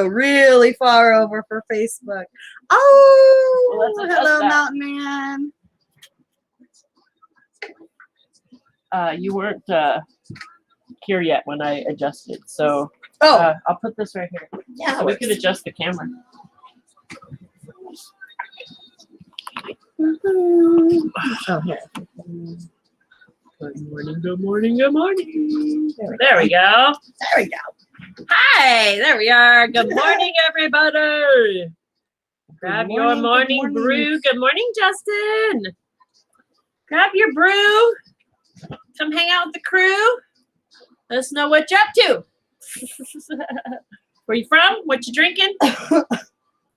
really far over for Facebook. Oh, Well, let's adjust hello, that. Mountain Man. You weren't here yet when I adjusted, so Oh, I'll put this right here. yeah, So we could adjust the camera. Oh, here. Good morning, good morning, good morning. There we There we go. There we go. Hi, there we are. Good morning, everybody. Grab your morning brew. Good morning, Justin. Grab your brew. Come hang out with the crew. Let us know what you're up to. Where you from? What you drinking?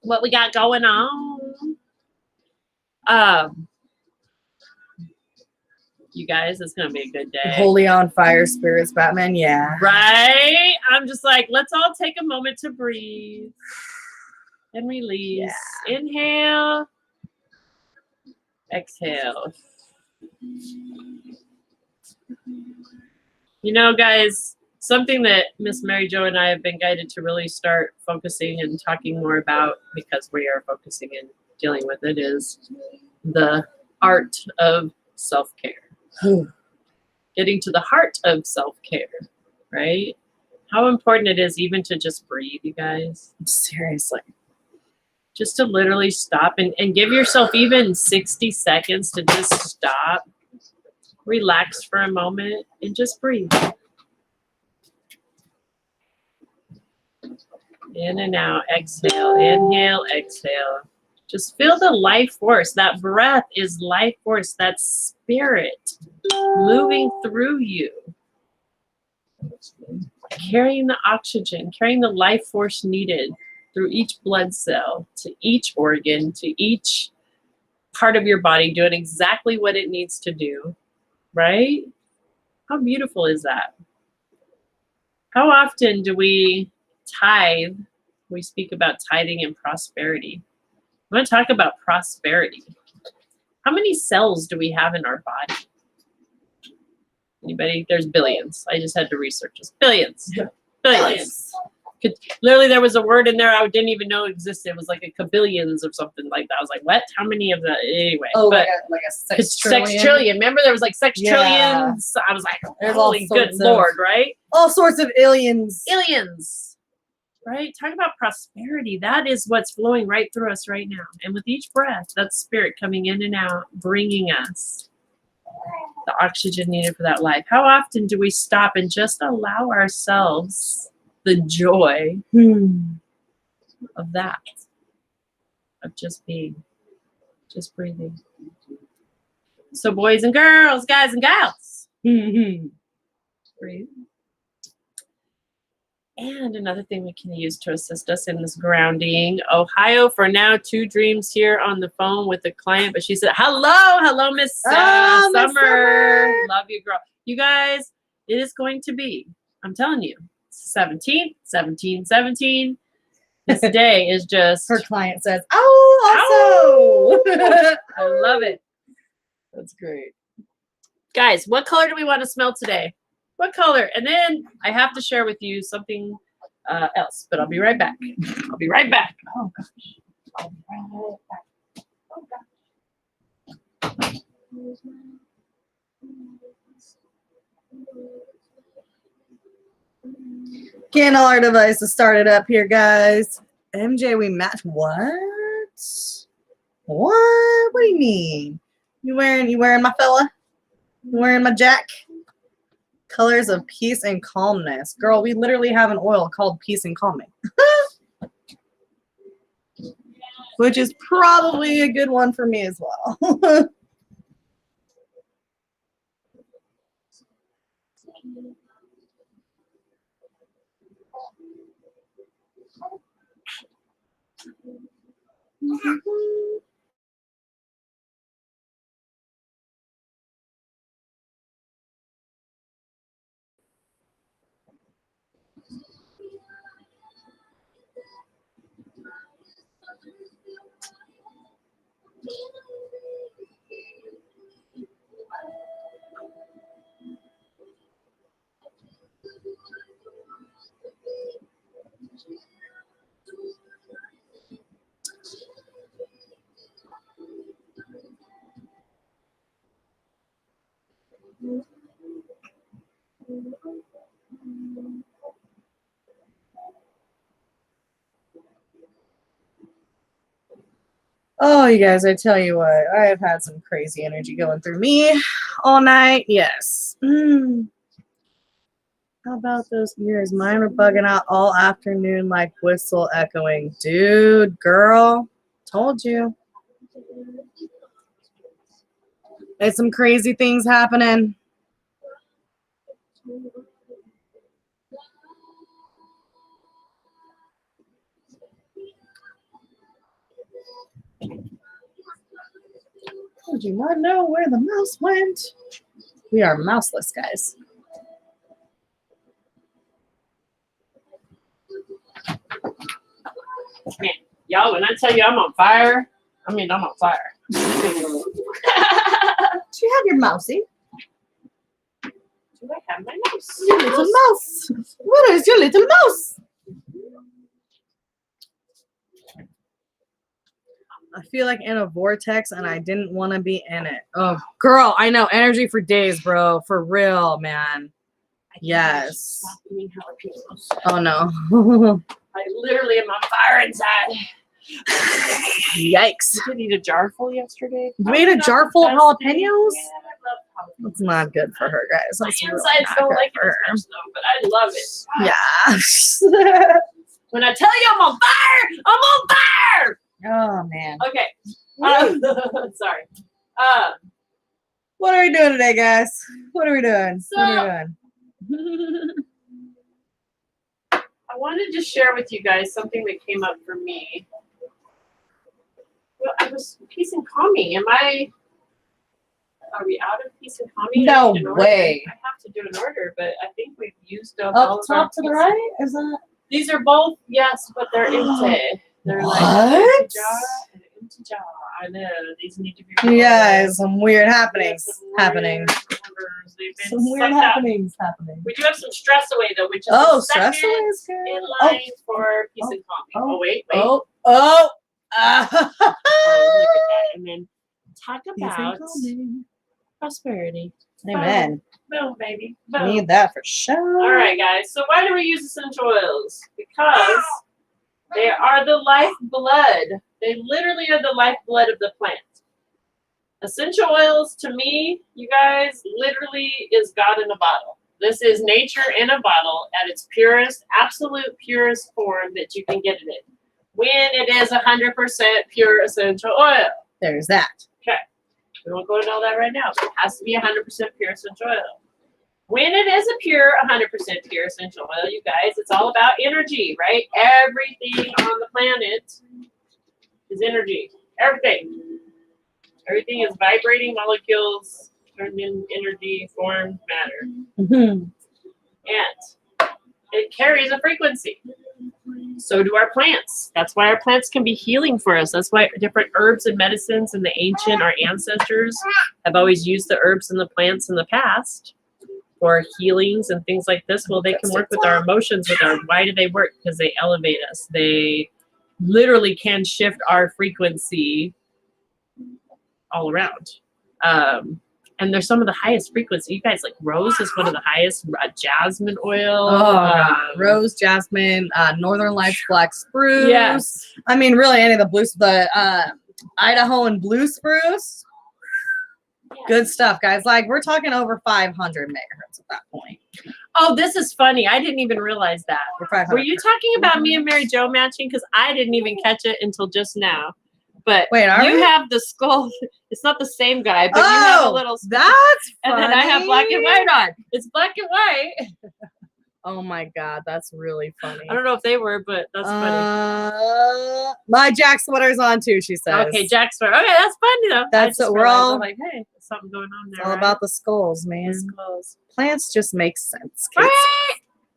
What we got going on? You guys, it's gonna be a good day. Holy on fire, spirits, Batman. Yeah. Right? I'm just like, let's all take a moment to breathe and release. Yeah. Inhale. Exhale. You know, guys, something that Miss Mary Jo and I have been guided to really start focusing and talking more about, because we are focusing and dealing with it, is the art of self-care. Getting to the heart of self-care, right? How important it is even to just breathe, you guys. Seriously. Just to literally stop and give yourself even 60 seconds to just stop, relax for a moment, and just breathe. In and out, exhale, inhale, exhale. Just feel the life force. That breath is life force. That's spirit moving through you. Carrying the oxygen, carrying the life force needed through each blood cell, to each organ, to each part of your body, doing exactly what it needs to do, right? How beautiful is that? How often do we tithe? We speak about tithing and prosperity. I want to talk about prosperity. How many cells do we have in our body? Anybody? There's billions. I just had to research this. Billions. Billions. Literally, there was a word in there I didn't even know existed. It was like a kabillions or something like that. I was like, what? How many of that? Anyway. Oh, but like a sex trillion. Remember, there was like sex trillions. I was like, There's holy good Lord, right? All sorts of aliens. Aliens. Right? Talk about prosperity. That is what's flowing right through us right now. And with each breath, that's spirit coming in and out, bringing us the oxygen needed for that life. How often do we stop and just allow ourselves the joy of that, of just being, just breathing? So boys and girls, guys and gals, breathe. And another thing we can use to assist us in this grounding. Ohio, for now, 2 Dreams here on the phone with a client, but she said, hello, Miss Summer. Love you, girl. You guys, it is going to be, I'm telling you, 17th, 17. This day is just. Her client says, oh, also. I love it. That's great. Guys, what color do we want to smell today? What color? And then I have to share with you something else, but I'll be right back. I'll be right back. Oh, gosh. I'll be right back. Oh, gosh. Getting all our devices started up here, guys. MJ, we match. What? What? What do you mean? You wearing my fella? You wearing my jack? Colors of peace and calmness. Girl, we literally have an oil called Peace and Calming. Which is probably a good one for me as well. Oh, you guys, I tell you what, I have had some crazy energy going through me all night. Yes. How about those ears? Mine were bugging out all afternoon like whistle echoing. Dude, girl, told you. There's some crazy things happening. I do not know where the mouse went. We are mouseless, guys. Man, y'all, when I tell you I'm on fire, I mean I'm on fire. Do you have your mousey? Do I have my mouse? Your little mouse. What is your little mouse? I feel like in a vortex and I didn't want to be in it. Oh, girl, I know. Energy for days, bro. For real, man. Yes. Oh, no. I literally am on fire inside. Yikes. I did eat a jar full yesterday. You ate a jar full of jalapenos? Yeah, I love jalapenos. That's not good for her, guys. My That's really insides not don't good like for it her. as much though, but I love it. Yeah. When I tell you I'm on fire, I'm on fire. Oh, man. Okay. Sorry. What are we doing today, guys? What are we doing? What are we doing? I wanted to share with you guys something that came up for me. Well, I was peace and calming. Are we out of peace and calming? No I need an order. way. I have to do an order, but I think we've used up all Up of our top to the peace- right? Is that? These are both, yes, but they're empty. They're like an What? empty jar and an empty jar. I know. These need to be Yeah, some weird We have happenings some happening. weird orders. They've been Some weird sucked up. happenings happening. We do have some stress away though, which is Oh, the stress second away is good. in line for peace and calming. Oh, wait. Oh. Oh, look at that. And then talk Peace and about calming. prosperity. Amen. Boom, baby. We Boom. need that for sure. All right, guys. So why do we use essential oils? Because they are the lifeblood. They literally are the lifeblood of the plant. Essential oils, to me, you guys, literally is God in a bottle. This is nature in a bottle at its purest, absolute purest form that you can get it in. When it is 100% pure essential oil. There's that. Okay. We won't go into all that right now, but it has to be 100% pure essential oil. When it is a pure, 100% pure essential oil, you guys, it's all about energy, right? Everything on the planet is energy. Everything. Everything is vibrating molecules turned in energy, form, matter. Mm-hmm. And it carries a frequency. So do our plants. That's why our plants can be healing for us. That's why different herbs and medicines and the ancient, our ancestors have always used the herbs and the plants in the past for healings and things like this. Well, they can work with our emotions, why do they work? Because they elevate us. They literally can shift our frequency all around. And they're some of the highest frequency. You guys, like rose is one of the highest. Jasmine oil. Rose, jasmine, Northern Lights, black spruce. Yes. I mean, really, any of the blues, the Idaho and blue spruce. Yes. Good stuff, guys. Like, we're talking over 500 megahertz at that point. Oh, this is funny. I didn't even realize that. We're 500. Were you talking about me and Mary Jo matching? Because I didn't even catch it until just now. But wait, are you we? have the skull. It's not the same guy, but you have a little skull. That's and funny. then I have black and white on. It's black and white. Oh my God, that's really funny. I don't know if they were, but that's funny. My Jack sweater's on too, she says. Okay, Jack sweater. Okay, that's funny though. That's I just what we're realized, all. I'm like, hey, there's something going on there. It's all about the skulls, man. the skulls. Plants just make sense. Kids. Right?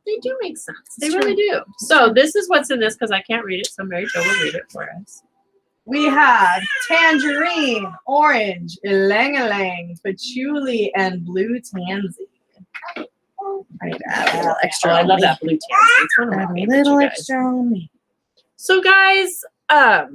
They do make sense. They It's really do. So this is what's in this because I can't read it. So Mary Jo will read it for us. We have tangerine, orange, ylang-ylang, patchouli, and blue tansy. I need to add a little extra. I on love me. that blue tansy. It's one of my Add a favorites, little you guys. extra on me. So guys, let's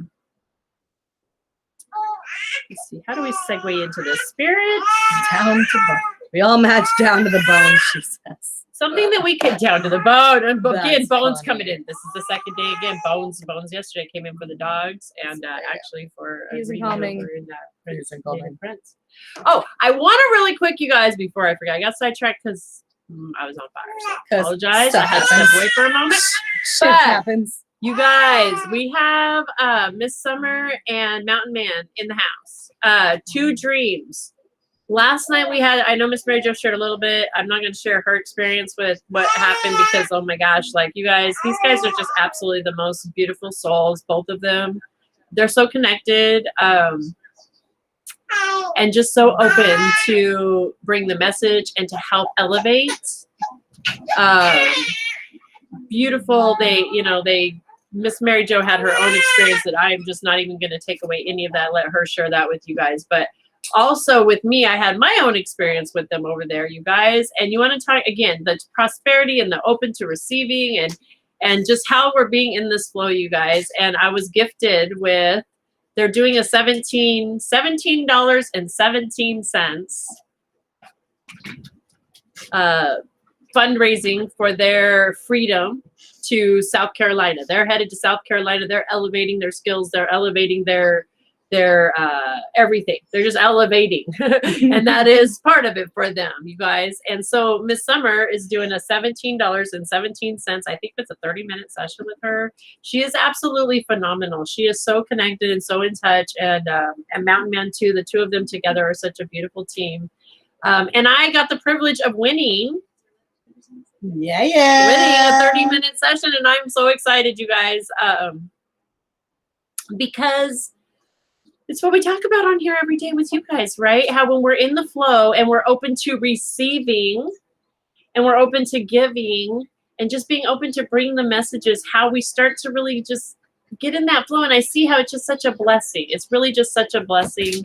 see. How do we segue into this? Spirit Down to bone. We all match down to the bone, she says. Something that we could down to the bone. And again, That's Bones funny. coming in. This is the second day again. Bones yesterday came in for the dogs and actually for a Peace and reading calming. over in Peace and Native calming. Prince. Oh, I want to really quick, you guys, before I forget. I got sidetracked because I was on fire. So I 'Cause apologize. I stuff had to step happens. away for a moment. Shit But happens. you guys, we have Miss Summer and Mountain Man in the house. 2 dreams. Last night we had, I know Miss Mary Jo shared a little bit. I'm not going to share her experience with what happened because, oh my gosh, like you guys, these guys are just absolutely the most beautiful souls, both of them. They're so connected and just so open to bring the message and to help elevate. Beautiful. Miss Mary Jo had her own experience that I'm just not even going to take away any of that. Let her share that with you guys. But also with me, I had my own experience with them over there, you guys. And you want to talk again, the prosperity and the open to receiving and just how we're being in this flow, you guys. And I was gifted with, they're doing a $17.17 fundraising for their freedom to South Carolina. They're headed to South Carolina. They're elevating their skills. They're elevating their everything. They're just elevating. And that is part of it for them, you guys. And so Miss Summer is doing a $17.17. I think it's a 30-minute session with her. She is absolutely phenomenal. She is so connected and so in touch. And Mountain Man too. The 2 of them together are such a beautiful team. And I got the privilege of winning Yeah. a 30-minute session, and I'm so excited, you guys, because it's what we talk about on here every day with you guys, right? How when we're in the flow and we're open to receiving and we're open to giving and just being open to bring the messages, how we start to really just get in that flow. And I see how it's just such a blessing. It's really just such a blessing.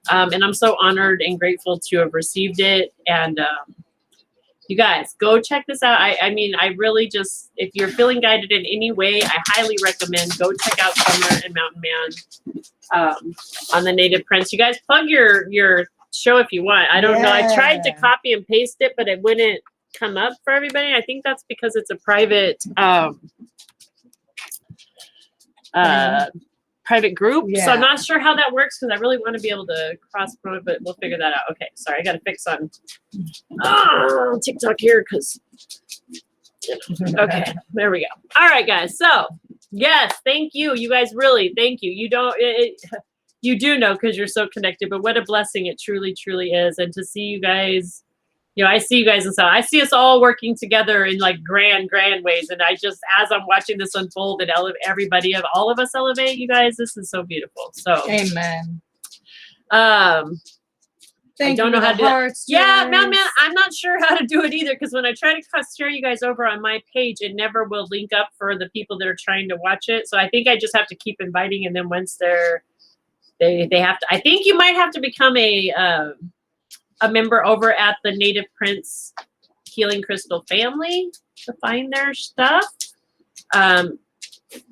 And I'm so honored and grateful to have received it. And you guys, go check this out. I mean, I really just, if you're feeling guided in any way, I highly recommend go check out Summer and Mountain Man on the Native Prince. You guys plug your show if you want. I don't know. I tried to copy and paste it, but it wouldn't come up for everybody. I think that's because it's a private private group. Yeah. So I'm not sure how that works because I really want to be able to cross promote, but we'll figure that out. Okay, sorry, I got to fix on TikTok here because. Okay, there we go. All right, guys. So yes, thank you. You guys really, thank you. You don't, you do know because you're so connected, but what a blessing it truly, truly is. And to see you guys, you know, I see you guys and so I see us all working together in like grand ways. And I just, as I'm watching this unfold and everybody of all of us elevate, you guys, this is so beautiful. So Amen. I don't know how to do that. Yeah, man, I'm not sure how to do it either because when I try to share you guys over on my page, it never will link up for the people that are trying to watch it. So I think I just have to keep inviting, and then once they have to. I think you might have to become a member over at the Native Prince Healing Crystal family to find their stuff.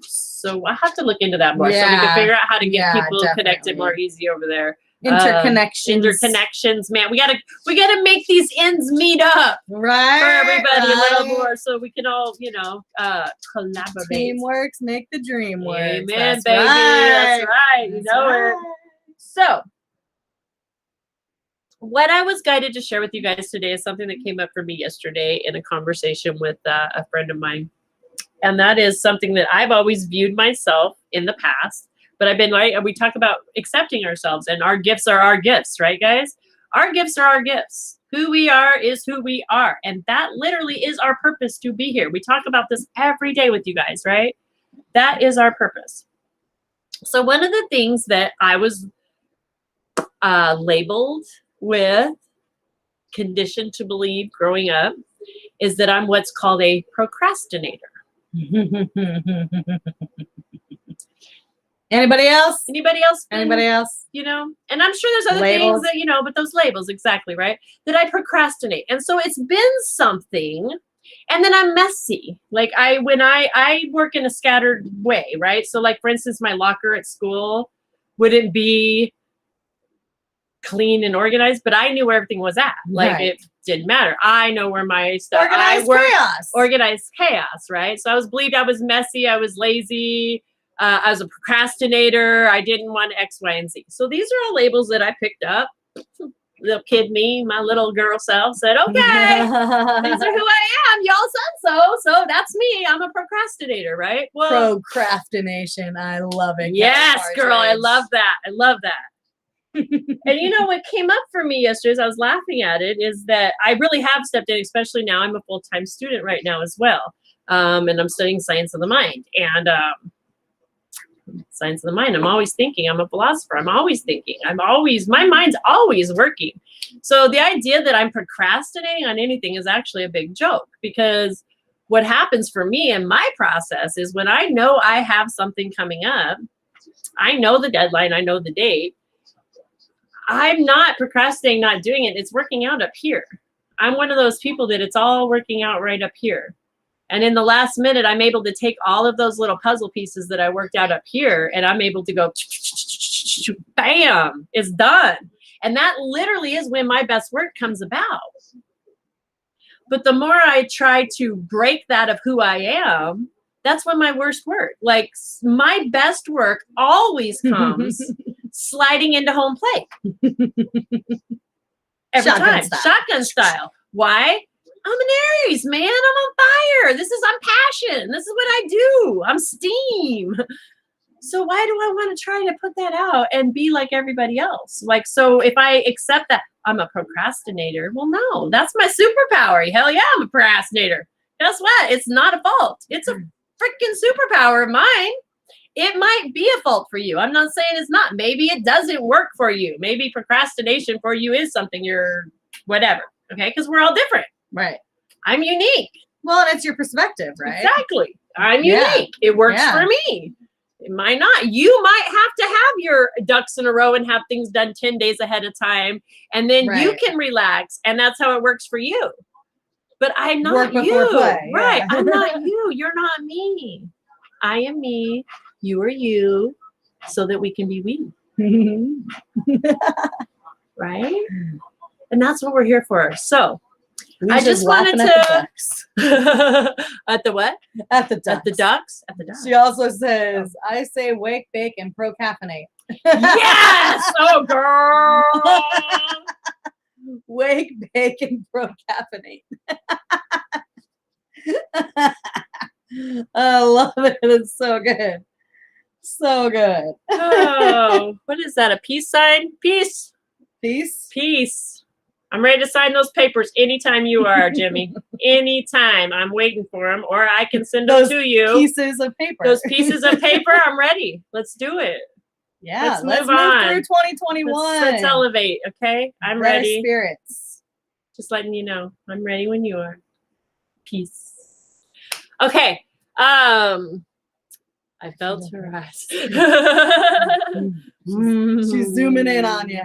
So I'll have to look into that more so we can figure out how to get people connected more easy over there. Interconnections, man. We gotta make these ends meet up, right? For everybody a little more, so we can all, you know, collaborate. Teamworks make the dream work. Amen, That's baby. right. That's right. You know it. So, what I was guided to share with you guys today is something that came up for me yesterday in a conversation with a friend of mine, and that is something that I've always viewed myself in the past. But I've been like, we talk about accepting ourselves, and our gifts are our gifts, right, guys? Our gifts are our gifts. Who we are is who we are. And that literally is our purpose to be here. We talk about this every day with you guys, right? That is our purpose. So one of the things that I was labeled with, conditioned to believe growing up, is that I'm what's called a procrastinator. Anybody else? Anybody else? Anybody else? You know, and I'm sure there's other things that, you know, but those labels, exactly, right? That I procrastinate. And so it's been something, and then I'm messy. Like when I work in a scattered way, right? So like, for instance, my locker at school wouldn't be clean and organized, but I knew where everything was at. Like Right. it didn't matter. I know where my stuff. Organized chaos. Organized chaos, right? So I was believed I was messy. I was lazy. I was a procrastinator. I didn't want X, Y, and Z. So these are all labels that I picked up. Little kid me, my little girl self said, okay, these are who I am. Y'all said so that's me. I'm a procrastinator, right? Well, Procrastination. I love it. yes, girl. I love that. I love that. And you know what came up for me yesterday as I was laughing at it is that I really have stepped in, especially now. I'm a full-time student right now as well. And I'm studying science of the mind. And science of the mind. I'm always thinking. I'm a philosopher. I'm always thinking. My mind's always working. So the idea that I'm procrastinating on anything is actually a big joke, because what happens for me in my process is when I know I have something coming up, I know the deadline, I know the date, I'm not procrastinating, not doing it. It's working out up here. I'm one of those people that it's all working out right up here. And in the last minute, I'm able to take all of those little puzzle pieces that I worked out up here, and I'm able to go, bam, it's done. And that literally is when my best work comes about. But the more I try to break that of who I am, that's when my worst work. Like my best work always comes sliding into home plate. Every time. Shotgun style. Why? I'm an Aries, man. I'm on fire. I'm passion. This is what I do. I'm steam. So why do I want to try to put that out and be like everybody else? Like, so if I accept that I'm a procrastinator, well, no, that's my superpower. Hell yeah, I'm a procrastinator. Guess what? It's not a fault. It's a freaking superpower of mine. It might be a fault for you. I'm not saying it's not. Maybe it doesn't work for you. Maybe procrastination for you is something you're whatever. Okay. Because we're all different. Right. I'm unique. Well, and it's your perspective, right? Exactly. I'm unique. It works for me. It might not. You might have to have your ducks in a row and have things done 10 days ahead of time. And then you can relax. And that's how it works for you. But I'm not you. Play. Right. Yeah. I'm not you. You're not me. I am me. You are you. So that we can be we. Right? And that's what we're here for. So I just wanted to at the what? At the ducks. At the ducks. At the ducks. She also says, "I say wake, bake, and procrastinate." Yes. Oh, girl. Wake, bake, and procrastinate. I love it. It's so good. So good. Oh, what is that? A peace sign? Peace. Peace. Peace. I'm ready to sign those papers anytime you are, Jimmy. Anytime. I'm waiting for them, or I can send them to you. Pieces of paper. Those pieces of paper. I'm ready. Let's do it. Yeah. Let's move on through 2021. Let's elevate. Okay. I'm ready. Spirits. Just letting you know. I'm ready when you are. Peace. Okay. I felt her eyes. She's zooming in on you.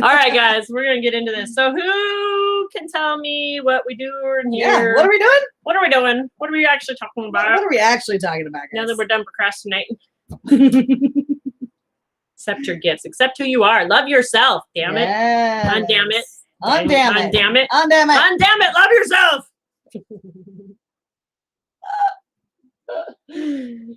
All right, guys, we're going to get into this. So who can tell me what we do in here? Yeah, what are we doing? What are we doing? What are we actually talking about? What are we actually talking about, guys? Now that we're done procrastinating. Accept your gifts. Accept who you are. Love yourself, damn it. Undamn it. Undamn it. Undamn it. Undamn it. Undamn it. Love yourself.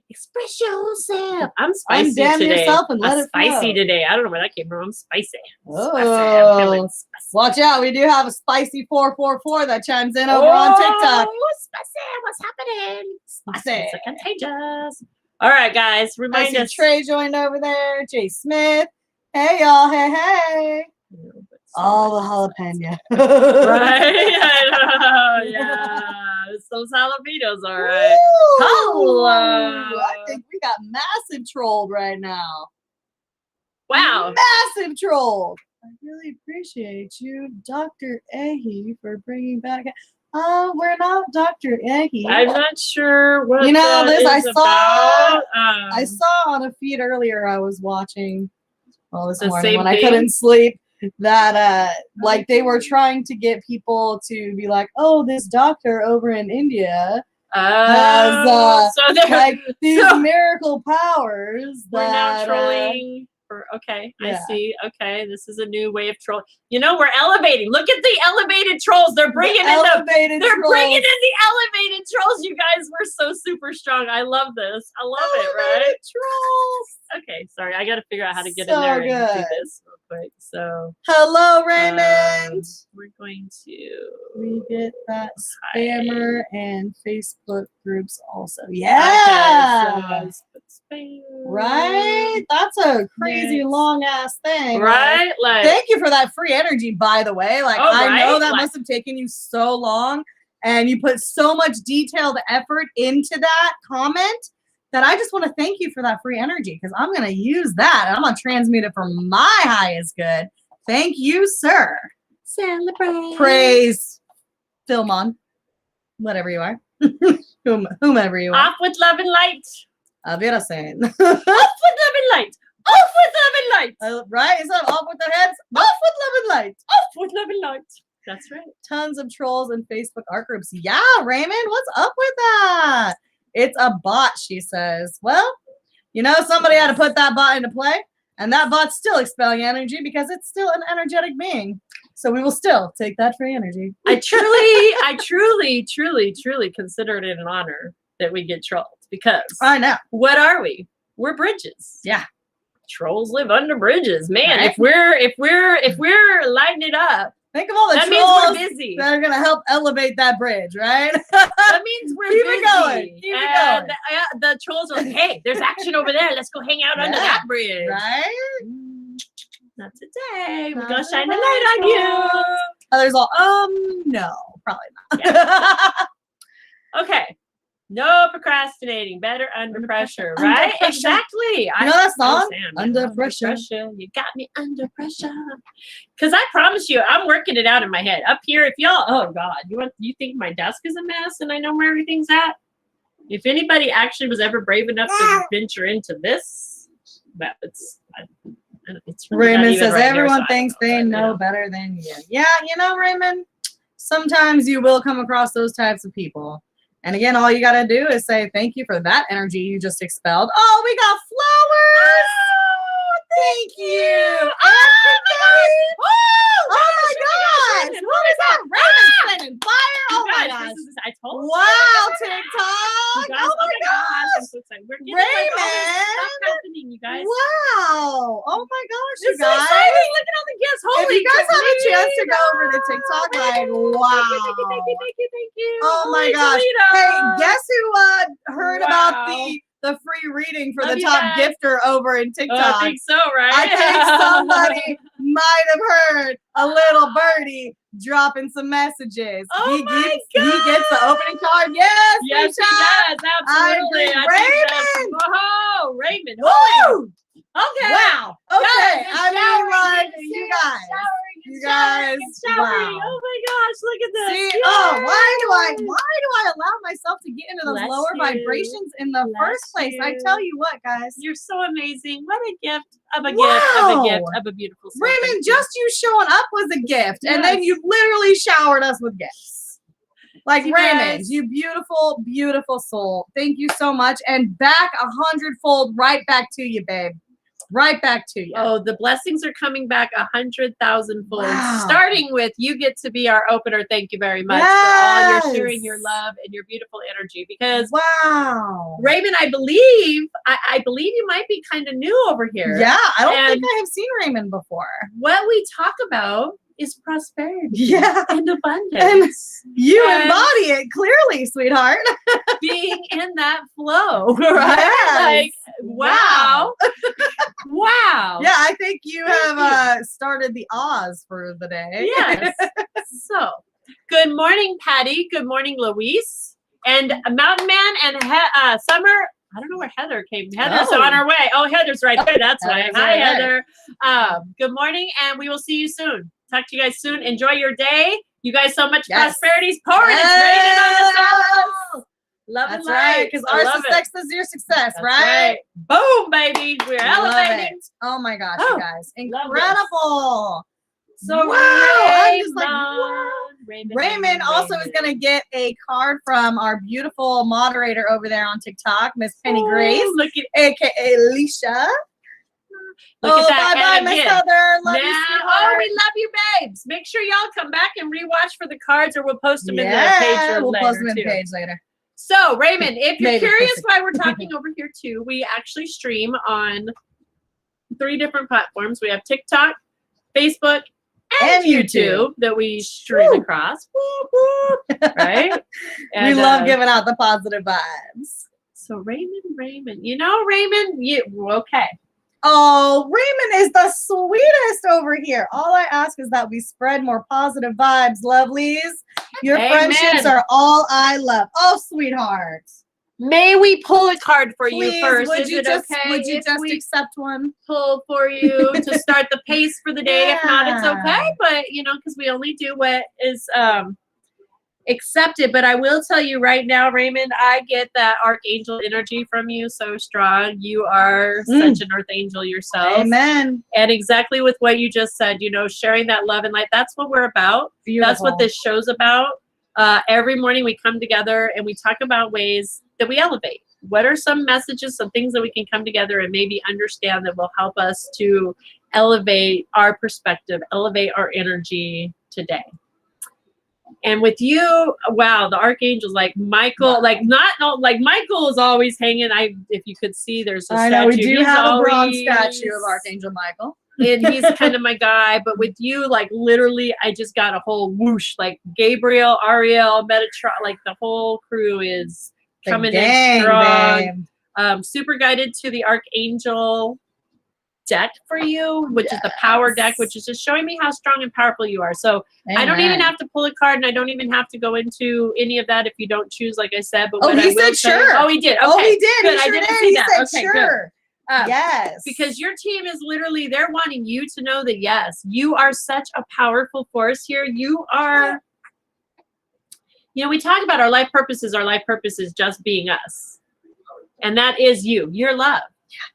Express yourself. I'm spicy today. Yourself and let I'm it spicy flow. today. I don't know where that came from. I'm spicy. Oh, I'm feeling spicy. Watch out. We do have a spicy 444 that chimes in over on TikTok. Spicy. What's happening? Spicy. It's contagious. All right, guys. Remind us. Trey joined over there. Jay Smith. Hey, y'all. Hey, hey. All the jalapeno. Right? I know. Yeah. It's those jalapenos, all right. Hello. I think we got massive trolled right now. Wow. Massive trolled. I really appreciate you, Dr. Ahi, for bringing back. We're not Dr. Ahi. I'm not sure what this I saw. About. I saw on a feed earlier. I was watching this morning when thing? I couldn't sleep. That like they were trying to get people to be like, oh, this doctor over in India has so like these miracle powers we're now trolling for. Okay, Yeah. I see. Okay, this is a new way of troll. You know, we're elevating. Look at the elevated trolls. They're bringing in elevated They're bringing in trolls. the elevated trolls. You guys were so super strong. I love this. I love it. Right? Elevated trolls. Okay, sorry. I got to figure out how to get So in there and do good. this real quick. So Hello, Raymond. we're going to. We get that Hi. spammer and Facebook groups also. Yeah. Okay, so spam. Right? That's a crazy Next. long ass thing. Right? Like, Thank you for that free energy, by the way. Like, Oh, I know right? that Like- must have taken you so long and you put so much detailed effort into that comment that I just want to thank you for that free energy because I'm going to use that and I'm going to transmute it for my highest good. Thank you, sir. celebrate. Praise, Philmon, whatever you are, whomever you are. Off with love and light. Auf Wiedersehen. Off with love and light. Off with love and light. Right? Is that off with their heads? Off with love and light. Off with love and light. That's right. Tons of trolls and Facebook art groups. Yeah, Raymond, what's up with that? It's a bot, she says. Well, you know, somebody had to put that bot into play, and that bot's still expelling energy because it's still an energetic being. So we will still take that free energy. I truly consider it an honor that we get trolled because I know. what are we? We're bridges. Yeah. Trolls live under bridges. Man, Right? if we're lighting it up, Think of all the that means trolls we're busy. that are going to help elevate that bridge, right? That means we're Keep busy. it going. Keep it and going. The trolls are like, hey, there's action over there. Let's go hang out under Yeah. that bridge. Right? Not today. We're Not gonna shine the today. light on you. Others all, no, probably not. Okay. No procrastinating. Better under pressure, Under right? pressure. Exactly. You know that song? understand. Under pressure. You got me under pressure. Because I promise you, I'm working it out in my head. Up here, if y'all, oh God, you think my desk is a mess and I know where everything's at? If anybody actually was ever brave enough to venture into this, that it's really not Raymond even says right here, everyone so I thinks don't they but, you know better than you. Yeah, you know, Raymond, sometimes you will come across those types of people. And again, all you got to do is say thank you for that energy you just expelled. Oh, we got flowers. Thank you. Oh my gosh. What is that? Raymond sending fire. Oh my guys, gosh. I told you. Wow, You TikTok. guys, Oh my gosh. I'm so excited. We're getting like all this stuff Raymond. happening, you guys. Wow. Oh my gosh, you It's so guys. exciting. Look at all the gifts. Holy If you guys have a chance to go over to Toledo. TikTok, like, Thank you. wow. Oh my Holy gosh. Toledo. Hey, guess who heard about Wow. the free reading for Love the you top guys. gifter over in Oh, TikTok? I think so, right? I think somebody might have heard a little birdie dropping some messages. Oh he my gets the opening card. Yes, Yes, he Tisha. does. Absolutely. agree. think that's- Whoa, Raymond. Woo! Okay. Wow. Guys, Okay. it's I mean, showering, like, it's you showering, guys. showering, You it's showering, guys, it's showering. wow. Oh my gosh, look at this. See, Yay. oh, why do I allow myself to get into those Bless lower you. vibrations in the Bless first place? I you. tell you what, guys. You're so amazing. What a gift of a Wow. gift of a gift of a beautiful soul. Raymond, Thank you. just you showing up was a gift, and then Yes. you literally showered us with gifts. Like You Raymond, guys. you beautiful, beautiful soul. Thank you so much, and back 100-fold, right back to you, babe. Right back to you. Oh, the blessings are coming back 100,000-fold. Wow. Starting with, you get to be our opener. Thank you very much for all your sharing, Yes. your love, and your beautiful energy. Because Wow. Raymond, I believe you might be kind of new over here. Yeah, I don't And- think I have seen Raymond before. What we talk about is prosperity Yeah. and abundance. You And- embody it clearly, sweetheart. Being in that flow, right? Yes. Like, wow. Wow. Yeah, I think you Thank have started the Oz for the day. Yes. So, good morning, Patty. Good morning, Luis. And Mountain Man and Summer. I don't know where Heather came. Heather's Oh. on her way. Oh, Heather's right there. That's why. Heather's Hi, right there. Heather. Good morning, and we will see you soon. Talk to you guys soon. Enjoy your day. You guys so much. Yes. Prosperity's pouring. It's raining on us all. Love That's and right, light. because I our love it. success is your success, That's right? Boom, baby. We're Love elevating. it. Oh my gosh, Oh, you guys. love this. Incredible. So Wow, I'm just like, Raymond, Raymond also is going to get a card from our beautiful moderator over there on TikTok, Miss Penny Grace, Look at aka Alicia. Look at that. Bye-bye, And Miss again, Heather. Love you, now, sweetheart. we love you, babes. Make sure y'all come back and rewatch for the cards, or we'll post them in the page We'll later post them in the too. page later. So, Raymond, if you're Maybe. curious why we're talking over here too, we actually stream on 3 different platforms. We have TikTok, Facebook, and YouTube that we stream across. Right? And, we love giving out the positive vibes. So Raymond, you know, Raymond, okay. Oh, Raymond is the sweetest over here. All I ask is that we spread more positive vibes, lovelies. Your friendships are all I love. Oh, sweetheart. May we pull a card for Please, you first? Would Is you it just, okay would you if just we accept one? pull for you to start the pace for the day? If not, it's okay. Yeah. But, you know, because we only do what is accepted. But I will tell you right now, Raymond, I get that archangel energy from you so strong. You are such an earth angel yourself. Amen. And exactly with what you just said, you know, sharing that love and light, that's what we're about. Beautiful. That's what this show's about. Every morning we come together and we talk about ways that we elevate. What are some messages, some things that we can come together and maybe understand that will help us to elevate our perspective, elevate our energy today? And with you, wow, the archangels like Michael, like Michael is always hanging. If you could see, there's a statue. I know we do He's have always, a bronze statue of Archangel Michael. And he's kind of my guy. But with you, like literally, I just got a whole whoosh, like Gabriel, Ariel, Metatron, like the whole crew is coming in strong. Super guided to the Archangel deck for you, which is the power deck, which is just showing me how strong and powerful you are. So I don't even have to pull a card, and I don't even have to go into any of that if you don't choose, like I said. But he said sure. Oh, he did. Okay. Oh, he did. Good. He sure I didn't did. see He that. said Okay, sure. Good. Yes. Because your team is literally, they're wanting you to know that, yes, you are such a powerful force here. You are, you know, we talk about our life purposes. Our life purpose is just being us. And that is you, your love.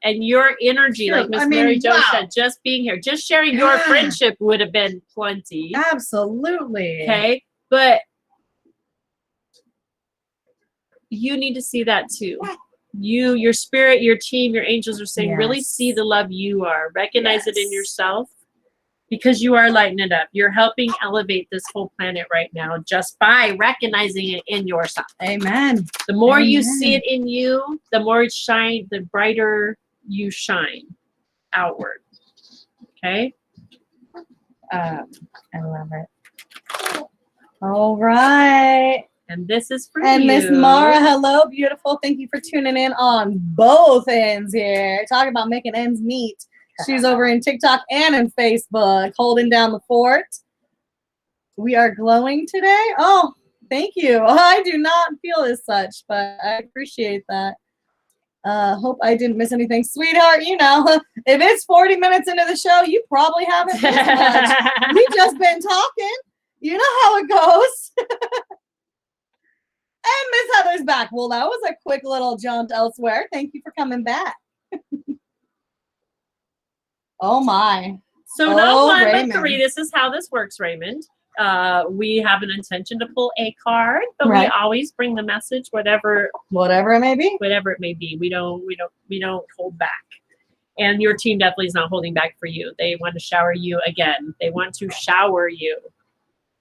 And your energy, like Miss Mary Jo said, just being here, just sharing your friendship would have been plenty. Absolutely. Okay. But you need to see that too. You, your spirit, your team, your angels are saying, really see the love you are. Recognize it in yourself, because you are lighting it up. You're helping elevate this whole planet right now just by recognizing it in yourself. Amen. The more you see it in you, the more it shine, the brighter you shine outward. Okay? I love it. All right. And this is for you. And Miss Mara, hello, beautiful. Thank you for tuning in on both ends here. Talk about making ends meet. She's over in TikTok and in Facebook, holding down the fort. We are glowing today. Oh, thank you. I do not feel as such, but I appreciate that. Hope I didn't miss anything. Sweetheart, you know, if it's 40 minutes into the show, you probably haven't missed much. We've just been talking. You know how it goes. And Miss Heather's back. Well, that was a quick little jaunt elsewhere. Thank you for coming back. Oh, my. So not one, but 3. This is how this works, Raymond. We have an intention to pull a card, but we always bring the message, whatever it may be. Whatever it may be. We don't hold back. And your team definitely is not holding back for you. They want to shower you again. They want to shower you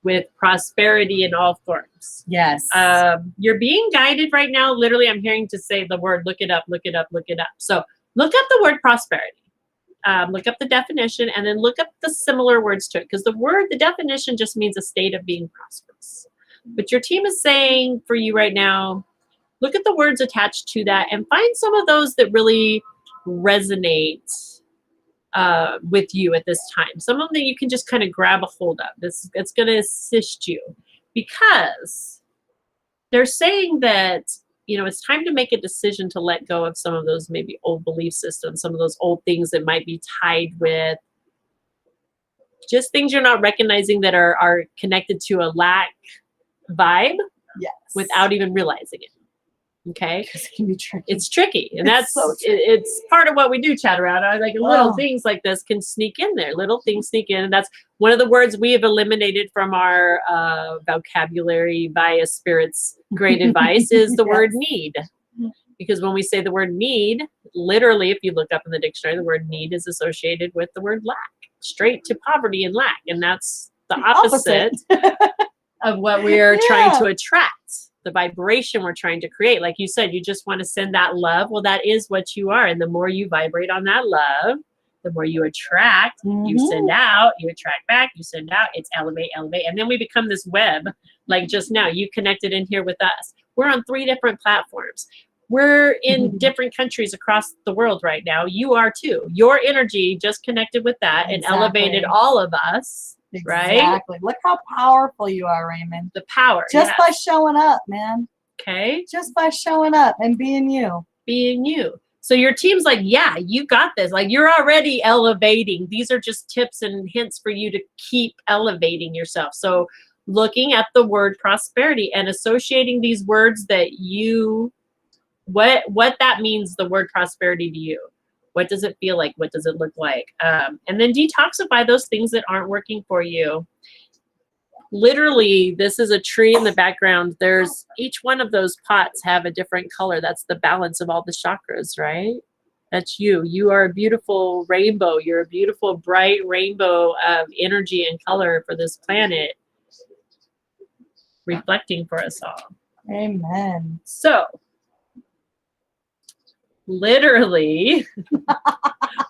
with prosperity in all forms. Yes. You're being guided right now. Literally, I'm hearing to say the word, look it up, look it up, look it up. So look up the word prosperity. Look up the definition, and then look up the similar words to it. Because the definition just means a state of being prosperous. But your team is saying for you right now, look at the words attached to that and find some of those that really resonate with you at this time. Some of them that you can just kind of grab a hold of. It's going to assist you, because they're saying that, you know, it's time to make a decision to let go of some of those maybe old belief systems, some of those old things that might be tied with just things you're not recognizing that are connected to a lack vibe without even realizing it. Okay, because it can be tricky. It's tricky, and that's it's part of what we do. Chat around. I like little things like this can sneak in there. Little things sneak in, and that's one of the words we have eliminated from our vocabulary via Spirit's great advice is the word need, because when we say the word need, literally, if you look up in the dictionary, the word need is associated with the word lack, straight to poverty and lack. And that's the opposite of what we are trying to attract, the vibration we're trying to create. Like you said, you just want to send that love. Well, that is what you are. And the more you vibrate on that love, the more you attract, you send out, you attract back, you send out, it's elevate, elevate. And then we become this web, like just now, you connected in here with us. We're on 3 different platforms. We're in different countries across the world right now. You are too. Your energy just connected with that and elevated all of us, right? Exactly. Look how powerful you are, Raymond. The power. Just by showing up, man. Okay. Just by showing up and being you. Being you. So your team's like, yeah, you got this. Like, you're already elevating. These are just tips and hints for you to keep elevating yourself. So looking at the word prosperity and associating these words that you, what that means, the word prosperity to you. What does it feel like? What does it look like? And then detoxify those things that aren't working for you. Literally, this is a tree in the background. There's each one of those pots have a different color. That's the balance of all the chakras, right? That's you. You are a beautiful rainbow. You're a beautiful, bright rainbow of energy and color for this planet, reflecting for us all. Amen. So, literally,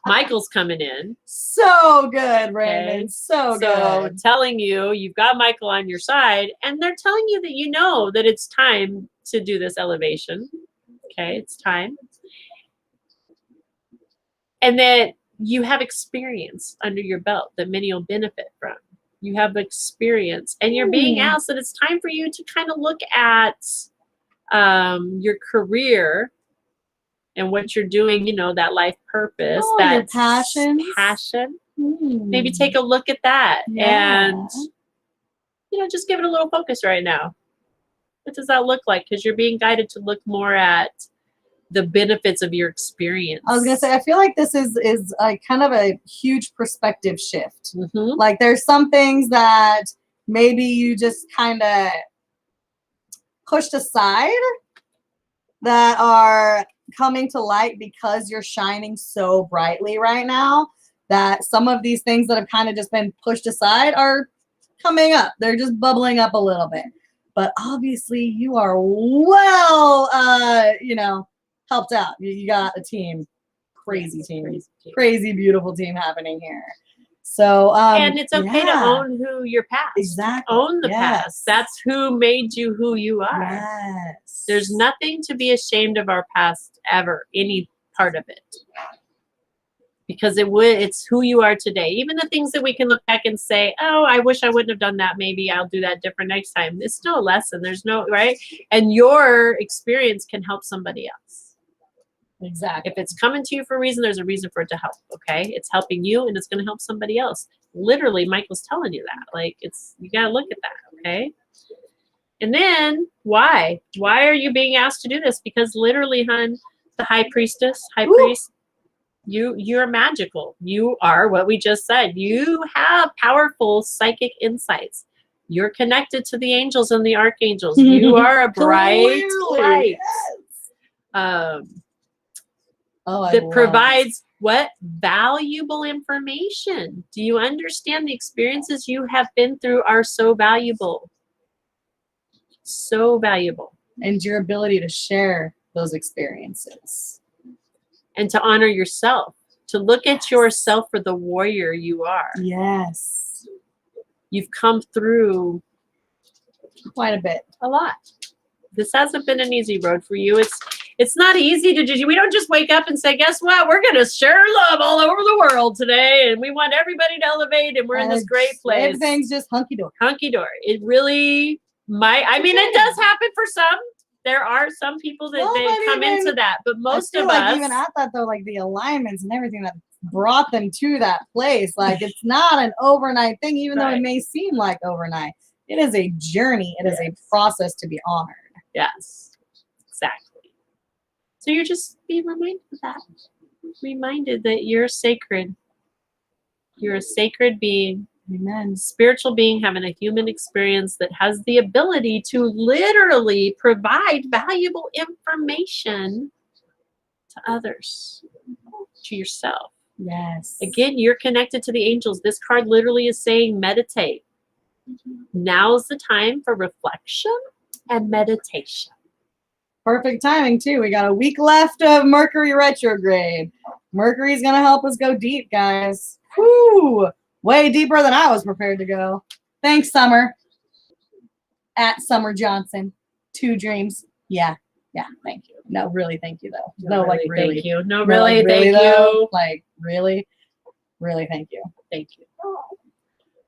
Michael's coming in. So good, Raymond. Okay. So good. Telling you, you've got Michael on your side, and they're telling you that you know that it's time to do this elevation. Okay, it's time. And that you have experience under your belt that many will benefit from. You have experience, and you're being asked that it's time for you to kind of look at your career and what you're doing, you know, that life purpose, that passion. Maybe take a look at that and, you know, just give it a little focus right now. What does that look like? Because you're being guided to look more at the benefits of your experience. I was going to say, I feel like this is a kind of a huge perspective shift. Like there's some things that maybe you just kind of pushed aside that are coming to light because you're shining so brightly right now, that some of these things that have kind of just been pushed aside are coming up. They're just bubbling up a little bit. But obviously you are well, you know, helped out. You got a team, crazy beautiful team happening here. So and it's okay to own who your past. Exactly. Own the past. That's who made you who you are. Yes. There's nothing to be ashamed of our past ever, any part of it. Because it's who you are today. Even the things that we can look back and say, oh, I wish I wouldn't have done that. Maybe I'll do that different next time. It's still a lesson. There's no, right? And your experience can help somebody else. Exactly. If it's coming to you for a reason, there's a reason for it to help. Okay. It's helping you and it's going to help somebody else. Literally, Michael's telling you that. Like, you got to look at that. Okay. And then why? Why are you being asked to do this? Because literally, hon, the high priest, you're magical. You are what we just said. You have powerful psychic insights. You're connected to the angels and the archangels. You are a bright light. That provides what? Valuable information. Do you understand the experiences you have been through are so valuable? So valuable. And your ability to share those experiences. And to honor yourself. To look at yourself for the warrior you are. Yes. You've come through quite a bit. A lot. This hasn't been an easy road for you. It's not easy to do. We don't just wake up and say, guess what? We're going to share love all over the world today. And we want everybody to elevate. And we're in this great place. Everything's just hunky-dory. Hunky-dory. It really might. I mean, it does happen for some. There are some people that they come into that. But most of us. Even at that, though, like the alignments and everything that brought them to that place. Like, it's not an overnight thing, even though it may seem like overnight. It is a journey. It is a process to be honored. Yes, exactly. So you're just being reminded of that. Reminded that you're sacred. You're a sacred being. Amen. Spiritual being having a human experience that has the ability to literally provide valuable information to others, to yourself. Yes. Again, you're connected to the angels. This card literally is saying meditate. Now's the time for reflection and meditation. Perfect timing, too. We got a week left of Mercury retrograde. Mercury's going to help us go deep, guys. Whew. Way deeper than I was prepared to go. Thanks, Summer. At Summer Johnson. 2 Dreams. Yeah. Yeah. Thank you. No, really, thank you, though. No, like, really. Thank you. No, No, really, like, thank though? you. Like, really? Really, thank you. Thank you.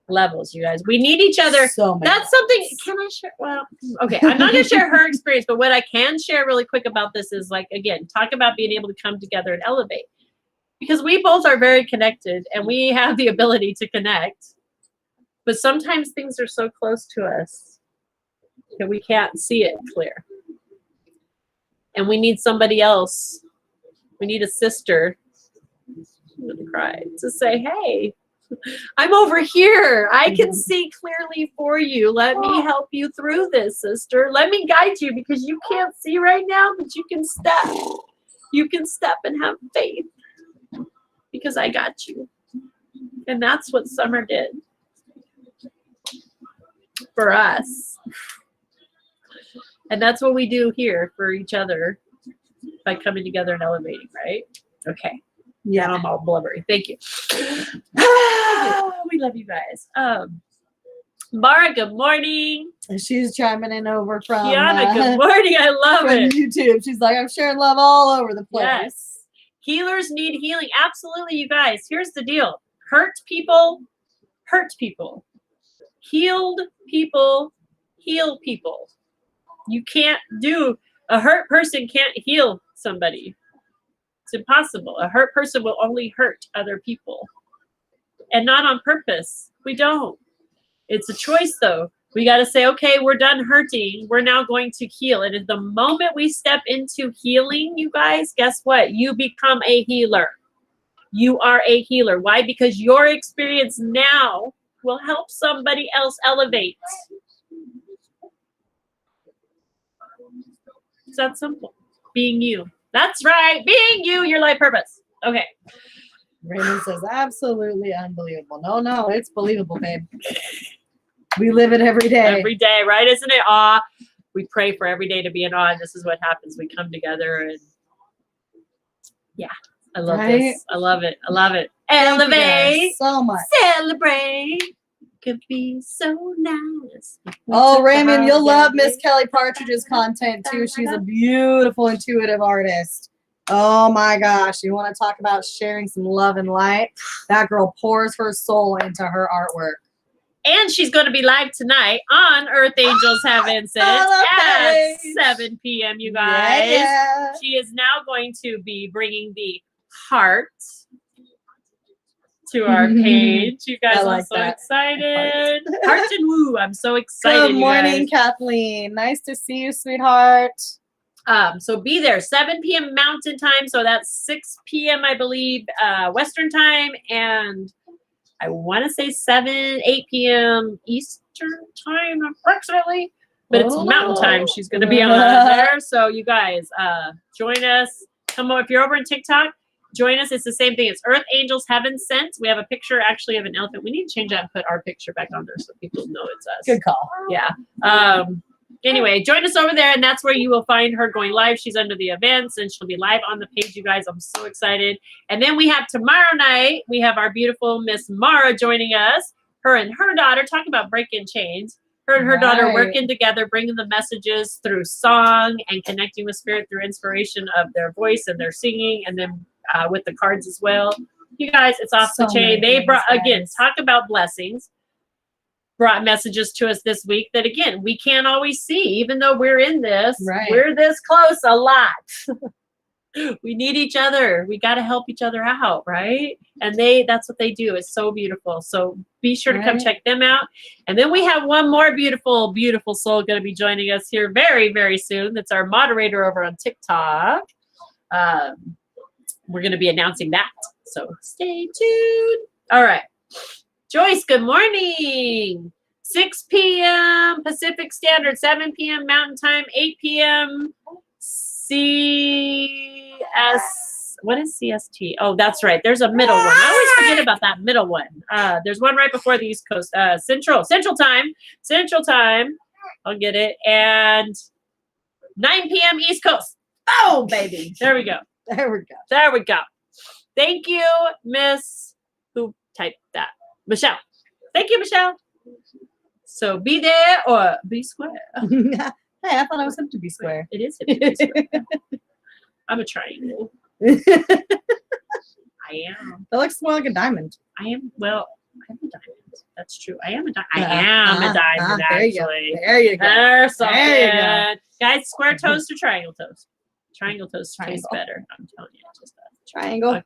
Levels, you guys. We need each other. So many That's something. Can I share? Well, okay. I'm not going to share her experience, but what I can share really quick about this is, like, again, talk about being able to come together and elevate. Because we both are very connected and we have the ability to connect. But sometimes things are so close to us that we can't see it clear. And we need somebody else. We need a sister. I'm going to cry. To say, hey, I'm over here. I can see clearly for you. Let me help you through this, sister. Let me guide you because you can't see right now, but you can step. You can step and have faith because I got you. And that's what Summer did for us. And that's what we do here for each other by coming together and elevating, right? Okay. Yeah, I'm all blubbery. Thank you. We love you guys. Mara, good morning. And she's chiming in over from Kiana, good morning. I love from it. YouTube. She's like, I'm sharing love all over the place. Yes. Healers need healing. Absolutely, you guys. Here's the deal. Hurt people, hurt people. Healed people, heal people. You can't do, a hurt person can't heal somebody. It's impossible. A hurt person will only hurt other people. And not on purpose. We don't. It's a choice, though. We got to say, okay, we're done hurting. We're now going to heal. And at the moment we step into healing, you guys, guess what? You become a healer. You are a healer. Why? Because your experience now will help somebody else elevate. It's that simple. Being you. That's right. Being you, your life purpose. Okay. Raymond says, absolutely unbelievable. No, it's believable, babe. We live it every day. Every day, right? Isn't it awe? We pray for every day to be in awe, and this is what happens. We come together, and yeah, I love this. I love it. I love it. Elevate so much. Celebrate. Could be so nice. Oh, Raymond, you'll love Miss Kelly Partridge's content too. She's a beautiful, intuitive artist. Oh my gosh. You want to talk about sharing some love and light? That girl pours her soul into her artwork. And she's going to be live tonight on Earth Angels Heaven Sent at 7 p.m., you guys. Yeah. She is now going to be bringing the heart to our page. You guys are so excited. Heart and woo. I'm so excited. Good morning, Kathleen. Nice to see you, sweetheart. So be there, 7 p.m. Mountain Time. So that's 6 p.m., I believe, Western Time. And I want to say 8 p.m. Eastern Time, approximately. But it's Mountain Time. She's going to be on there. So you guys, join us. Come on, if you're over in TikTok, join us. It's the same thing. It's Earth Angels Heaven Sent. We have a picture actually of an elephant. We need to change that and put our picture back on there so people know it's us. Good call. Yeah. Anyway, join us over there, and that's where you will find her going live. She's under the events, and she'll be live on the page, you guys. I'm so excited. And then we have tomorrow night, we have our beautiful Miss Mara joining us. Her and her daughter, talk about breaking chains. Her and her daughter working together, bringing the messages through song and connecting with spirit through inspiration of their voice and their singing, and then with the cards as well. You guys, it's off the chain. They brought, again, talk about blessings. Brought messages to us this week that, again, we can't always see, even though we're in this. Right. We're this close a lot. We need each other. We got to help each other out, right? And that's what they do. It's so beautiful. So be sure to come check them out. And then we have one more beautiful, beautiful soul going to be joining us here very, very soon. That's our moderator over on TikTok. We're going to be announcing that. So stay tuned. All right. Joyce, good morning. 6 p.m. Pacific Standard, 7 p.m. Mountain Time, 8 p.m. CS. What is CST? Oh, that's right. There's a middle one. I always forget about that middle one. There's one right before the East Coast. Central time. I'll get it. And 9 p.m. East Coast. Oh, baby. There we go. There we go. There we go. Thank you, Miss. Who typed that? Michelle. Thank you, Michelle. So be there or be square. Hey, I thought I was hip to be square. It is hip to be square. I'm a triangle. I am. That looks more like a diamond. I am. Well, I am a diamond. That's true. I am a diamond. I am a diamond, there you actually. go. There you go. There's something. There you go. Guys, square toast or triangle toast? Triangle toast tastes Triangle. better. I'm telling you. Just Triangle.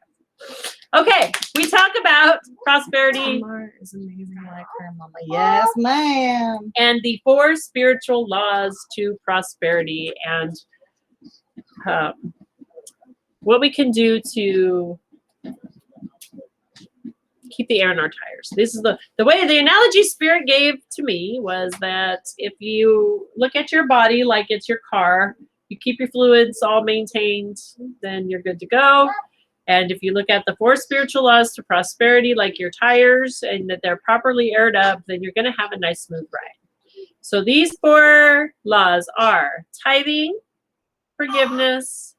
Okay, we talk about prosperity Mama is amazing like her mama. Yes, ma'am. and the 4 spiritual laws to prosperity and what we can do to keep the air in our tires. This is the way the analogy Spirit gave to me was that if you look at your body like it's your car, you keep your fluids all maintained, then you're good to go. And if you look at the 4 spiritual laws to prosperity like your tires and that they're properly aired up, then you're going to have a nice smooth ride. So these 4 laws are tithing, forgiveness,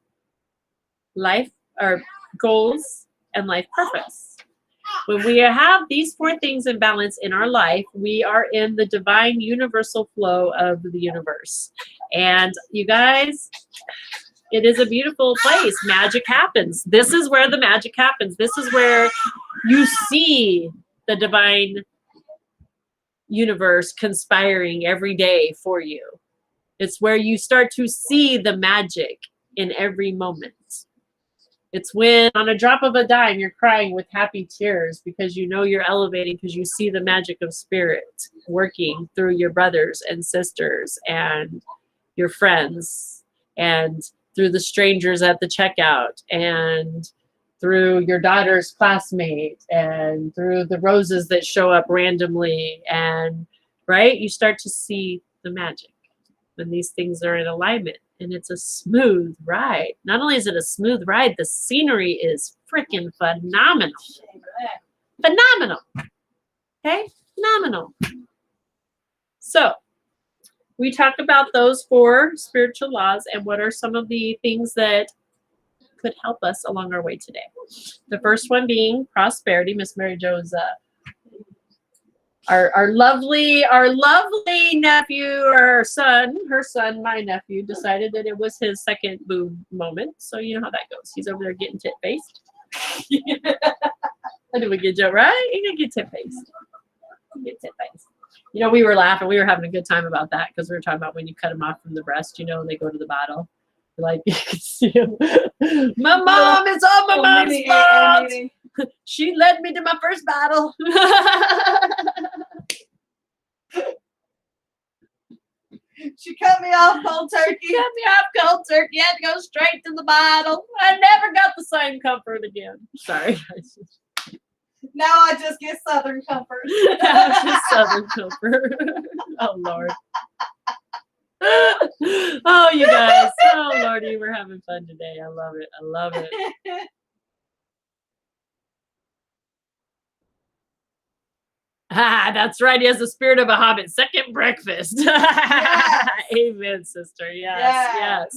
life or goals, and life purpose. When we have these 4 things in balance in our life, we are in the divine universal flow of the universe. And you guys, it is a beautiful place. Magic happens. This is where the magic happens. This is where you see the divine universe conspiring every day for you. It's where you start to see the magic in every moment. It's when on a drop of a dime, you're crying with happy tears because you know you're elevating because you see the magic of Spirit working through your brothers and sisters and your friends and through the strangers at the checkout and through your daughter's classmate and through the roses that show up randomly. And right, you start to see the magic when these things are in alignment. And it's a smooth ride. Not only is it a smooth ride, the scenery is freaking phenomenal. Phenomenal. Okay? Phenomenal. So, we talk about those 4 spiritual laws and what are some of the things that could help us along our way today. The first one being prosperity. Miss Mary Jo's our lovely nephew, or her son, my nephew, decided that it was his second boob moment. So you know how that goes. He's over there getting tit-faced. I did a good job, right? He can get tit-faced. Get tit-faced. You know, we were laughing. We were having a good time about that because we were talking about when you cut them off from the breast, you know, and they go to the bottle. Like, you can see them. My mom is on my mom's spot. She led me to my first battle. She cut me off cold turkey. Cut me off cold turkey. Had to go straight to the bottle. I never got the same comfort again. Sorry. Now I just get Southern comfort. Just Southern comfort. Oh, Lord. Oh, you guys. Oh, Lordy, we're having fun today. I love it. I love it. Ah, that's right. He has the spirit of a hobbit. Second breakfast. Yes. Amen, sister. Yes.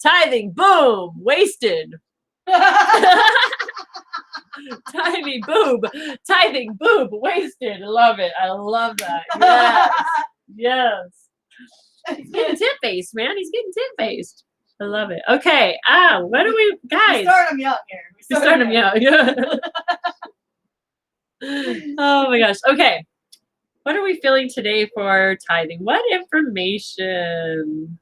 Tithing, boom, wasted. Tithing, boob, wasted. I love it. I love that. Yes. He's getting tit-faced, man. He's getting tit-faced. I love it. Okay. What do we, guys? We start them young here. We start them young. Yeah. Oh my gosh. Okay. What are we feeling today for tithing? What information?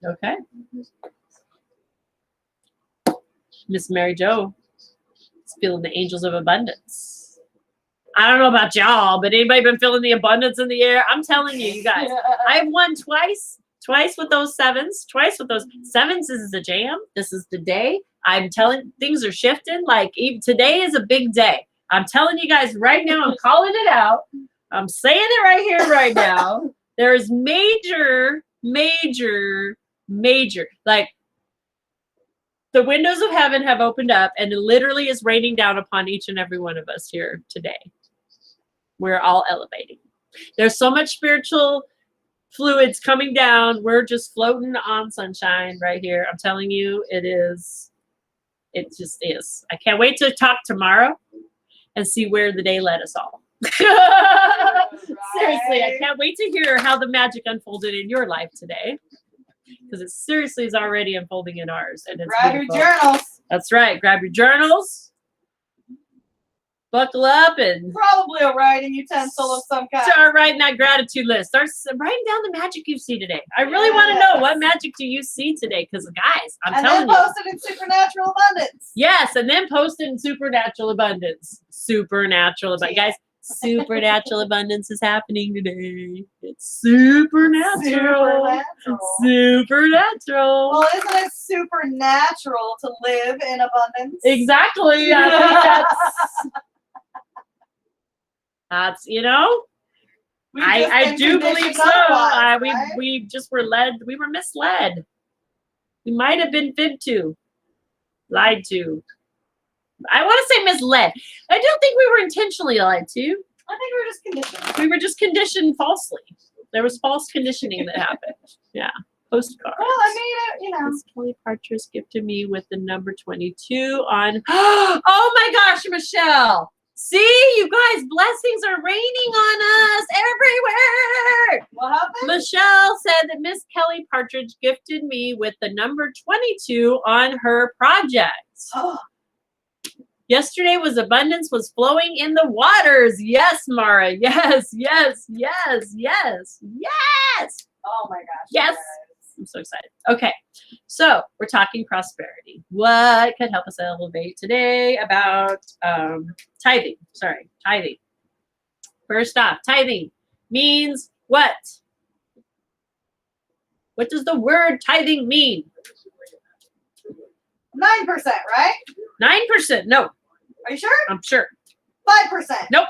Okay. Miss Mary Jo is feeling the angels of abundance. I don't know about y'all, but anybody been feeling the abundance in the air? I'm telling you, you guys. I've won twice with those sevens. Twice with those sevens. This is the jam. This is the day. I'm telling, things are shifting. Like, even today is a big day. I'm telling you guys right now, I'm calling it out. I'm saying it right here, right now. There is major, like the windows of heaven have opened up and it literally is raining down upon each and every one of us here today. We're all elevating. There's so much spiritual fluids coming down. We're just floating on sunshine right here. I'm telling you, it just is. I can't wait to talk tomorrow and see where the day led us all. Seriously, I can't wait to hear how the magic unfolded in your life today. Because it seriously is already unfolding in ours. And it's grab beautiful. your journals. That's right. Grab your journals. Buckle up and Probably a writing utensil of some kind. start writing that gratitude list. Start writing down the magic you see today. I really want to know, what magic do you see today? Because guys, I'm telling you. And then post it in supernatural abundance. Yes, and then post it in supernatural abundance. Supernatural abundance. Guys, supernatural abundance is happening today. It's supernatural. Supernatural. Well, isn't it supernatural to live in abundance? Exactly. I think that's, you know, I do believe so. We just were led, we were misled. We might have been fibbed to, lied to. I want to say misled. I don't think we were intentionally lied to. I think we were just conditioned. We were just conditioned falsely. There was false conditioning that happened. Yeah. Postcards. Well, I mean, you know. Miss Kelly Partridge gifted me with the number 22 on. Oh my gosh, Michelle. See, you guys, blessings are raining on us everywhere. What happened? Michelle said that Miss Kelly Partridge gifted me with the number 22 on her project. Oh. Yesterday was abundance was flowing in the waters. Yes, Mara. Yes, yes, yes, yes, yes. Oh my gosh. Yes. I'm so excited. Okay, so we're talking prosperity. What could help us elevate today about tithing? Sorry, tithing. First off, tithing means what? What does the word tithing mean? 9%, right? 9%. No. Are you sure? I'm sure. 5%. Nope.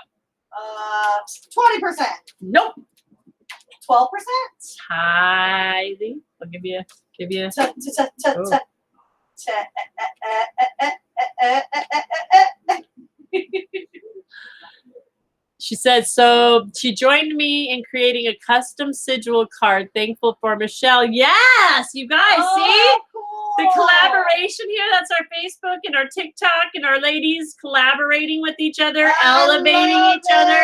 20%. Nope. 12%. Tithing. I'll give you. She said, so she joined me in creating a custom sigil card. Thankful for Michelle. Yes, you guys, see? Cool. The collaboration here, that's our Facebook and our TikTok and our ladies collaborating with each other, elevating each other,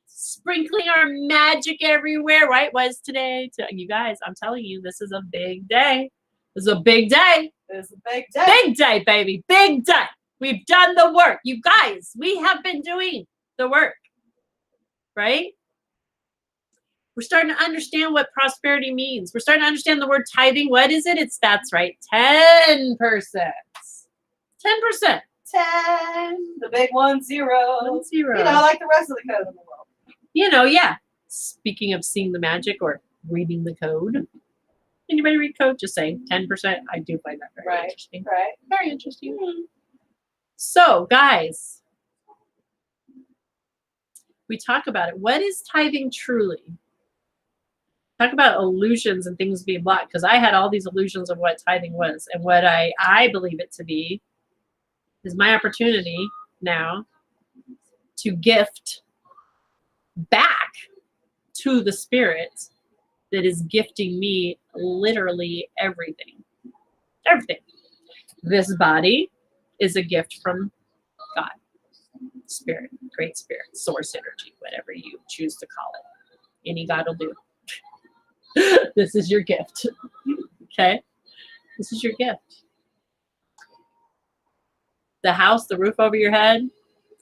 sprinkling our magic everywhere. Right? Was today. You guys, I'm telling you, this is a big day. This is a big day. This is a big day. Big day, baby. Big day. We've done the work. You guys, we have been doing the work. Right? We're starting to understand what prosperity means. We're starting to understand the word tithing. What is it? That's right. 10%. 10%. 10. The big 1 0. 1 0. You know, like the rest of the code in the world. You know, yeah. Speaking of seeing the magic or reading the code. Anybody read code? Just saying 10%. I do find that very interesting. Right. Very interesting. So, guys, we talk about it. What is tithing truly? Talk about illusions and things being blocked, because I had all these illusions of what tithing was, and what I believe it to be is my opportunity now to gift back to the spirit that is gifting me literally everything. Everything. This body is a gift from God. Spirit, great spirit, source energy, whatever you choose to call it. Any God will do. This is your gift. Okay? This is your gift. The house, the roof over your head,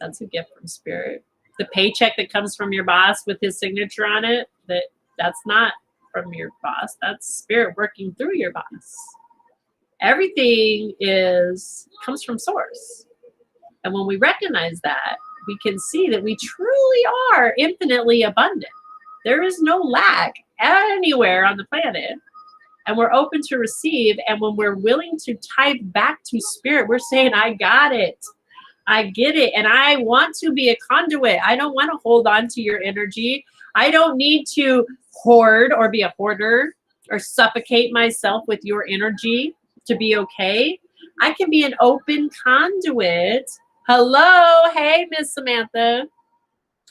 that's a gift from spirit. The paycheck that comes from your boss with his signature on it, that's not from your boss. That's spirit working through your boss. Everything comes from source. And when we recognize that, we can see that we truly are infinitely abundant. There is no lack anywhere on the planet. And we're open to receive. And when we're willing to tithe back to spirit, we're saying, I got it. I get it. And I want to be a conduit. I don't want to hold on to your energy. I don't need to hoard or be a hoarder or suffocate myself with your energy to be okay. I can be an open conduit. Hello. Hey, Miss Samantha.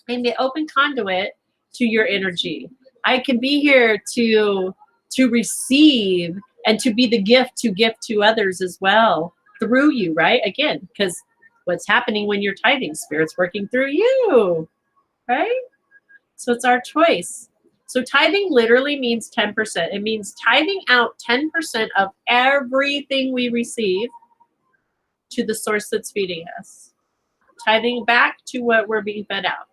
I can be an open conduit to your energy. I can be here to receive and to be the gift to others as well through you, right? Again, because what's happening when you're tithing? Spirit's working through you, right? So it's our choice. So tithing literally means 10%. It means tithing out 10% of everything we receive to the source that's feeding us. Tithing back to what we're being fed out.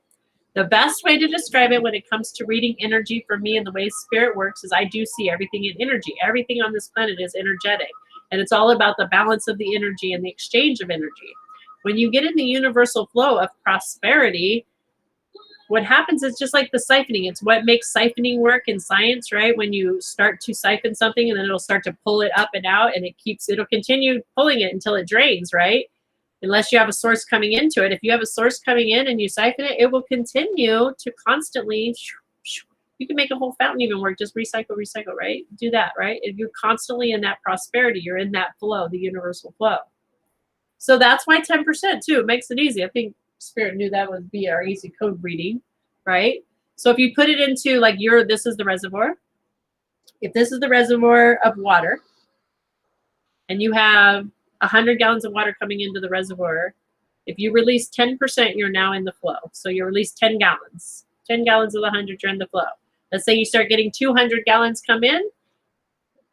The best way to describe it when it comes to reading energy for me and the way spirit works is I do see everything in energy. Everything on this planet is energetic. And it's all about the balance of the energy and the exchange of energy. When you get in the universal flow of prosperity, what happens is just like the siphoning. It's what makes siphoning work in science, right? When you start to siphon something and then it'll start to pull it up and out and it'll continue pulling it until it drains, right? Unless you have a source coming into it. If you have a source coming in and you siphon it, it will continue to constantly, you can make a whole fountain even work, just recycle, right? Do that, right? If you're constantly in that prosperity, you're in that flow, the universal flow. So that's why 10% too, it makes it easy. I think Spirit knew that would be our easy code reading, right? So if you put it into like this is the reservoir. If this is the reservoir of water and you have 100 gallons of water coming into the reservoir, if you release 10%, you're now in the flow. So you release 10 gallons. 10 gallons of the 100, you're in the flow. Let's say you start getting 200 gallons come in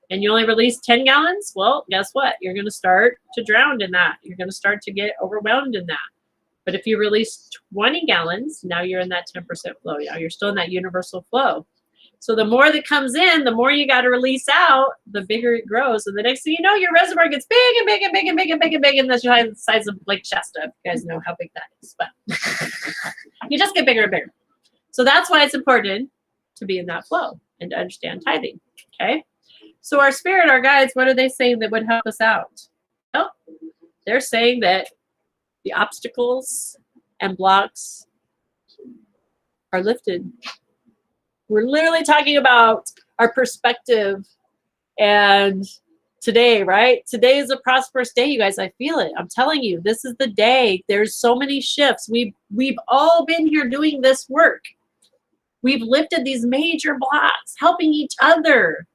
and you only release 10 gallons. Well, guess what? You're going to start to drown in that. You're going to start to get overwhelmed in that. But if you release 20 gallons, now you're in that 10% flow. Now you're still in that universal flow. So the more that comes in, the more you got to release out, the bigger it grows. And the next thing you know, your reservoir gets big and big and big and big and big and big. And that's the size of Lake Shasta. You guys know how big that is. But you just get bigger and bigger. So that's why it's important to be in that flow and to understand tithing. Okay? So our spirit, our guides, what are they saying that would help us out? Well, they're saying that the obstacles and blocks are lifted. We're literally talking about our perspective and today, right? Today is a prosperous day, you guys. I feel it. I'm telling you, this is the day. There's so many shifts. We've all been here doing this work. We've lifted these major blocks, helping each other.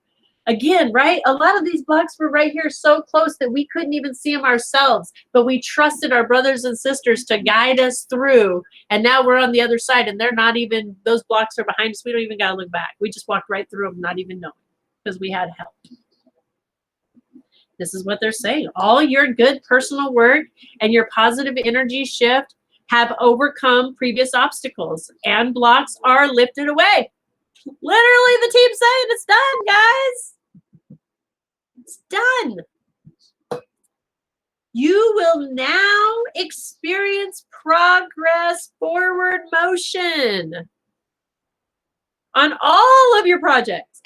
Again, right? A lot of these blocks were right here so close that we couldn't even see them ourselves, but we trusted our brothers and sisters to guide us through. And now we're on the other side and they're not even, those blocks are behind us. We don't even got to look back. We just walked right through them, not even knowing, because we had help. This is what they're saying. All your good personal work and your positive energy shift have overcome previous obstacles and blocks are lifted away. Literally, the team's saying it's done, guys. It's done. You will now experience progress, forward motion on all of your projects.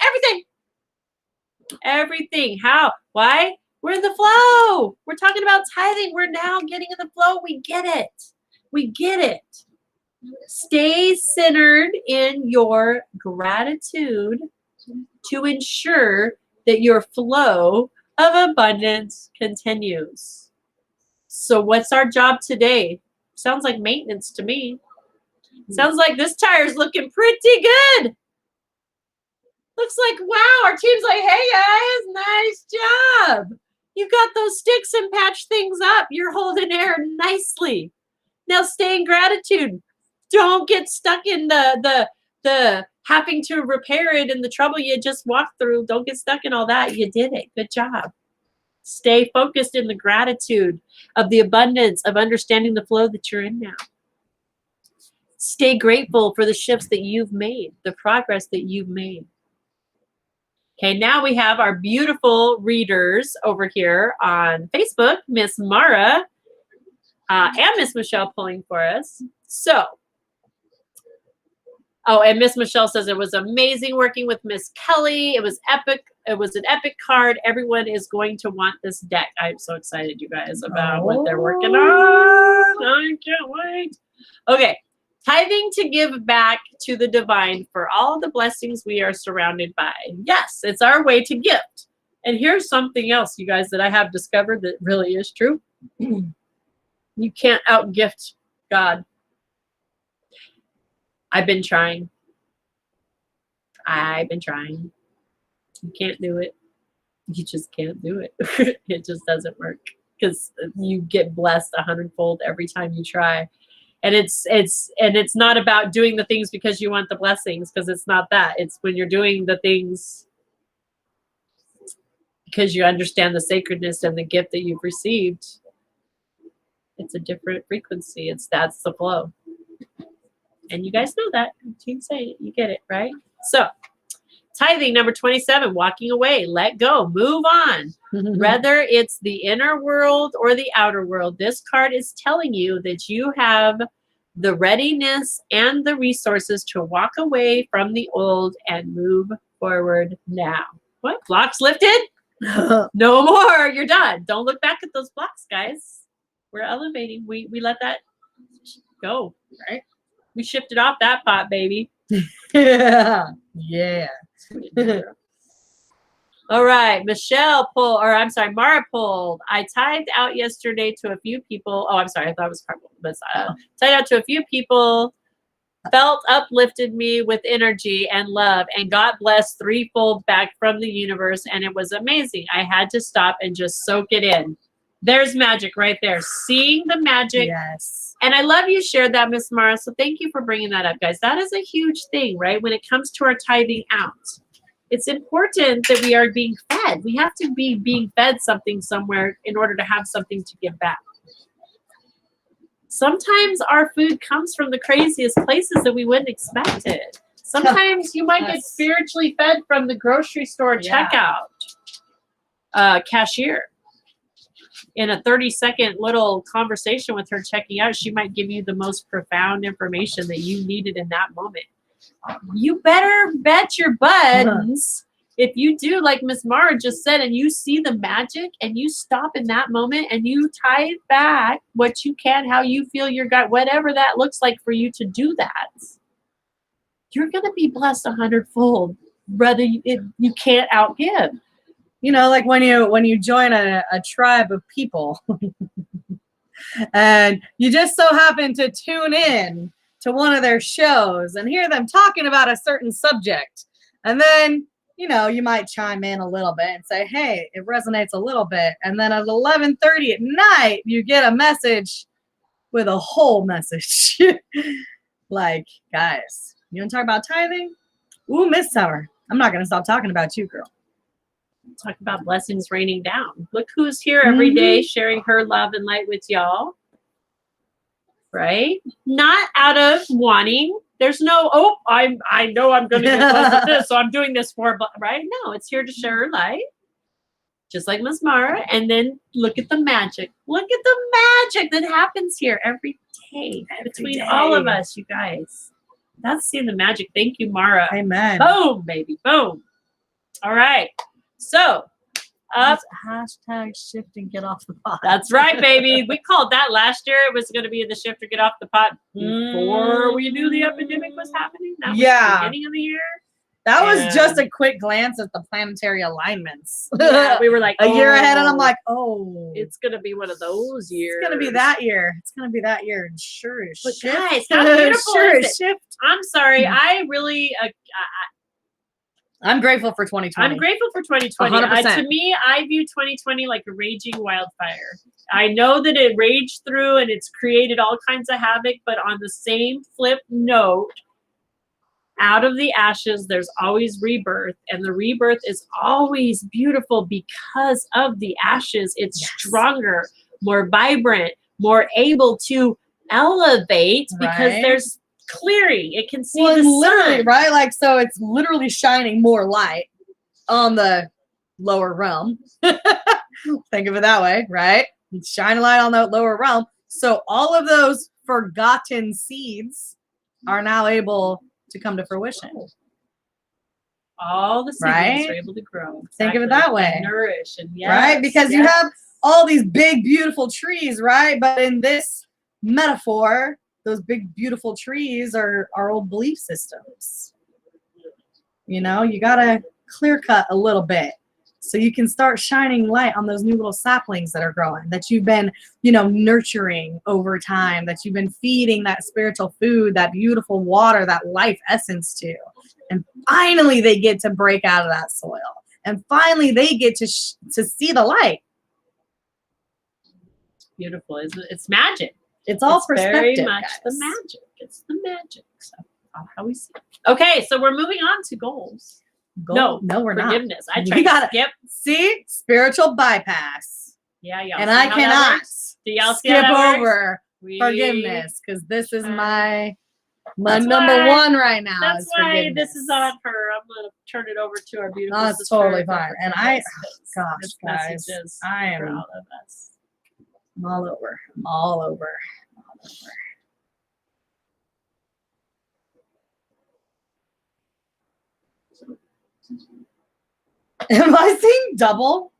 Everything. How? Why? We're in the flow. We're talking about tithing. We're now getting in the flow. We get it. Stay centered in your gratitude to ensure that your flow of abundance continues. So what's our job today? Sounds like maintenance to me. Sounds like this tire's looking pretty good. Looks like, wow, our team's like, hey guys, nice job. You got those sticks and patch things up. You're holding air nicely. Now stay in gratitude. Don't get stuck in the having to repair it and the trouble you just walked through. Don't get stuck in all that. You did it. Good job. Stay focused in the gratitude of the abundance of understanding the flow that you're in now. Stay grateful for the shifts that you've made, the progress that you've made. Okay, now we have our beautiful readers over here on Facebook, Miss Mara and Miss Michelle pulling for us. So, oh, and Miss Michelle says it was amazing working with Miss Kelly. It was epic. It was an epic card. Everyone is going to want this deck. I'm so excited, you guys, about what they're working on. I can't wait. Okay, Tithing to give back to the divine for all the blessings we are surrounded by. Yes, it's our way to gift. And here's something else, you guys, that I have discovered that really is true. You can't outgift God. I've been trying. You can't do it. You just can't do it. It just doesn't work because you get blessed 100-fold every time you try. And it's not about doing the things because you want the blessings, because it's not that. It's when you're doing the things because you understand the sacredness and the gift that you've received. It's a different frequency. That's the flow. And you guys know that. You say it, you get it, right? So, tithing number 27, walking away, let go, move on. Whether it's the inner world or the outer world, this card is telling you that you have the readiness and the resources to walk away from the old and move forward now. What? Blocks lifted? No more. You're done. Don't look back at those blocks, guys. We're elevating. We let that go, right? We shifted off that pot, baby. Yeah. All right, Mara pulled. I tithed out yesterday to a few people. Oh, I'm sorry, I thought it was Carmel. But tithed out to a few people, felt uplifted me with energy and love, and got blessed threefold back from the universe, and it was amazing. I had to stop and just soak it in. There's magic right there. Seeing the magic. Yes. And I love you shared that, Miss Mara. So thank you for bringing that up, guys. That is a huge thing, right? When it comes to our tithing out, it's important that we are being fed. We have to be being fed something somewhere in order to have something to give back. Sometimes our food comes from the craziest places that we wouldn't expect it. Sometimes you might get spiritually fed from the grocery store checkout cashier. In a 30-second little conversation with her checking out, she might give you the most profound information that you needed in that moment. You better bet your buttons if you do like Miss Mara just said, and you see the magic and you stop in that moment and you tithe back what you can, how you feel your gut, whatever that looks like for you to do that, you're going to be blessed 100-fold. Brother, you can't outgive. You know, like when you join a tribe of people and you just so happen to tune in to one of their shows and hear them talking about a certain subject. And then, you know, you might chime in a little bit and say, hey, it resonates a little bit. And then at 11:30 at night, you get a message with a whole message. Like, guys, you want to talk about tithing? Ooh, Miss Summer, I'm not going to stop talking about you, girl. Talk about blessings raining down. Look who's here every day sharing her love and light with y'all. Right? Not out of wanting. There's no, I know I'm going to get blessed with this, so I'm doing this for, right? No, it's here to share her light. Just like Miss Mara. And then look at the magic. Look at the magic that happens here every day between all of us, you guys. That's seeing the magic. Thank you, Mara. Amen. Boom, baby. Boom. All right. So, hashtag shift and get off the pot. That's right, baby. We called that last year. It was going to be the shift or get off the pot before we knew the epidemic was happening. That was the beginning of the year. That was just a quick glance at the planetary alignments. Yeah, we were like a year ahead, and I'm like, oh, it's going to be one of those years. It's going to be that year. It's going to be that year. And sure as but shift. guys, how beautiful is it? Shift. I'm sorry. I really... I'm grateful for 2020. I'm grateful for 2020. To me, I view 2020 like a raging wildfire. I know that it raged through and it's created all kinds of havoc, but on the same flip note, out of the ashes, there's always rebirth, and the rebirth is always beautiful because of the ashes. It's stronger, more vibrant, more able to elevate because there's clearing. It can see the sun, right? Like, so it's literally shining more light on the lower realm. Think of it that way, right? It's shining light on the lower realm. So all of those forgotten seeds are now able to come to fruition. All the seeds are able to grow. Exactly. Think of it that way. And nourish and right? Because you have all these big, beautiful trees, right? But in this metaphor, those big, beautiful trees are our old belief systems. You know, you got to clear cut a little bit so you can start shining light on those new little saplings that are growing, that you've been, you know, nurturing over time, that you've been feeding that spiritual food, that beautiful water, that life essence to. And finally they get to break out of that soil. And finally they get to see the light. Beautiful, isn't it? It's magic. It's all perspective, very much guys. the magic. It's the magic. So how we see it. Okay, so we're moving on to goals. No, we're not. Forgiveness. I tried to skip. See, spiritual bypass. Yeah, y'all. And I cannot Do y'all skip over forgiveness because this is my number one right now. That's why this is on her. I'm gonna turn it over to our beautiful That's sister. totally fine. And gosh, this guys, message is I am proud of us. I'm all over. I'm all over. All over. Am I seeing double?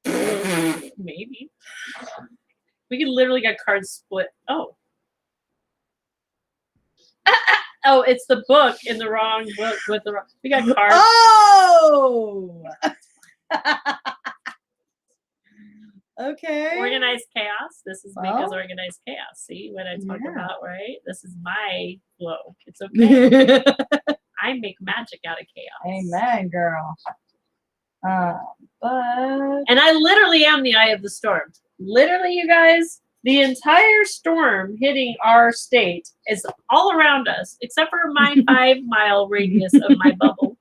Maybe. We can literally get cards split. Oh. Oh, it's the book in the wrong book with the wrong. We got cards. Oh. Okay. Organized chaos. This is Mika's organized chaos. See what I talk about, right? This is my flow. It's okay. I make magic out of chaos. Amen, girl. And I literally am the eye of the storm. Literally, you guys, the entire storm hitting our state is all around us, except for my 5-mile radius of my bubble.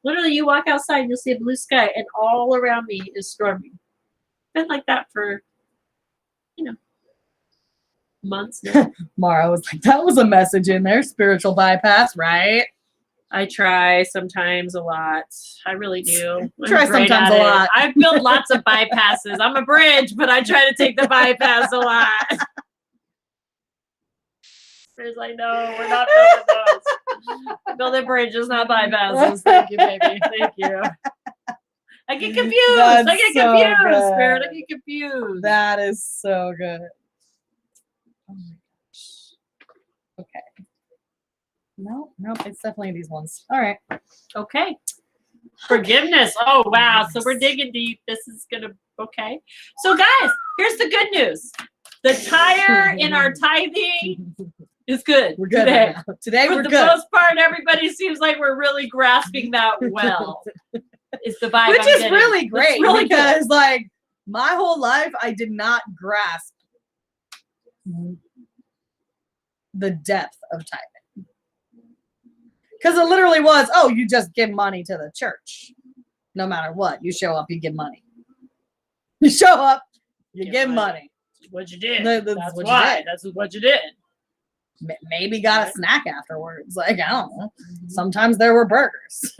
Literally, you walk outside and you'll see a blue sky, and all around me is storming. Been like that for, months now. Mara was like, that was a message in there, spiritual bypass, right? I try sometimes a lot. I really do. Try sometimes a lot. I've built lots of bypasses. I'm a bridge, but I try to take the bypass a lot. It's like, no, we're not building those. Building bridges, not bypasses. Thank you, baby. Thank you. I get confused. That's I get so confused, good. Spirit. I get confused. That is so good. Oh my gosh. Okay. Nope, it's definitely these ones. All right. Okay. Forgiveness. Oh, wow. So we're digging deep. This is going to, okay. So, guys, here's the good news. The tire in our tithing is good. We're good today. right now. Today we're good. good. For the most part, everybody seems like we're really grasping that well. Is the vibe Which is really great really because, like, my whole life I did not grasp the depth of tithing. Because it literally was, oh, you just give money to the church. No matter what. You show up, you give money. You show up, you give money. What you did. That's what you did. That's what you did. Maybe got a snack afterwards. Like, I don't know. Sometimes there were burgers.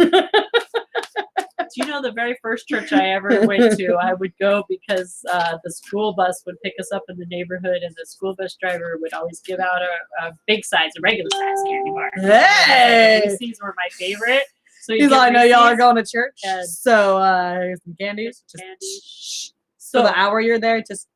Do you know the very first church I ever went to, I would go because the school bus would pick us up in the neighborhood, and the school bus driver would always give out a big size, a regular size candy bar. Hey! Reese's were my favorite. So he's like, I know y'all are going to church, and so here's some candies. Just candy. So the hour you're there, just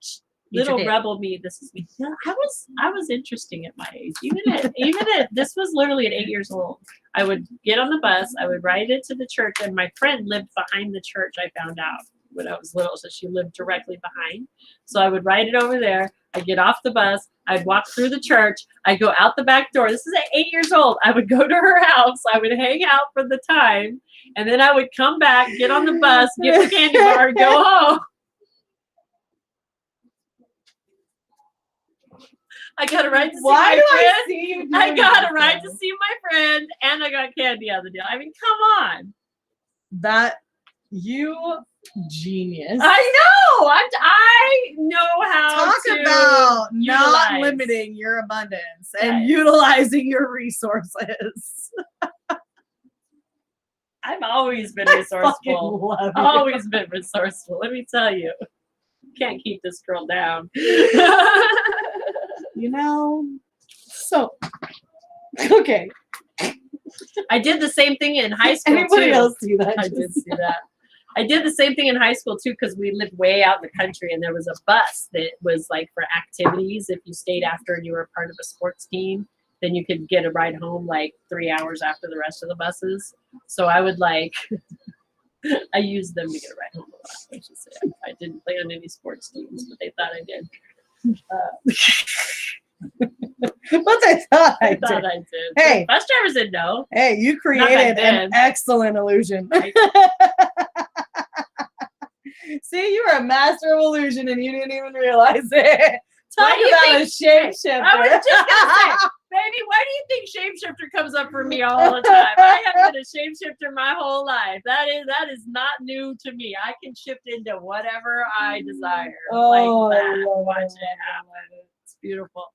little rebel me. This is me. Yeah, I was interesting at my age. Even at this was literally at 8 years old. I would get on the bus. I would ride it to the church, and my friend lived behind the church. I found out when I was little, so she lived directly behind. So I would ride it over there. I'd get off the bus. I'd walk through the church. I'd go out the back door. This is at 8 years old. I would go to her house. I would hang out for the time, and then I would come back, get on the bus, get the candy bar, and go home. I got a ride to see my friend. I got a ride to see my friend, and I got candy out of the deal. I mean, come on. That you genius. I know. I know how talk to about utilize. Not limiting your abundance and utilizing your resources. I've always been resourceful. Always been resourceful. Let me tell you. Can't keep this girl down. You know, so okay. I did the same thing in high school. Anybody too. else see that? I did see that. I did the same thing in high school too, because we lived way out in the country, and there was a bus that was like for activities. If you stayed after and you were part of a sports team, then you could get a ride home like 3 hours after the rest of the buses. So I would like, I used them to get a ride home a lot. I should say I didn't play on any sports teams, but they thought I did. But they thought I They thought did. I did. Hey. Bus driver said no. Hey, you back created an then. excellent illusion. See, you were a master of illusion and you didn't even realize it. Why Talk do you about a think- shapeshifter. I was just gonna say, baby, why do you think shapeshifter comes up for me all the time? I have been a shapeshifter my whole life. That is not new to me. I can shift into whatever I desire. Oh, like I that. love Watch it. it happen. It's beautiful.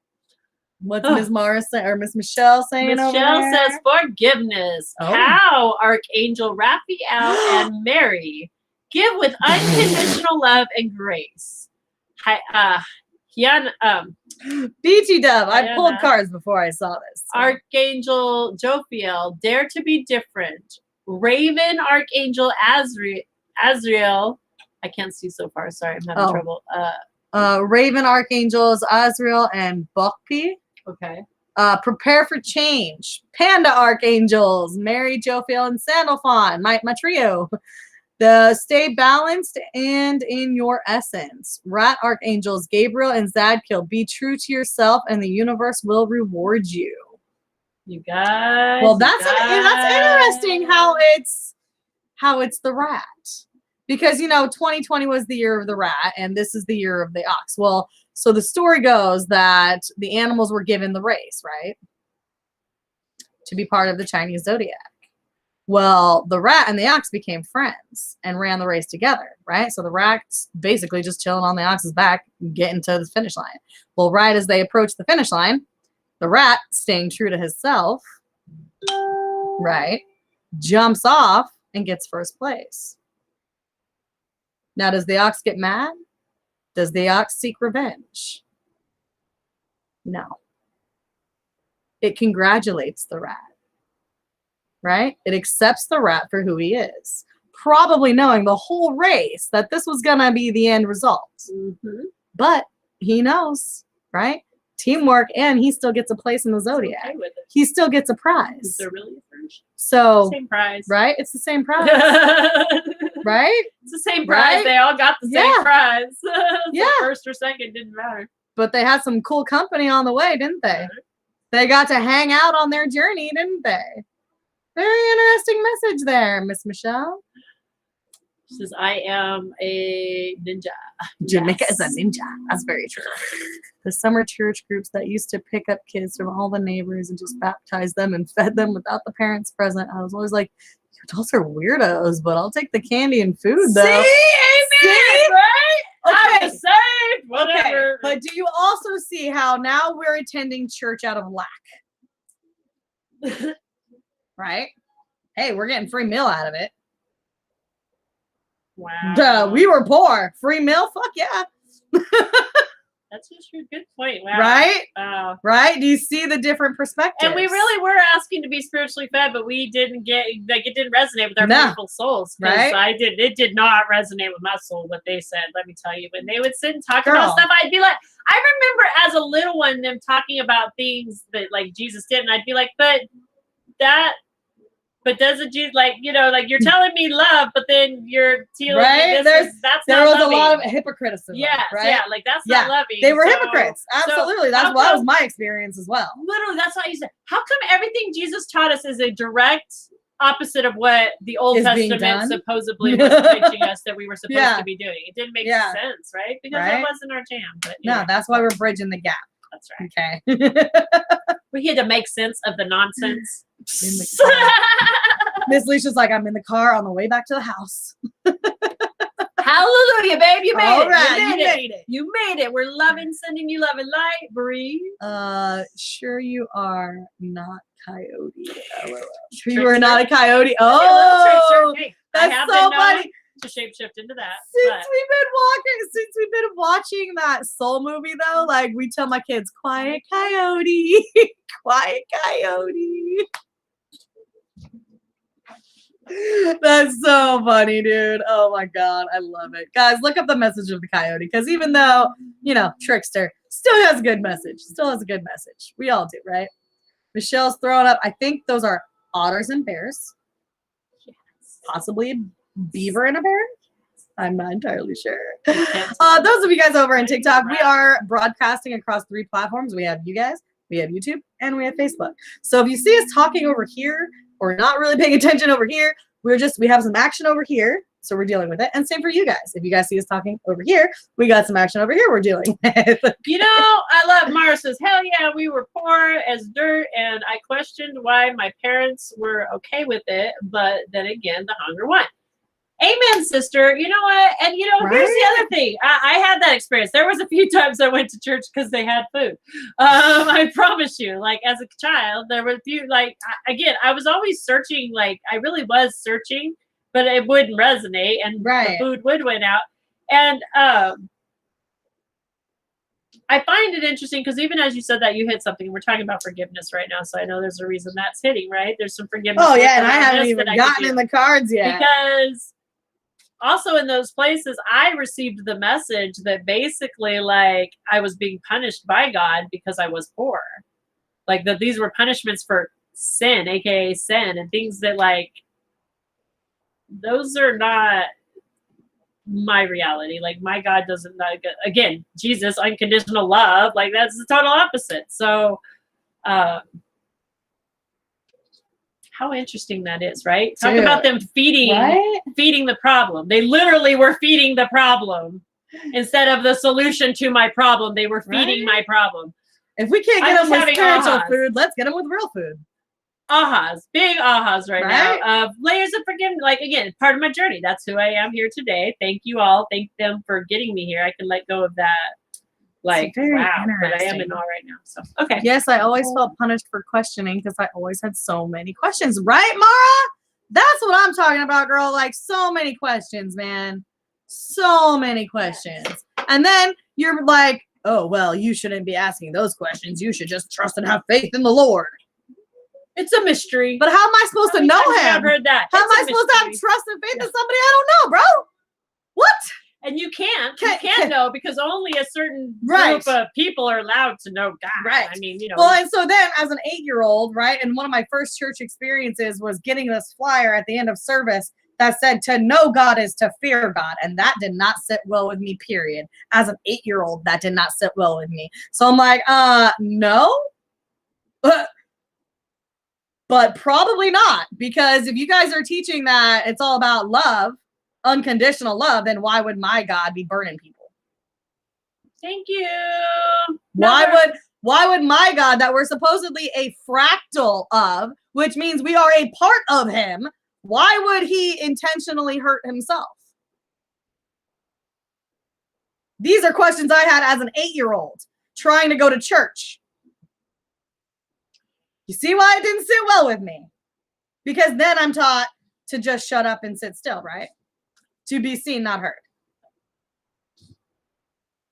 What's Miss Morris or Miss Michelle saying over Michelle there? says forgiveness. Oh. How Archangel Raphael and Mary give with unconditional love and grace. BT Dub. I Diana. pulled cards before I saw this. so. Archangel Jophiel, dare to be different. Raven Archangel Azriel. I can't see so far. Sorry, I'm having Oh. trouble. Raven Archangels, Azrael, and Bukpi. Okay. Prepare for change. Panda Archangels, Mary, Jophiel, and Sandalphon. My trio. Stay balanced and in your essence. Rat Archangels, Gabriel and Zadkiel. Be true to yourself, and the universe will reward you. You guys. Well, that's interesting how it's the rat. Because 2020 was the year of the rat, and this is the year of the ox. Well, so the story goes that the animals were given the race, right? To be part of the Chinese zodiac. Well, the rat and the ox became friends and ran the race together, right? So the rat's basically just chilling on the ox's back, getting to the finish line. Well, right as they approach the finish line, the rat, staying true to himself, right, jumps off and gets first place. Now, does the ox get mad? Does the ox seek revenge? No. It congratulates the rat, right? It accepts the rat for who he is, probably knowing the whole race that this was going to be the end result. Mm-hmm. But he knows, right? Teamwork, and he still gets a place in the zodiac. Okay with it. He still gets a Is prize. there really a French? So, Same prize. right? It's the same prize, It's right? the same prize. Right? They all got the same Yeah. prize. Yeah. First or second didn't matter. But they had some cool company on the way, didn't they? They got to hang out on their journey, didn't they? Very interesting message there, Miss Michelle. She says, I am a ninja. Jamaica Yes. is a ninja. That's very true. The summer church groups that used to pick up kids from all the neighbors and just baptize them and fed them without the parents present. I was always like, you adults are weirdos, but I'll take the candy and food, though. See? Amen. See? Right? I Okay. was saved. Whatever. Okay, but do you also see how now we're attending church out of lack? Right? Hey, we're getting free meal out of it. Wow. Duh, we were poor. Free meal? Fuck yeah. That's just a good point. Wow. Right? Wow. Right? Do you see the different perspectives? And we really were asking to be spiritually fed, but we didn't get, like, it didn't resonate with our No. beautiful souls. 'Cause Right? it did not resonate with my soul, what they said, let me tell you. When they would sit and talk Girl. about stuff, I'd be like, I remember as a little one, them talking about things that, like, Jesus did, and I'd be like, but doesn't Jesus, like, like, you're telling me love, but then you're telling Right? me that's there not was loving. a lot of hypocriticism. Yes, right? yeah, like, that's Yeah. not loving. They were So- hypocrites. Absolutely. how That was come- my experience as well. Literally, that's why you said, how come everything Jesus taught us is a direct opposite of what the Old Is being Testament done? supposedly was teaching us that we were supposed Yeah. to be doing? It didn't make Yeah. sense, right? Because Right? that wasn't our jam. But No, anyway, that's why we're bridging the gap. that's right. Okay. We had to make sense of the nonsense. In the car. Miss Leisha's like, I'm in the car on the way back to the house. Hallelujah, babe. You made All it. right, You you made it. made it. You made it. We're sending you love and light. Breathe. Sure you are not coyote. LOL. Sure Trick, you are not a coyote. Hey, a little Oh, trick. Hey, I that's have so been known funny. to shapeshift into that. Since we've been watching that Soul movie though, like we tell my kids, quiet coyote, quiet coyote. That's so funny, dude. Oh my god, I love it. Guys, look up the message of the coyote, because even though, trickster, still has a good message. Still has a good message. We all do, right? Michelle's throwing up. I think those are otters and bears. Yes. Possibly a beaver and a bear. I'm not entirely sure. Those of you guys over on TikTok, we are broadcasting across 3 platforms. We have you guys, we have YouTube, and we have Facebook. So if you see us talking over here or not really paying attention over here, we have some action over here. So we're dealing with it. And same for you guys. If you guys see us talking over here, we got some action over here we're dealing with. I love Mara says, hell yeah, we were poor as dirt, and I questioned why my parents were okay with it, but then again, the hunger won. Amen, sister. You know what? And here's the other thing. I had that experience. There was a few times I went to church because they had food. I promise you, like as a child, there were a few, I was always searching, I really was searching, but it wouldn't resonate, and the food would win out. And I find it interesting because even as you said that, you hit something. We're talking about forgiveness right now, so I know there's a reason that's hitting, right? There's some forgiveness. Oh yeah, and I haven't even gotten in the cards yet. Because also in those places, I received the message that basically, I was being punished by God because I was poor. That these were punishments for sin, aka sin, and things that those are not my reality. My God doesn't, again, Jesus, unconditional love, that's the total opposite. So how interesting that is, right? Talk about them feeding the problem. They literally were feeding the problem instead of the solution to my problem. They were feeding my problem. If we can't get them with spiritual food, let's get them with real food. Ahas, big ahas right now. Layers of forgiveness. Again, part of my journey. That's who I am here today. Thank you all. Thank them for getting me here. I can let go of that. Wow, but I am in awe right now. So okay. Yes, I always felt punished for questioning because I always had so many questions. Right, Mara? That's what I'm talking about, girl. So many questions, man. So many questions. And then you're like, oh, well, you shouldn't be asking those questions. You should just trust and have faith in the Lord. It's a mystery. But how am I supposed to know him? I've heard that. How am I supposed to have trust and faith in somebody I don't know, bro? What? And you can't know because only a certain group of people are allowed to know God. Right. I mean, Well, and so then as an 8-year-old, right, and one of my first church experiences was getting this flyer at the end of service that said to know God is to fear God. And that did not sit well with me, period. As an 8-year-old, that did not sit well with me. So I'm like, no. But probably not, because if you guys are teaching that it's all about love, unconditional love, then why would my God be burning people? Thank you. Why would my God, that we're supposedly a fractal of, which means we are a part of him, why would he intentionally hurt himself? These are questions I had as an 8-year-old trying to go to church. You see why it didn't sit well with me? Because then I'm taught to just shut up and sit still, right? To be seen, not heard.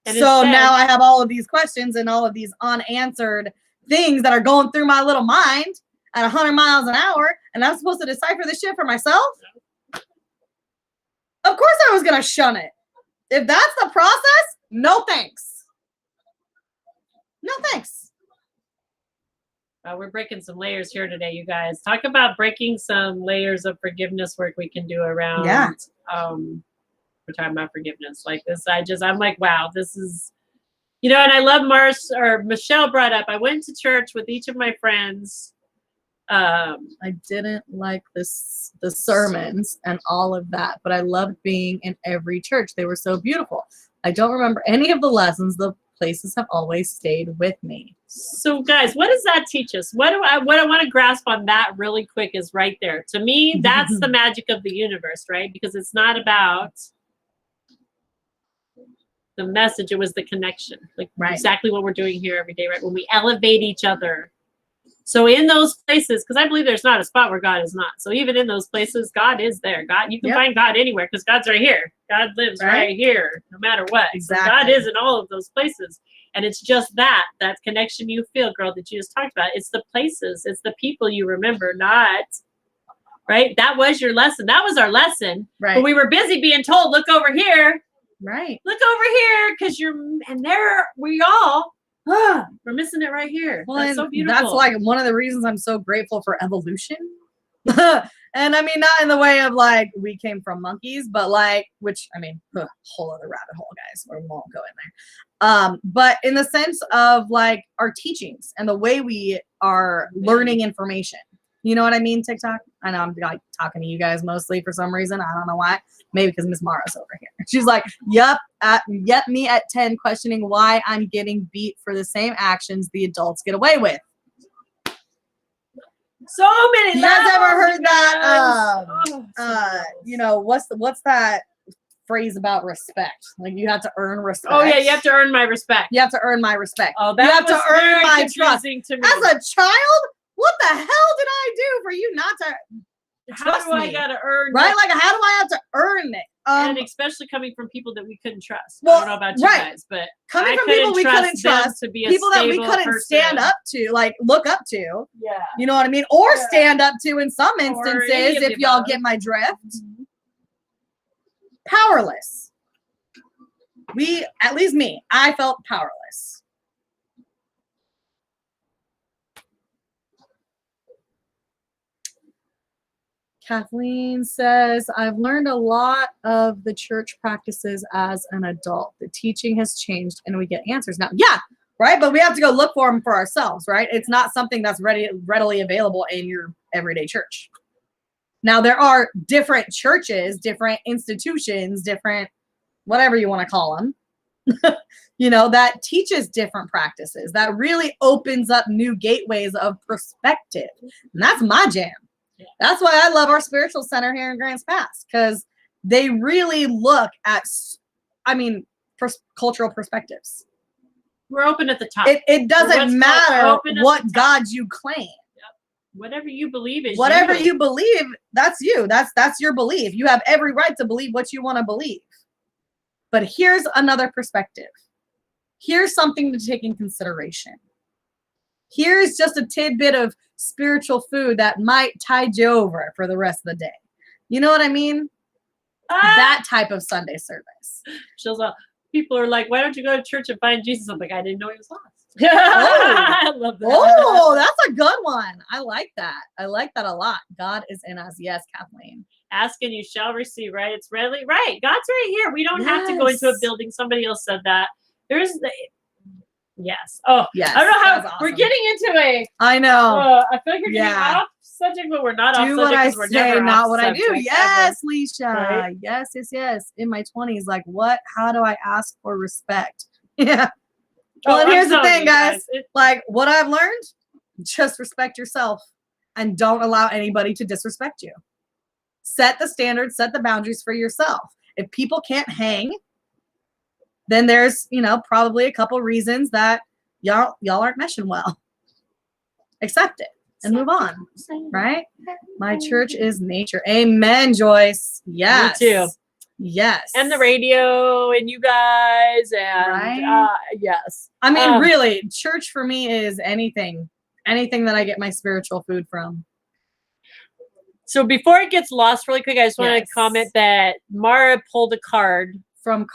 And so now I have all of these questions and all of these unanswered things that are going through my little mind at 100 miles an hour, and I'm supposed to decipher this shit for myself? Of course I was going to shun it. If that's the process, no thanks. No thanks. We're breaking some layers here today, you guys. Talk about breaking some layers of forgiveness work we can do around. Yeah. We're talking about forgiveness like this. I'm like, wow, this is, and I love Michelle brought up, I went to church with each of my friends. I didn't like the sermons and all of that, but I loved being in every church. They were so beautiful. I don't remember any of the lessons. The places have always stayed with me. So guys, what does that teach us? What I want to grasp on that really quick is right there. To me, that's the magic of the universe, right? Because it's not about the message, it was the connection. Exactly what we're doing here every day, right? When we elevate each other. So in those places, because I believe there's not a spot where God is not. So even in those places, God is there. God, you can find God anywhere because God's right here. God lives right here, no matter what. Exactly. So God is in all of those places. And it's just that connection you feel, girl, that you just talked about. It's the places, it's the people you remember, not right? That was your lesson. That was our lesson. Right. But we were busy being told, look over here. Right. Look over here, because and there we all, we're missing it right here. Well, that's so beautiful. That's like one of the reasons I'm so grateful for evolution. And I mean, not in the way of like we came from monkeys, but like, which I mean, whole other rabbit hole, guys. We won't go in there. But in the sense of like our teachings and the way we are learning information. You know what I mean, TikTok? I know I'm like talking to you guys mostly for some reason. I don't know why. Maybe because Miss Mara's over here. She's like, yep, me at 10 questioning why I'm getting beat for the same actions the adults get away with. So many. You guys ever heard that? You know, what's that phrase about respect? Like you have to earn respect. Oh yeah, you have to earn my respect. You have to earn my respect. Oh, that you have was to earn very my trust. To me. As a child, what the hell did I do for you not to trust How do me? I gotta earn right? it? Like how do I have to earn it? And especially coming from people that we couldn't trust. Well, I don't know about you guys, but coming from people we couldn't trust, to be a people that we couldn't person. stand up to, like look up to. Yeah. You know what I mean? Or Yeah. stand up to in some Or instances, any of if the y'all above. get my drift. Powerless. At least me, I felt powerless. Kathleen says, I've learned a lot of the church practices as an adult. The teaching has changed and we get answers now. Yeah, right? But we have to go look for them for ourselves, right? It's not something that's readily available in your everyday church. Now, there are different churches, different institutions, different whatever you want to call them, you know, that teaches different practices, that really opens up new gateways of perspective. And that's my jam. That's why I love our spiritual center here in Grants Pass, because they really look at, I mean, cultural perspectives. We're open at the top. It doesn't matter what God you claim. Yep. Whatever you believe is whatever you believe, that's you. That's your belief. You have every right to believe what you want to believe. But here's another perspective. Here's something to take in consideration. Here's just a tidbit of spiritual food that might tide you over for the rest of the day. You know what I mean? That type of Sunday service. People are like, why don't you go to church and find Jesus? I'm like, I didn't know he was lost. Oh. I love that. Oh, that's a good one. I like that. I like that a lot. God is in us. Yes, Kathleen. Ask and you shall receive, right? It's readily, right. God's right here. We don't have to go into a building. Somebody else said that. Yes. Oh, yes. I don't know how awesome. we're getting into I know. I feel like we're getting off subject, but we're not do off subject. Do what I say, not what I do. Yes, ever. Leisha. Right? Yes. In my 20s, like, how do I ask for respect? Yeah. Well, and here's the thing, guys. Like, what I've learned, just respect yourself and don't allow anybody to disrespect you. Set the standards, set the boundaries for yourself. If people can't hang, then there's, probably a couple reasons that y'all aren't meshing well. Accept it and move on, right? My church is nature. Amen, Joyce. Yes. Me too. Yes. And the radio and you guys and right? yes. I mean, really, church for me is anything that I get my spiritual food from. So before it gets lost really quick, I just want to comment that Mara pulled a card from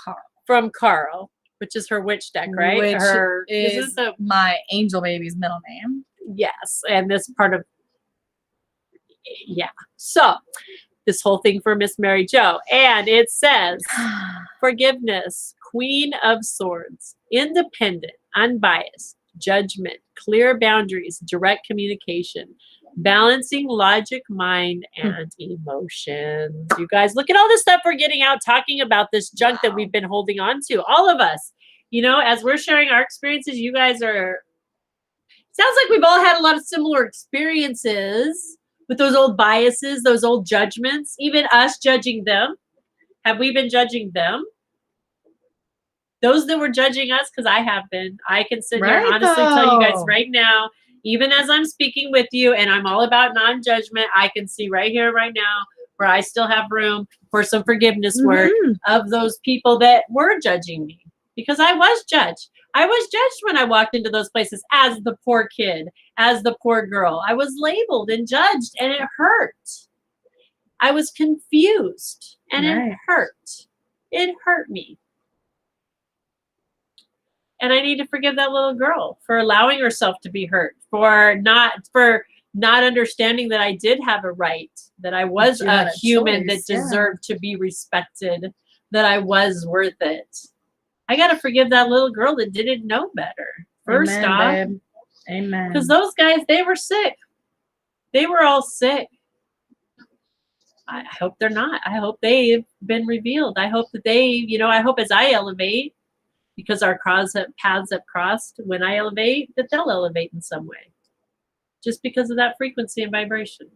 Carl, which is her witch deck, right? Which is my angel baby's middle name. Yes. And this part of, So this whole thing for Miss Mary Jo. And it says, forgiveness, Queen of Swords, independent, unbiased, judgment, clear boundaries, direct communication, balancing logic, mind, and emotions. You guys, look at all the stuff we're getting out talking about this junk that we've been holding on to. All of us, as we're sharing our experiences, you guys sounds like we've all had a lot of similar experiences with those old biases, those old judgments, even us judging them. Have we been judging them? Those that were judging us, because I have been. I can sit here and honestly tell you guys right now, even as I'm speaking with you and I'm all about non-judgment, I can see right here, right now, where I still have room for some forgiveness work of those people that were judging me. Because I was judged. I was judged when I walked into those places as the poor kid, as the poor girl. I was labeled and judged, and it hurt. I was confused and Right. it hurt. It hurt me. And I need to forgive that little girl for allowing herself to be hurt, for not understanding that I did have a right, that I was You had a a human choice, that deserved to be respected, that I was worth it. I got to forgive that little girl that didn't know better. First Amen, off, babe. Amen. because those guys, they were sick. They were all sick. I hope they're not. I hope they've been revealed. I hope that they, I hope as I elevate, because our paths have crossed, when I elevate, that they'll elevate in some way. Just because of that frequency and vibration.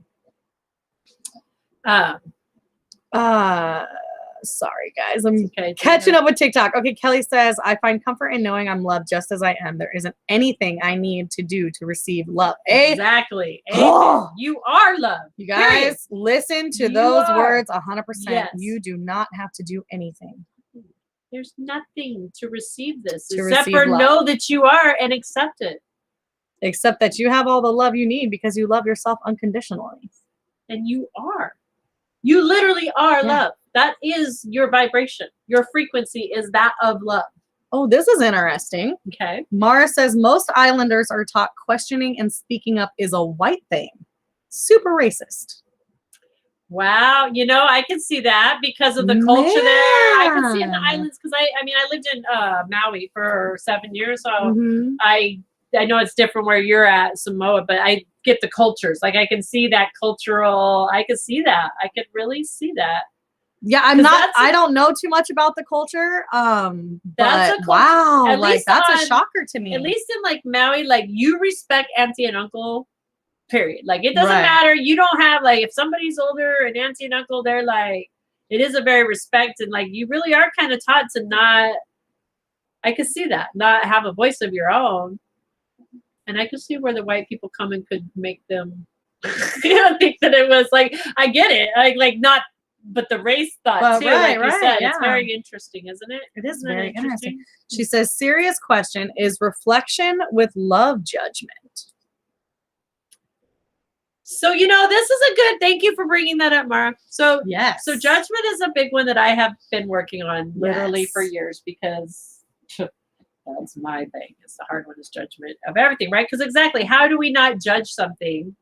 Sorry, guys. I'm Okay, catching up with TikTok. Okay, Kelly says, I find comfort in knowing I'm loved just as I am. There isn't anything I need to do to receive love. Exactly. Oh. You are loved. You guys, Period. listen to You those are. words 100%. Yes. You do not have to do anything. There's nothing to receive this To except receive for love. know that you are and accept it. Except that you have all the love you need because you love yourself unconditionally. And you are. You literally are love. That is your vibration. Your frequency is that of love. Oh, this is interesting. Okay. Mara says most islanders are taught questioning and speaking up is a white thing. Super racist. Wow. I can see that because of the culture there. I can see in the islands because I lived in Maui for 7 years. So I know it's different where you're at, Samoa, but I get the cultures. Like I can see that cultural. I can see that. I could really see that. Yeah, I don't know too much about the culture. But wow, like that's a shocker to me. At least in like Maui, like you respect auntie and uncle, period. Like it doesn't matter. You don't have like if somebody's older and auntie and uncle, they're like it is a very respect and like you really are kind of taught to not. I could see that not have a voice of your own, and I could see where the white people come and could make them think that it was like I get it, like not. But the race thought too, like you said, it's very interesting, isn't it? It is very interesting. She says, serious question, is reflection with love judgment? So, this is a good, thank you for bringing that up, Mara. So, yes. So judgment is a big one that I have been working on literally for years because that's my thing. It's the hard one is judgment of everything, right? Because exactly, how do we not judge something?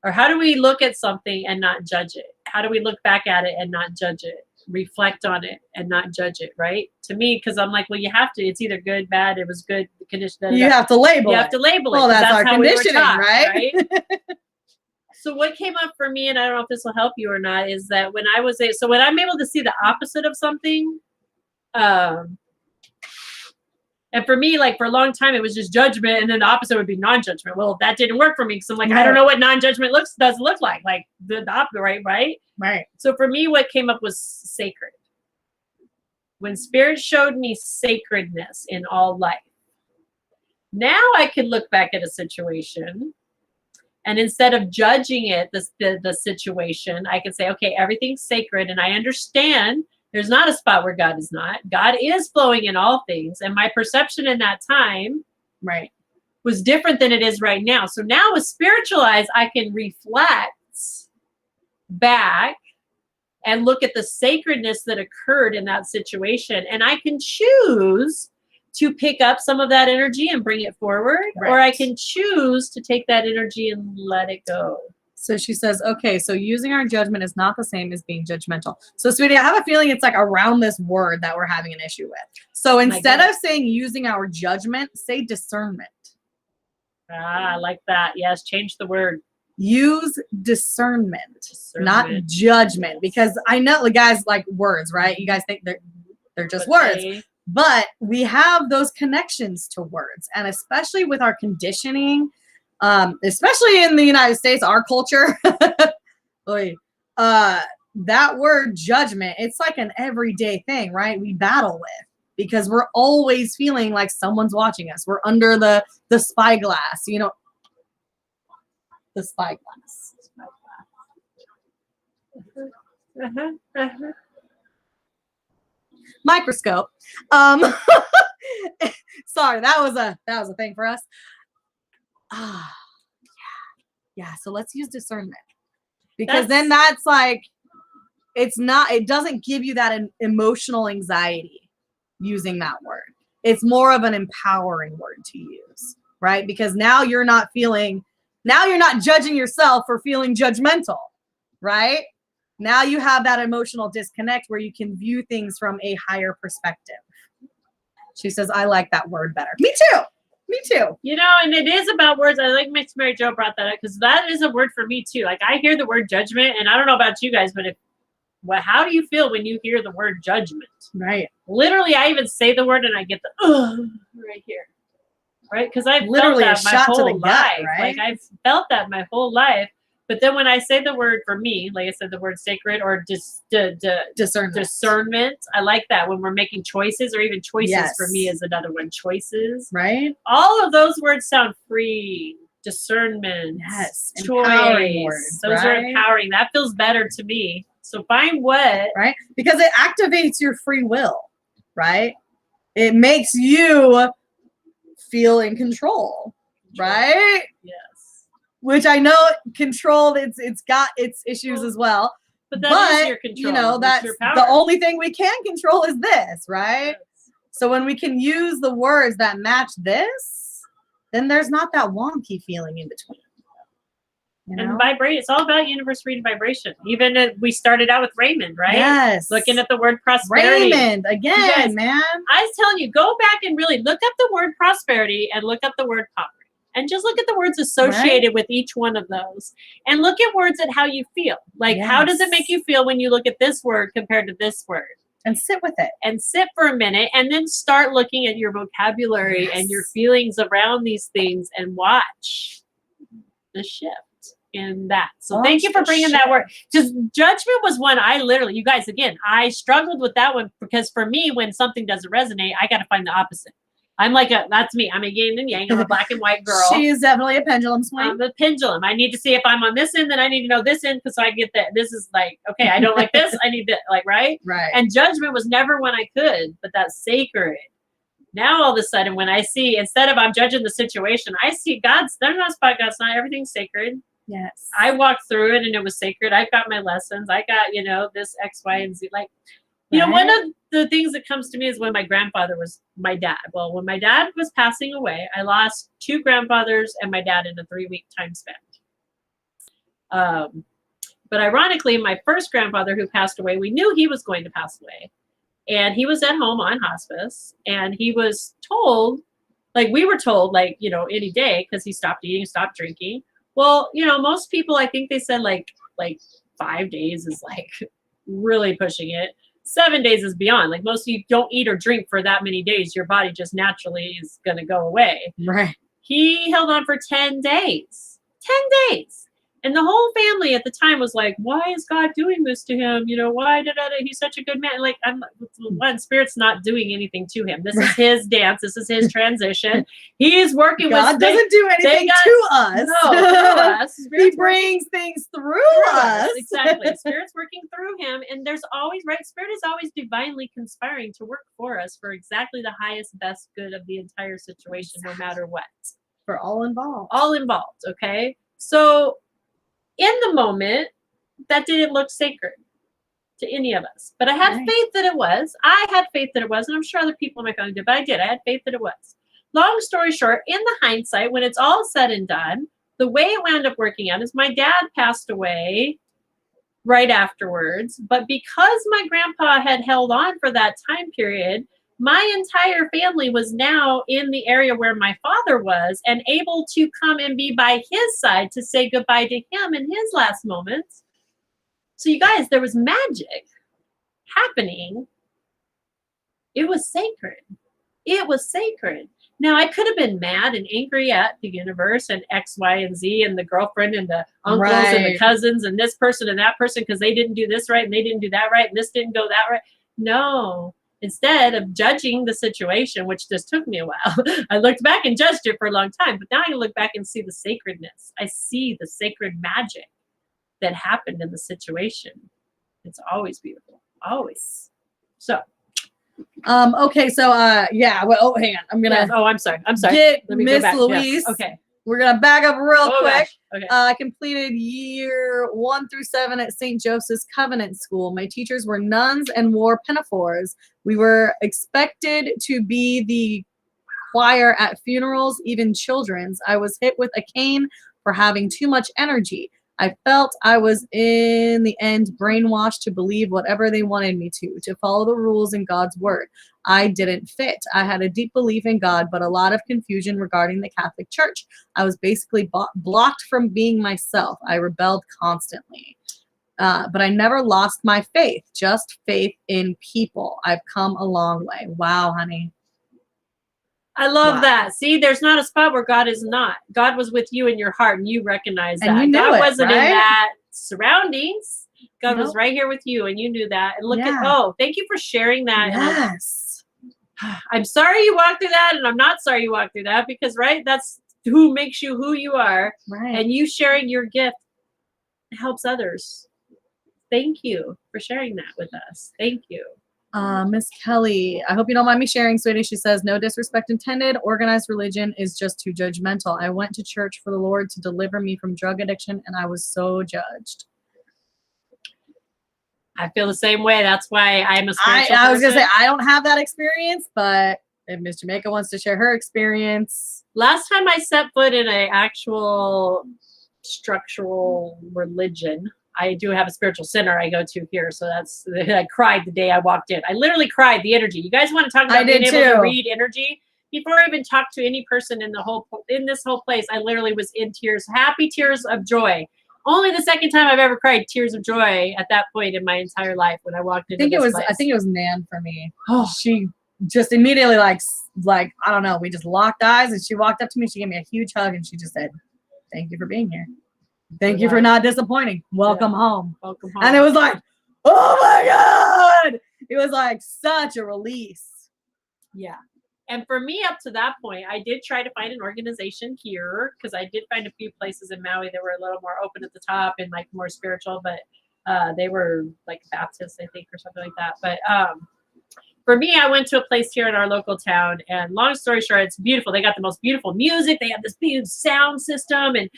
Or how do we look at something and not judge it? How do we look back at it and not judge it? Reflect on it and not judge it, right? To me, because I'm like, well, you have to. It's either good, bad. It was good. The condition. You have to label it. You have to label it. Well, that's our how conditioning, we were taught, right? So what came up for me, and I don't know if this will help you or not, is that when I'm able to see the opposite of something, and for me, like for a long time, it was just judgment, and then the opposite would be non-judgment. Well, that didn't work for me because I'm like, I don't know what non-judgment does look like the opposite, right? Right. So for me, what came up was sacred. When Spirit showed me sacredness in all life, now I can look back at a situation, and instead of judging it, the situation, I can say, okay, everything's sacred, and I understand. There's not a spot where God is not. God is flowing in all things. And my perception in that time was different than it is right now. So now with spiritual eyes, I can reflect back and look at the sacredness that occurred in that situation. And I can choose to pick up some of that energy and bring it forward. Or I can choose to take that energy and let it go. So she says, okay, so using our judgment is not the same as being judgmental. So, sweetie, I have a feeling it's like around this word that we're having an issue with. So instead of saying using our judgment, say discernment. Ah, I like that. Yes, change the word. Use discernment, not judgment. Because I know, guys, like words, right? You guys think they're just words. But we have those connections to words. And especially with our conditioning, especially in the United States, our culture, that word judgment, it's like an everyday thing, right? We battle with because we're always feeling like someone's watching us. We're under the spyglass, the spyglass. Microscope. Sorry, that was a thing for us. Yeah. So let's use discernment because then that's like it doesn't give you that emotional anxiety using that word. It's more of an empowering word to use, right? Because now you're not judging yourself for feeling judgmental, right? Now you have that emotional disconnect where you can view things from a higher perspective. She says, I like that word better. Me too. Me too. You know, and it is about words. I like Miss Mary Jo brought that up because that is a word for me too. Like I hear the word judgment, and I don't know about you guys, but how do you feel when you hear the word judgment? Right. Literally, I even say the word and I get the right here. Right? Because I've Literally felt that my whole life. Right? Like I've felt that my whole life. But then when I say the word for me, like I said, the word sacred or discernment, I like that when we're making choices, or even choices for me is another one. Choices. Right. All of those words sound free. Discernment. Yes. Choice. Empowering words. Those are empowering. That feels better to me. So find what. Right. Because it activates your free will. Right. It makes you feel in control. Right. Yes. Which I know controlled, it's got its issues as well. But that is your control. You know, that's the only thing we can control is this, right? Yes. So when we can use the words that match this, then there's not that wonky feeling in between. You know? And vibrate, it's all about universe reading vibration. Even we started out with Raymond, right? Yes. Looking at the word prosperity. Raymond, again, guys, man. I was telling you, go back and really look up the word prosperity and look up the word poverty. And just look at the words associated with each one of those. And look at words at how you feel. Like, how does it make you feel when you look at this word compared to this word? And sit with it. And sit for a minute and then start looking at your vocabulary and your feelings around these things and watch the shift in that. So thank you for bringing that word. Because judgment was one I literally, you guys, again, I struggled with that one because for me, when something doesn't resonate, I got to find the opposite. I'm like that's me. I'm a yin and yang. I'm a black and white girl. She is definitely a pendulum swing. I'm a pendulum. I need to see if I'm on this end, then I need to know this end because I get that. This is like, okay, I don't like this. I need that, like, right? Right. And judgment was never when I could, but that's sacred. Now all of a sudden, when I see, instead of I'm judging the situation, I see God's, there's not spot God's not, everything's sacred. Yes. I walked through it and it was sacred. I got my lessons. I got, you know, this X, Y, and Z. Like, you know, one of the things that comes to me is when my grandfather was my dad. Well, when my dad was passing away, I lost 2 grandfathers and my dad in a 3-week time span. But ironically, my first grandfather who passed away, we knew he was going to pass away. And he was at home on hospice. And he was told, like we were told, like, you know, any day, because he stopped eating, stopped drinking. Well, you know, most people, I think they said like 5 days is like really pushing it. 7 days is beyond. Like most of you don't eat or drink for that many days. Your body just naturally is going to go away. Right. He held on for 10 days. 10 days. And the whole family at the time was like, why is God doing this to him? You know, why did he's such a good man? Like, one, Spirit's not doing anything to him. This is his dance. This is his transition. He is working God with... God doesn't do anything to us. No, to us. He brings things through us. Exactly. Spirit's working through him. And there's always, right? Spirit is always divinely conspiring to work for us for exactly the highest, best good of the entire situation, no matter what. For all involved. All involved, okay? So... in the moment, that didn't look sacred to any of us. But I had faith that it was. I had faith that it was, and I'm sure other people in my family did, but I did. I had faith that it was. Long story short, in the hindsight, when it's all said and done, the way it wound up working out is my dad passed away right afterwards. But because my grandpa had held on for that time period, my entire family was now in the area where my father was and able to come and be by his side to say goodbye to him in his last moments. So you guys, there was magic happening. It was sacred. It was sacred. Now, I could have been mad and angry at the universe and X, Y, and Z and the girlfriend and the uncles and the cousins and this person and that person because they didn't do this right and they didn't do that right and this didn't go that right. No. Instead of judging the situation, which just took me a while, I looked back and judged it for a long time. But now I look back and see the sacredness. I see the sacred magic that happened in the situation. It's always beautiful. Always. So. Okay. So, yeah. Well, hang on. I'm going to. Oh, I'm sorry. Get Let me Miss go back. Louise. Yeah. Okay. We're gonna back up real quick. Gosh. Okay. I completed year 1 through 7 at St. Joseph's Covenant School. My teachers were nuns and wore pinafores. We were expected to be the choir at funerals, even children's. I was hit with a cane for having too much energy. I felt I was in the end brainwashed to believe whatever they wanted me to follow the rules in God's word. I didn't fit. I had a deep belief in God, but a lot of confusion regarding the Catholic Church. I was basically blocked from being myself. I rebelled constantly. But I never lost my faith, just faith in people. I've come a long way. Wow, honey. I love Wow. that. See, there's not a spot where God is not. God was with you in your heart, and you recognize that. And you knew God it, wasn't right? in that surroundings. God was Nope. right here with you, and you knew that. And look Yeah. at, thank you for sharing that. Yes. And I'm sorry you walked through that, and I'm not sorry you walked through that, because, right, that's who makes you who you are. Right. And you sharing your gift helps others. Thank you for sharing that with us. Thank you. Miss Kelly, I hope you don't mind me sharing, sweetie. She says, no disrespect intended. Organized religion is just too judgmental. I went to church for the Lord to deliver me from drug addiction, and I was so judged. I feel the same way. That's why I'm a spiritual I was going to say, person. I don't have that experience, but if Miss Jamaica wants to share her experience. Last time I set foot in an actual structural religion, I do have a spiritual center I go to here. So I cried the day I walked in. I literally cried the energy. You guys want to talk about being able to read energy? Before I even talked to any person in this whole place, I literally was in tears, happy tears of joy. Only the second time I've ever cried tears of joy at that point in my entire life when I walked into this place. I think it was Nan for me. Oh, she just immediately like I don't know, we just locked eyes, and she walked up to me, she gave me a huge hug, and she just said, thank you for being here. Thank you for not disappointing. Welcome home. Welcome home. And it was like, oh my God. It was like such a release. Yeah. And for me, up to that point, I did try to find an organization here, because I did find a few places in Maui that were a little more open at the top and like more spiritual, but they were like Baptist, I think, or something like that. But for me, I went to a place here in our local town, and long story short, it's beautiful. They got the most beautiful music. They have this big sound system and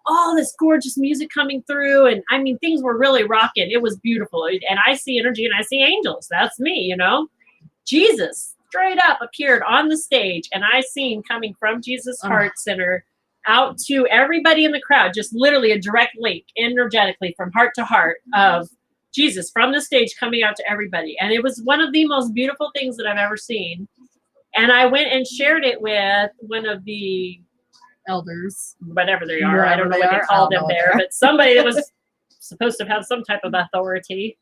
all this gorgeous music coming through. And I mean, things were really rocking. It was beautiful. And I see energy and I see angels. That's me, you know. Jesus straight up appeared on the stage, and I seen coming from Jesus Heart Center out to everybody in the crowd, just literally a direct link energetically from heart to heart of Jesus from the stage coming out to everybody. And it was one of the most beautiful things that I've ever seen. And I went and shared it with one of the elders, whatever they are. I don't know what they call them there, but somebody that was supposed to have some type of authoritative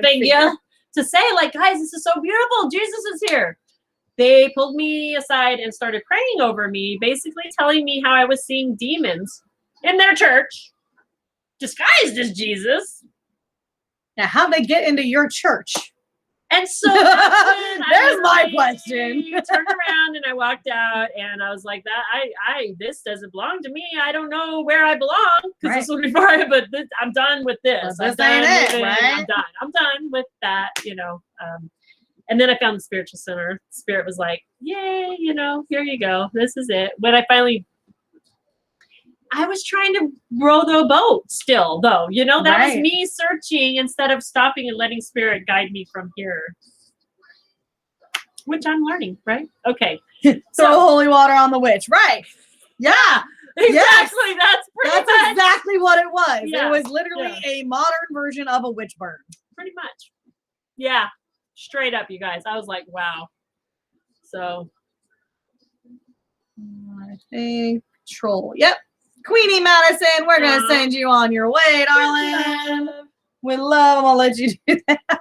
figure to say, like, guys, this is so beautiful. Jesus is here. They pulled me aside and started praying over me, basically telling me how I was seeing demons in their church disguised as Jesus. Now, how'd they get into your church? And so that's when there's my question. Turned around and I walked out, and I was like, "That this doesn't belong to me. I don't know where I belong, because this was before. But I'm done with this. Well, this ain't it, right? I'm done with that. You know." And then I found the spiritual center. Spirit was like, "Yay! You know, here you go. This is it." When I was trying to row the boat still, though. You know, that was me searching instead of stopping and letting Spirit guide me from here. Which I'm learning, right? Okay. Throw holy water on the witch. Right. Yeah. Exactly. Yes. That's exactly what it was. Yeah. It was literally a modern version of a witch burn. Pretty much. Yeah. Straight up, you guys. I was like, wow. So. I think troll. Yep. Queenie Madison, we're going to send you on your way, darling. With love, I'm going to let you do that.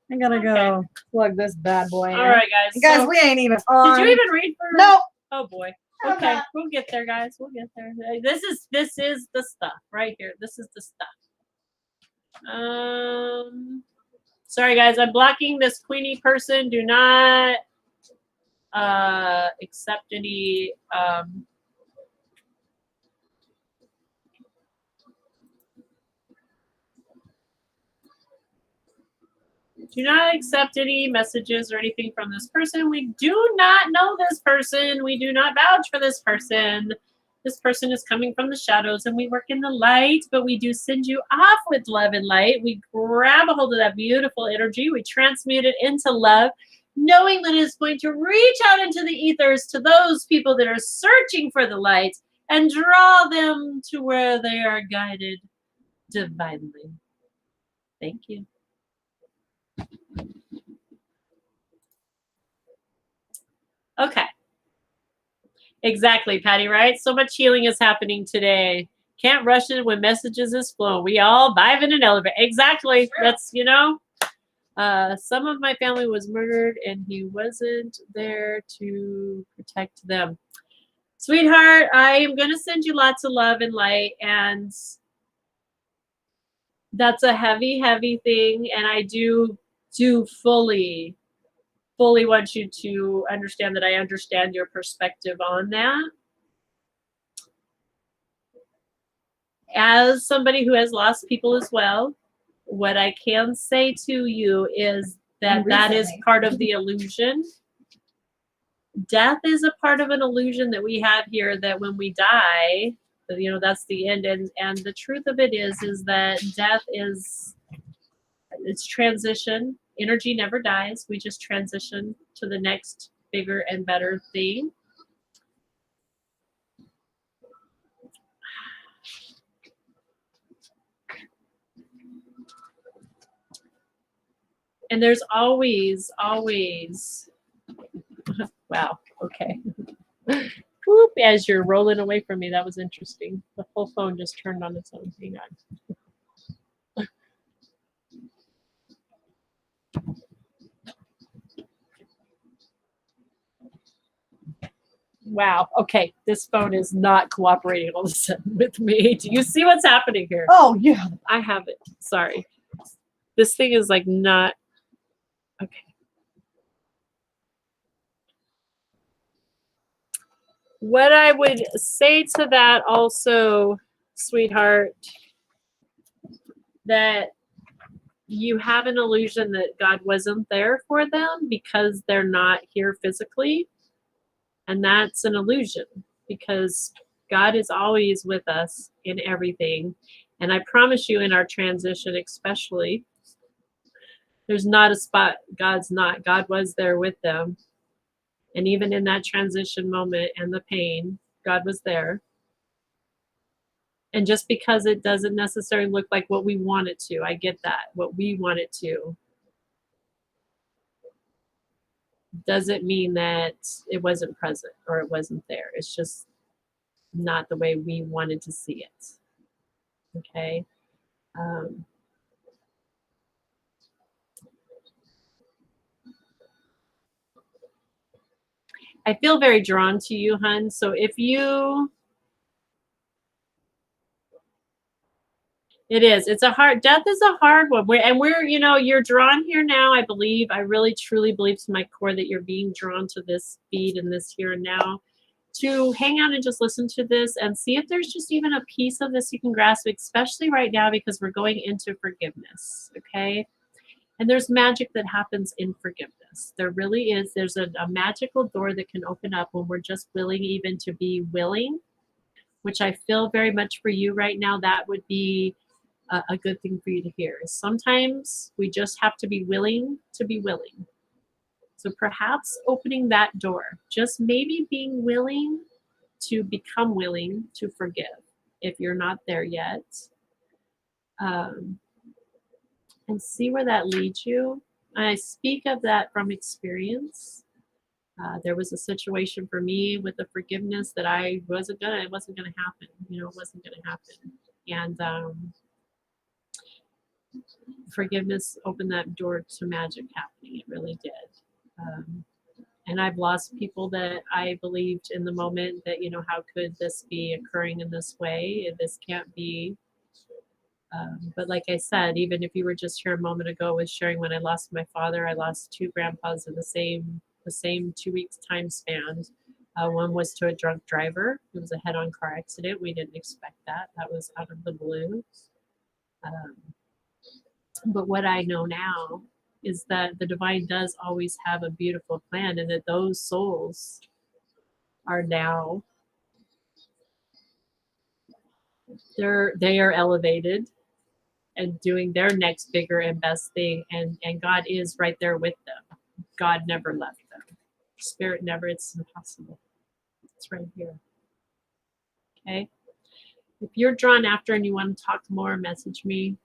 I got to go plug this bad boy in. All right, guys. Guys, we ain't even on. Did you even read for? Nope. Oh, boy. Okay, we'll get there, guys. We'll get there. This is the stuff right here. This is the stuff. Sorry, guys. I'm blocking this Queenie person. Do not accept any Do not accept any messages or anything from this person. We do not know this person. We do not vouch for this person. This person is coming from the shadows and we work in the light, but we do send you off with love and light. We grab a hold of that beautiful energy. We transmute it into love, knowing that it's going to reach out into the ethers to those people that are searching for the light and draw them to where they are guided divinely. Thank you. Okay. Exactly, Patty, right? So much healing is happening today. Can't rush it when messages is flow. We all vibe in an elevator. Exactly. That's, some of my family was murdered and he wasn't there to protect them. Sweetheart, I am going to send you lots of love and light, and that's a heavy, heavy thing. And I do fully want you to understand that I understand your perspective on that. As somebody who has lost people as well, what I can say to you is that that is part of the illusion. Death is a part of an illusion that we have here, that when we die, that's the end. And the truth of it is that death it's transition. Energy never dies. We just transition to the next bigger and better thing. And there's always, wow, okay. Whoop, as you're rolling away from me, that was interesting. The whole phone just turned on its own. Hang on. Wow, okay, this phone is not cooperating all of a sudden with me. Do you see what's happening here? Oh, yeah. I have it. Sorry. This thing is like not, okay. What I would say to that also, sweetheart, that you have an illusion that God wasn't there for them because they're not here physically. And that's an illusion, because God is always with us in everything. And I promise you, in our transition especially, there's not a spot God's not. God was there with them. And even in that transition moment and the pain, God was there. And just because it doesn't necessarily look like what we want it to, I get that, what we want it to, doesn't mean that it wasn't present or it wasn't there. It's just not the way we wanted to see it. Okay. I feel very drawn to you, hun. So if you, it's a hard, death is a hard one. You're drawn here now. I really truly believe to my core that you're being drawn to this feed and this here and now, to hang out and just listen to this and see if there's just even a piece of this you can grasp, especially right now, because we're going into forgiveness. Okay. And there's magic that happens in forgiveness. There really is. There's a magical door that can open up when we're just willing even to be willing, which I feel very much for you right now. That would be a good thing for you to hear. Sometimes we just have to be willing to be willing. So perhaps opening that door, just maybe being willing to become willing to forgive if you're not there yet. And see where that leads you. I speak of that from experience. There was a situation for me with the forgiveness that it wasn't gonna happen. It wasn't gonna happen. And forgiveness opened that door to magic happening. It really did. And I've lost people that I believed in the moment that, how could this be occurring in this way? This can't be. But like I said, even if you were just here a moment ago with sharing, when I lost my father, I lost two grandpas in the same 2 weeks time span. One was to a drunk driver. It was a head-on car accident. We didn't expect that. That was out of the blue. But what I know now is that the divine does always have a beautiful plan, and that those souls are now, they are elevated and doing their next bigger and best thing, and God is right there with them. God never left them. Spirit never, it's impossible. It's right here. Okay. If you're drawn after and you want to talk more, message me.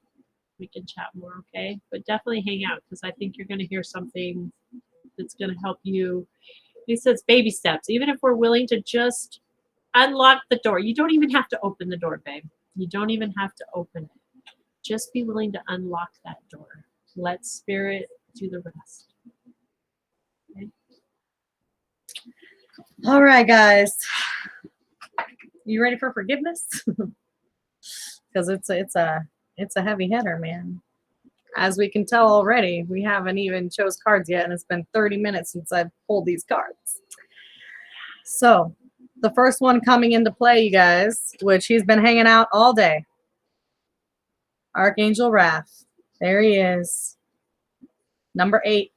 We can chat more, okay? But definitely hang out, because I think you're going to hear something that's going to help you. He says baby steps. Even if we're willing to just unlock the door, you don't even have to open the door, babe. You don't even have to open it. Just be willing to unlock that door. Let Spirit do the rest. Okay? All right, guys. You ready for forgiveness? Because it's a heavy hitter, man. As we can tell already, we haven't even chose cards yet, and it's been 30 minutes since I've pulled these cards. So, the first one coming into play, you guys, which he's been hanging out all day. Archangel Wrath. There he is. Number 8.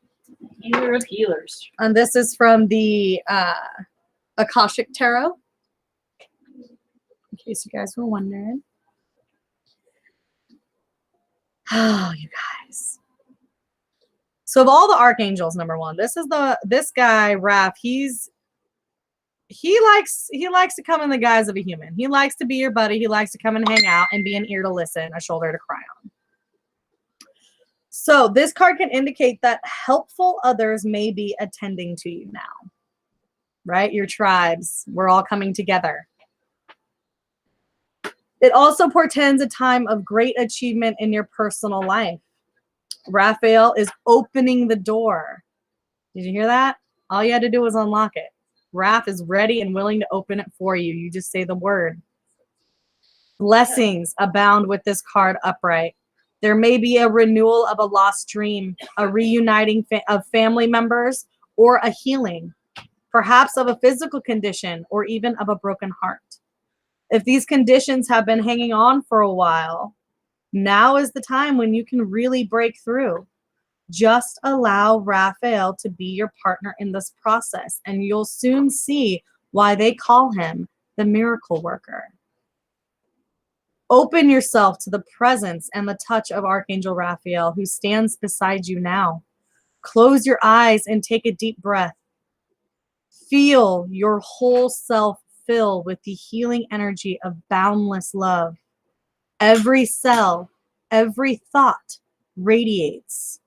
Healer of healers. And this is from the Akashic Tarot. In case you guys were wondering. Oh, you guys. So of all the archangels, number 1, this guy, Raph, he likes to come in the guise of a human. He likes to be your buddy. He likes to come and hang out and be an ear to listen, a shoulder to cry on. So this card can indicate that helpful others may be attending to you now. Right? Your tribes, we're all coming together. It also portends a time of great achievement in your personal life. Raphael is opening the door. Did you hear that? All you had to do was unlock it. Raph is ready and willing to open it for you. You just say the word. Blessings abound with this card upright. There may be a renewal of a lost dream, a reuniting of family members, or a healing, perhaps of a physical condition or even of a broken heart. If these conditions have been hanging on for a while, now is the time when you can really break through. Just allow Raphael to be your partner in this process, and you'll soon see why they call him the miracle worker. Open yourself to the presence and the touch of Archangel Raphael, who stands beside you now. Close your eyes and take a deep breath. Feel your whole self fill with the healing energy of boundless love. Every cell, every thought radiates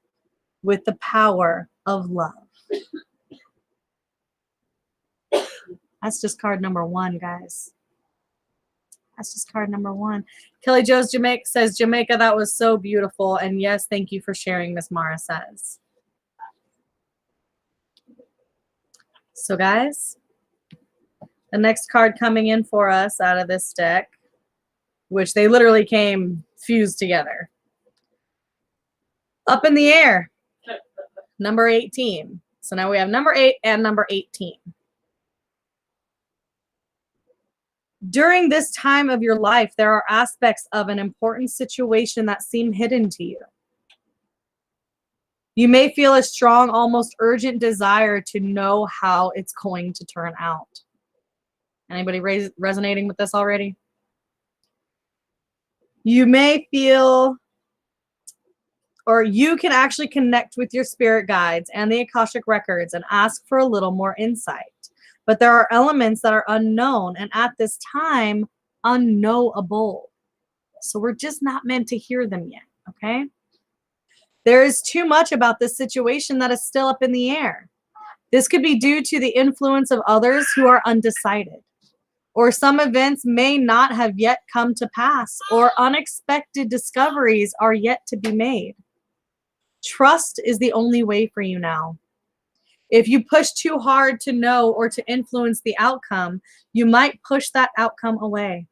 with the power of love. That's just card number 1, guys. That's just card number 1. Kelly Joe's Jamaica says, Jamaica, that was so beautiful. And yes, thank you for sharing, Miss Mara says. So guys, the next card coming in for us out of this deck, which they literally came fused together. Up in the air, number 18. So now we have number 8 and number 18. During this time of your life, there are aspects of an important situation that seem hidden to you. You may feel a strong, almost urgent desire to know how it's going to turn out. Anybody resonating with this already? You may feel, or you can actually connect with your spirit guides and the Akashic records and ask for a little more insight. But there are elements that are unknown and at this time unknowable. So we're just not meant to hear them yet, okay? There is too much about this situation that is still up in the air. This could be due to the influence of others who are undecided, or some events may not have yet come to pass, or unexpected discoveries are yet to be made. Trust is the only way for you now. If you push too hard to know or to influence the outcome, you might push that outcome away.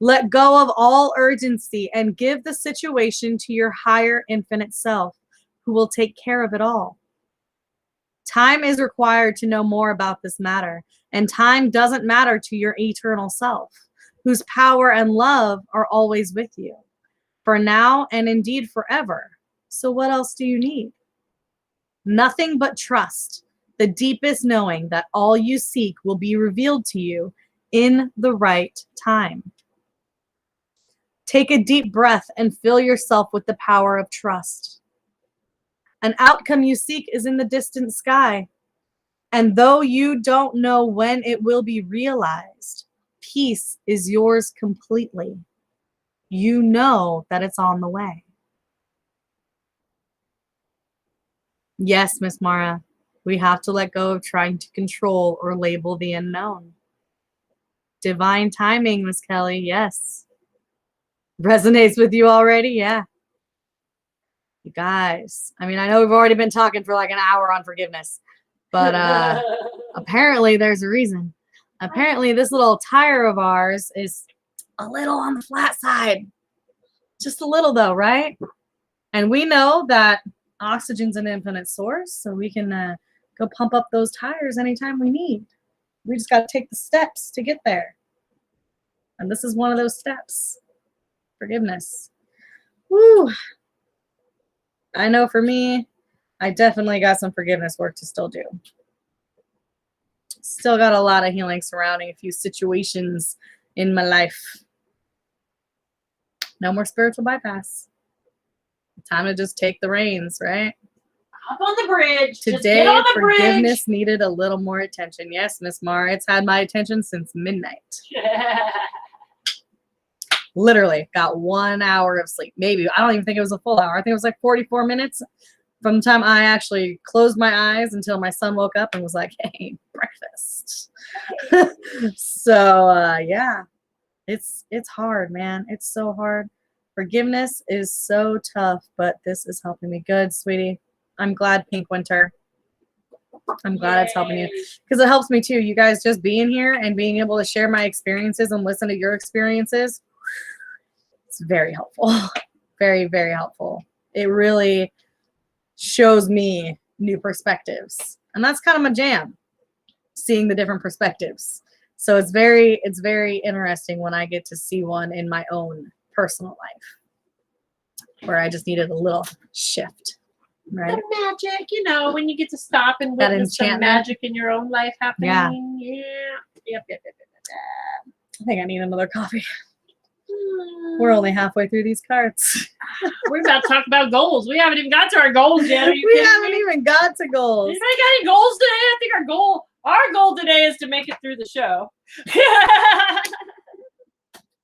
Let go of all urgency and give the situation to your higher infinite self, who will take care of it all. Time is required to know more about this matter, and time doesn't matter to your eternal self, whose power and love are always with you, for now and indeed forever. So what else do you need? Nothing but trust, the deepest knowing that all you seek will be revealed to you in the right time. Take a deep breath and fill yourself with the power of trust. An outcome you seek is in the distant sky. And though you don't know when it will be realized, peace is yours completely. You know that it's on the way. Yes, Miss Mara, we have to let go of trying to control or label the unknown. Divine timing, Miss Kelly, yes. Resonates with you already? Yeah. You guys, I mean, I know we've already been talking for like an hour on forgiveness, but apparently there's a reason. Apparently this little tire of ours is a little on the flat side. Just a little though, right? And we know that oxygen's an infinite source, so we can go pump up those tires anytime we need. We just got to take the steps to get there. And this is one of those steps. Forgiveness. Woo! I know for me, I definitely got some forgiveness work to still do. Still got a lot of healing surrounding a few situations in my life. No more spiritual bypass. Time to just take the reins, right? Hop on the bridge. Today, just get on the forgiveness needed a little more attention. Yes, Miss Mara, it's had my attention since midnight. Literally got 1 hour of sleep. Maybe. I don't even think it was a full hour. I think it was like 44 minutes from the time I actually closed my eyes until my son woke up and was like, hey, breakfast. So, yeah, it's hard, man. It's so hard. Forgiveness is so tough, but this is helping me. Good, sweetie. I'm glad, Pink Winter. I'm glad it's helping you because it helps me too. You guys just being here and being able to share my experiences and listen to your experiences. It's very helpful. Very, very helpful. It really shows me new perspectives. And that's kind of my jam, seeing the different perspectives. So it's very interesting when I get to see one in my own personal life where I just needed a little shift. Right? The magic, you know, when you get to stop and That witness some enchantment. magic in your own life happening. Yeah. Yep. I think I need another coffee. We're only halfway through these cards. We're about to talk about goals. We haven't even got to our goals yet. Are you We kidding haven't me? even got to goals. Anybody got any goals today? I think our goal today is to make it through the show.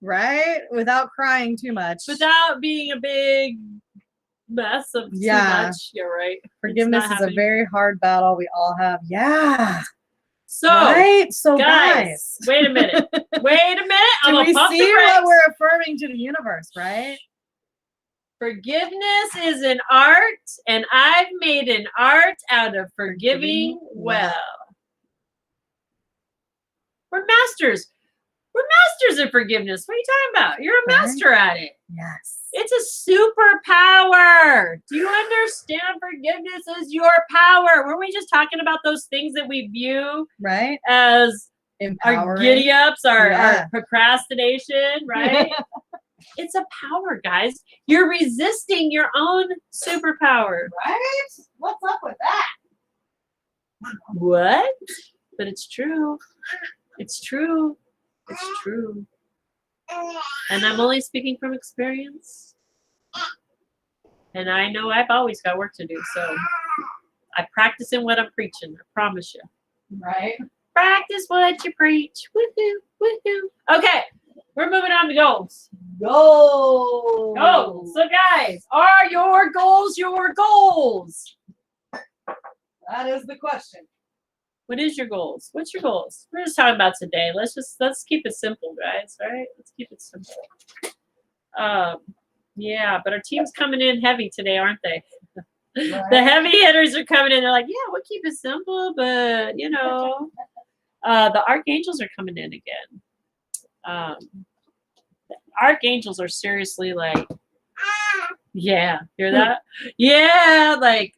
Right? Without crying too much. Without being a big mess of too much. You're right. Forgiveness is a very hard battle we all have. Yeah. So, right? So guys, wait a minute. I'm Do gonna we pump the see brakes. what we're affirming to the universe, right? Forgiveness is an art, and I've made an art out of forgiving well. We're masters. We're masters in forgiveness. What are you talking about? You're a master at it. Yes. It's a superpower. Do you understand? Forgiveness is your power. Were we just talking about those things that we view right as empowering, our giddy ups, our procrastination, right? It's a power, guys. You're resisting your own superpower. Right? What's up with that? What? But it's true. It's true. It's true. And I'm only speaking from experience. And I know I've always got work to do. So I practice in what I'm preaching. I promise you. Right? Practice what you preach. Woohoo. Woohoo. Okay. We're moving on to goals. Goals. So guys, are your goals your goals? That is the question. What is your goals? What's your goals? We're just talking about today. Let's keep it simple, guys. All right? Let's keep it simple. Yeah, but our team's coming in heavy today, aren't they? Right. The heavy hitters are coming in. They're like, yeah, we'll keep it simple, but you know, the archangels are coming in again. The archangels are seriously like, yeah, hear that? Yeah, like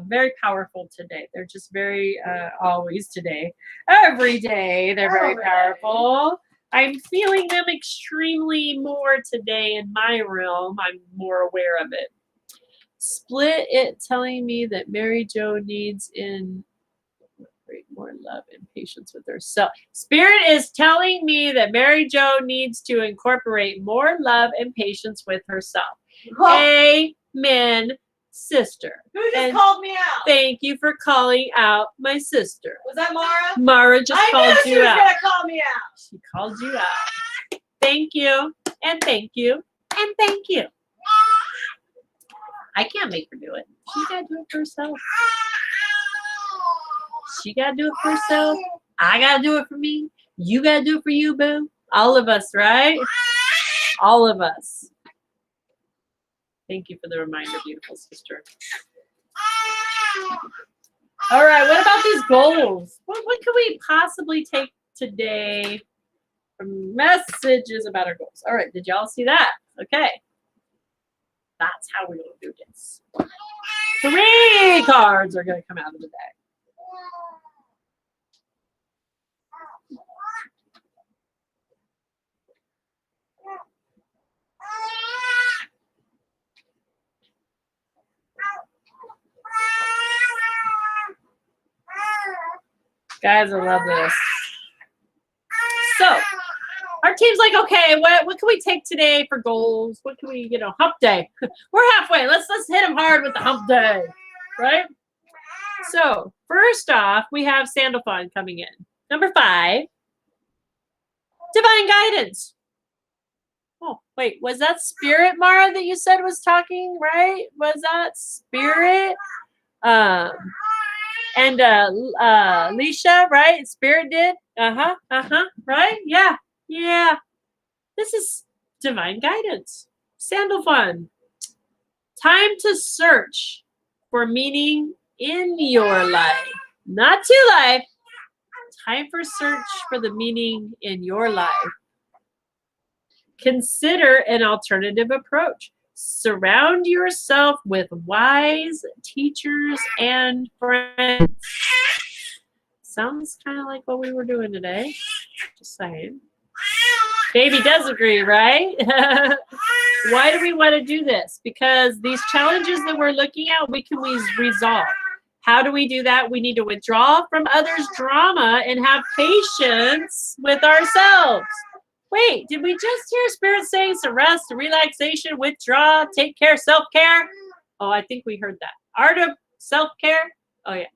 very powerful today. They're just very always today. Every day they're very powerful. I'm feeling them extremely more today in my realm. I'm more aware of it. Split it telling me that Mary Jo needs incorporate more love and patience with herself. Spirit is telling me that Mary Jo needs to incorporate more love and patience with herself. Amen, sister. Who just And called me out? thank you for calling out my sister. Was that Mara? Mara just called I knew she you was out. gonna call me out. She called you out. Thank you, and thank you, and thank you. I can't make her do it. She gotta do it for herself. She gotta do it for herself. I gotta do it for me. You gotta do it for you, boo. All of us, right? All of us. Thank you for the reminder, beautiful sister. All right, what about these goals? What could we possibly take today from messages about our goals? All right, did y'all see that? Okay. That's how we're going to do this. 3 cards are going to come out of the deck. Guys, I love this. So, our team's like, okay, what can we take today for goals? What can we, hump day? We're halfway. Let's hit them hard with the hump day, right? So, first off, we have Sandalphon coming in. Number 5, divine guidance. Oh, wait, was that Spirit, Mara, that you said was talking, right? Was that Spirit? And Leisha, right? Spirit did. Right? Yeah. This is divine guidance. Sandalphon. Time to search for meaning in your life. Not to life. Time for search for the meaning in your life. Consider an alternative approach. Surround yourself with wise teachers and friends. Sounds kind of like what we were doing today. Just saying. Baby does agree, right? Why do we want to do this? Because these challenges that we're looking at, we can resolve. How do we do that? We need to withdraw from others' drama and have patience with ourselves. Wait, did we just hear Spirit saying some rest, relaxation, withdraw, take care, self-care? Oh, I think we heard that. Art of self-care? Oh, yeah.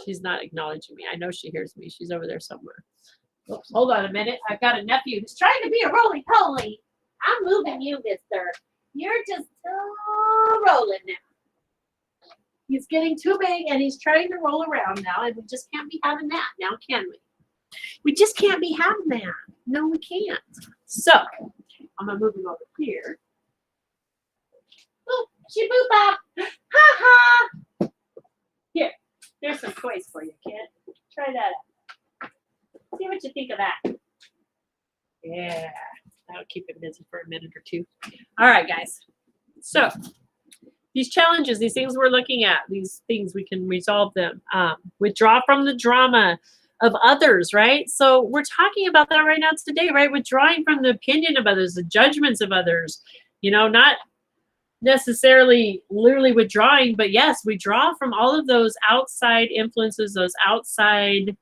She's not acknowledging me. I know she hears me. She's over there somewhere. Oops, hold on a minute. I've got a nephew who's trying to be a roly-poly. I'm moving you, mister. You're just rolling now. He's getting too big, and he's trying to roll around now, and we just can't be having that now, can we? We just can't be having that. No, we can't. So, I'm going to move him over here. Oh, she boop up. Ha-ha. Here, there's some toys for you, kid. Try that out. See what you think of that. Yeah, that'll keep him busy for a minute or two. All right, guys. So, these challenges, these things we're looking at, these things, we can resolve them. Withdraw from the drama of others, right? So we're talking about that right now today, right? Withdrawing from the opinion of others, the judgments of others, not necessarily literally withdrawing, but yes, withdraw from all of those outside influences, those outside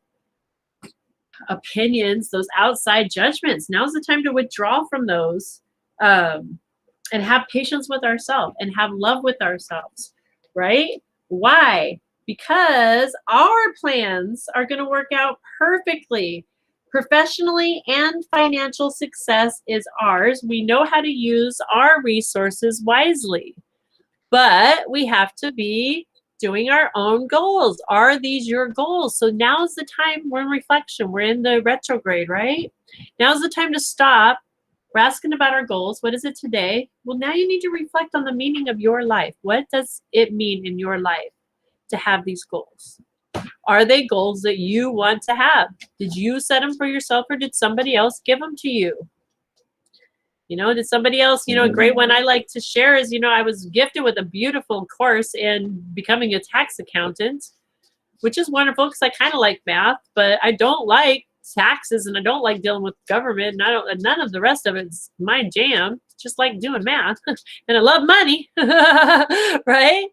opinions, those outside judgments. Now's the time to withdraw from those and have patience with ourselves and have love with ourselves, right? Why? Because our plans are going to work out perfectly. Professionally and financial success is ours. We know how to use our resources wisely, but we have to be doing our own goals. Are these your goals? So now's the time. We're in reflection. We're in the retrograde, right? Now's the time to stop. We're asking about our goals. What is it today? Well, now you need to reflect on the meaning of your life. What does it mean in your life to have these goals? Are they goals that you want to have? Did you set them for yourself, or did somebody else give them to you? Did somebody else, a great one I like to share is, I was gifted with a beautiful course in becoming a tax accountant, which is wonderful because I kind of like math, but I don't like taxes and I don't like dealing with government, and none of the rest of it's my jam. just like doing math and I love money, right?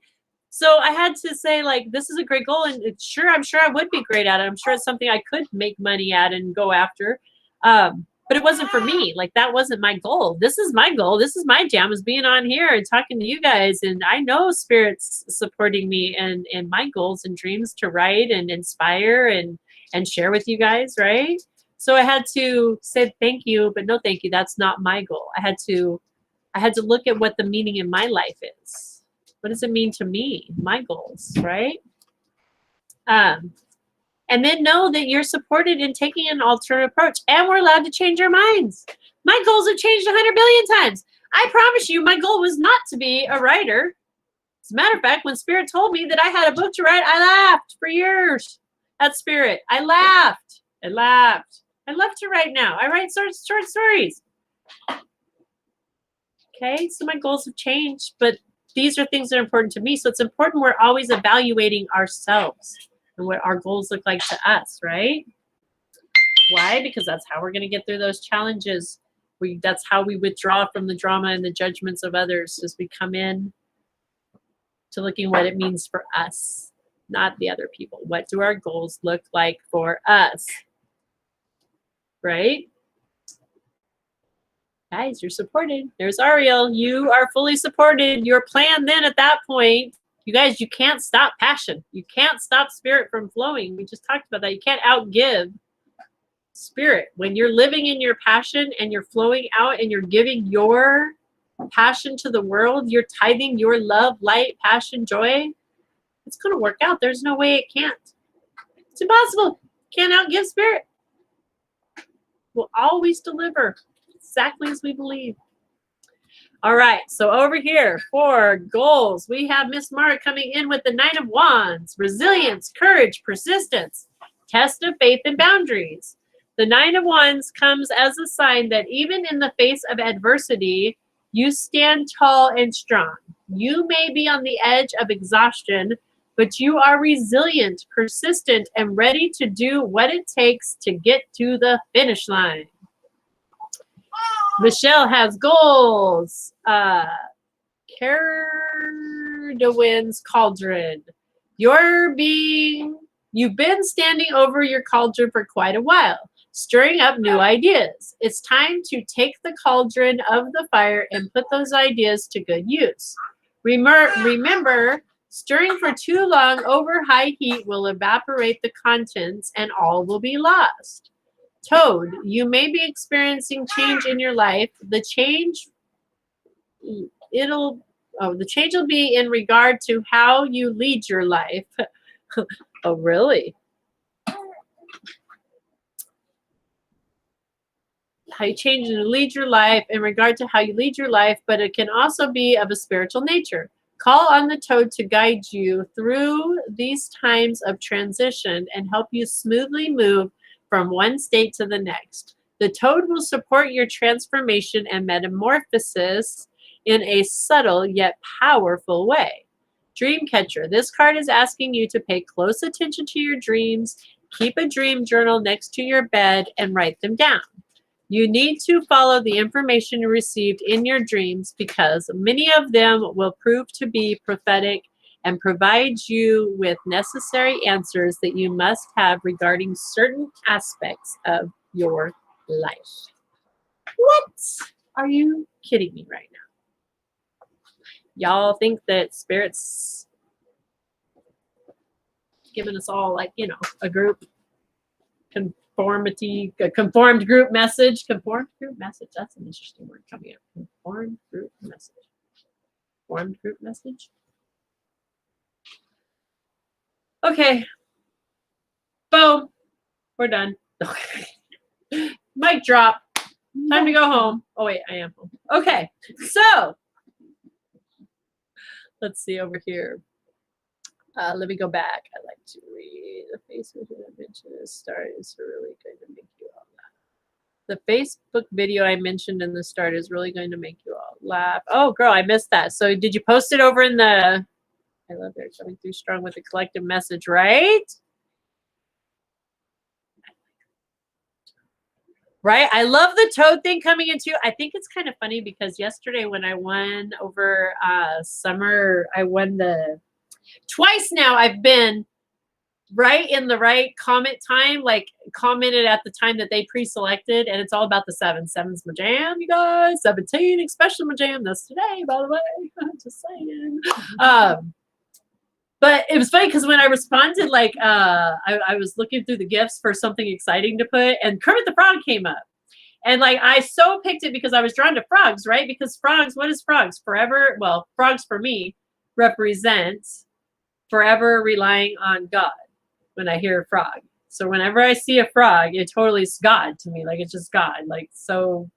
So I had to say, like, this is a great goal, and I'm sure I would be great at it. I'm sure it's something I could make money at and go after. But it wasn't for me. Like, that wasn't my goal. This is my goal. This is my jam, is being on here and talking to you guys. And I know Spirit's supporting me and my goals and dreams to write and inspire and share with you guys, right? So I had to say thank you, but no thank you. That's not my goal. I had to look at what the meaning in my life is. What does it mean to me? My goals, right? And then know that you're supported in taking an alternate approach, and we're allowed to change our minds. My goals have changed 100 billion times. I promise you, my goal was not to be a writer. As a matter of fact, when Spirit told me that I had a book to write, I laughed for years at Spirit. I laughed. I love to write now. I write short stories. Okay, so my goals have changed, but these are things that are important to me. So it's important we're always evaluating ourselves and what our goals look like to us, right? Why? Because that's how we're going to get through those challenges. That's how we withdraw from the drama and the judgments of others, as we come in to looking what it means for us, not the other people. What do our goals look like for us? Right? Guys, you're supported. There's Ariel. You are fully supported. Your plan then at that point, you guys, you can't stop passion. You can't stop Spirit from flowing. We just talked about that. You can't outgive Spirit. When you're living in your passion and you're flowing out and you're giving your passion to the world, you're tithing your love, light, passion, joy, it's going to work out. There's no way it can't. It's impossible. Can't outgive Spirit. We'll always deliver exactly as we believe. All right, so over here for goals, we have Miss Mara coming in with the Nine of Wands, resilience, courage, persistence, test of faith and boundaries. The Nine of Wands comes as a sign that even in the face of adversity, you stand tall and strong. You may be on the edge of exhaustion, but you are resilient, persistent, and ready to do what it takes to get to the finish line. Michelle has goals. Cardawen's cauldron. You've been standing over your cauldron for quite a while, stirring up new ideas. It's time to take the cauldron of the fire and put those ideas to good use. Remember, stirring for too long over high heat will evaporate the contents and all will be lost. Toad, you may be experiencing change in your life. The change will be in regard to how you lead your life. Oh, really? How you change and lead your life in regard to how you lead your life, but it can also be of a spiritual nature. Call on the toad to guide you through these times of transition and help you smoothly move from one state to the next. The toad will support your transformation and metamorphosis in a subtle yet powerful way. Dreamcatcher. This card is asking you to pay close attention to your dreams, keep a dream journal next to your bed, and write them down. You need to follow the information you received in your dreams because many of them will prove to be prophetic and provide you with necessary answers that you must have regarding certain aspects of your life. What? Are you kidding me right now? Y'all think that Spirit's giving us all, like, a group conformity, a conformed group message? Conformed group message. That's an interesting word coming up. Conformed group message. Conformed group message. Okay. Boom. We're done. Mic drop. Time to go home. Oh, wait, I am home. Okay. So, let's see over here. Let me go back. I like to read the Facebook video I mentioned. The start is really going to make you all laugh. The Facebook video I mentioned in the start is really going to make you all laugh. Oh, girl, I missed that. So, did you post it over in the... I love it. Coming through strong with a collective message, right? Right? I love the toad thing coming into. I think it's kind of funny because yesterday when I won over summer, I won twice now. I've been right in the right comment time, like commented at the time that they pre-selected, and it's all about the 7. 7's my jam, you guys. 17, especially my jam. That's today, by the way. Just saying. But it was funny because when I responded, like I was looking through the gifts for something exciting to put, and Kermit the Frog came up. And like I so picked it because I was drawn to frogs, right? Because frogs, what is frogs? Forever, well, frogs for me represent forever relying on God when I hear a frog. So whenever I see a frog, it totally is God to me. Like it's just God. Like so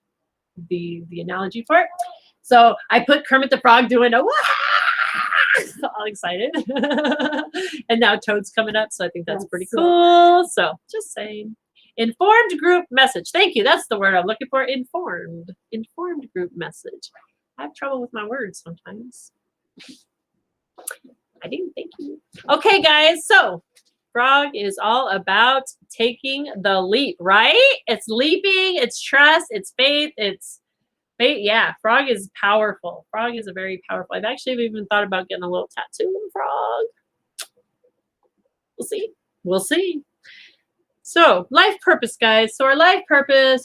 the analogy for it. So I put Kermit the Frog doing a wah! All excited. And now Toad's coming up, so I think that's pretty cool. So just saying. Informed group message. Thank you. That's the word I'm looking for. Informed. Informed group message. I have trouble with my words sometimes. I didn't thank you. Okay, guys. So Frog is all about taking the leap, right? It's leaping, it's trust, it's faith, it's faith. Yeah, Frog is powerful. Frog is a very powerful. I've actually even thought about getting a little tattoo of a frog. We'll see. We'll see. So life purpose, guys. So our life purpose.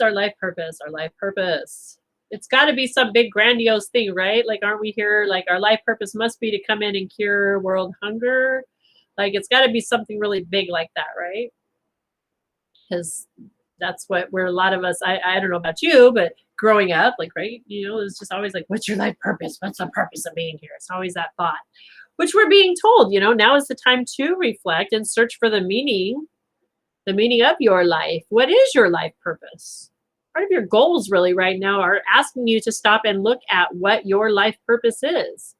It's got to be some big grandiose thing, right? Like, aren't we here? Like, our life purpose must be to come in and cure world hunger. Like, it's got to be something really big like that, right? Because that's where a lot of us, I don't know about you, but growing up, like, right, you know, it's just always like, what's your life purpose? What's the purpose of being here? It's always that thought, which we're being told, you know, now is the time to reflect and search for the meaning of your life. What is your life purpose? Part of your goals really right now are asking you to stop and look at what your life purpose is,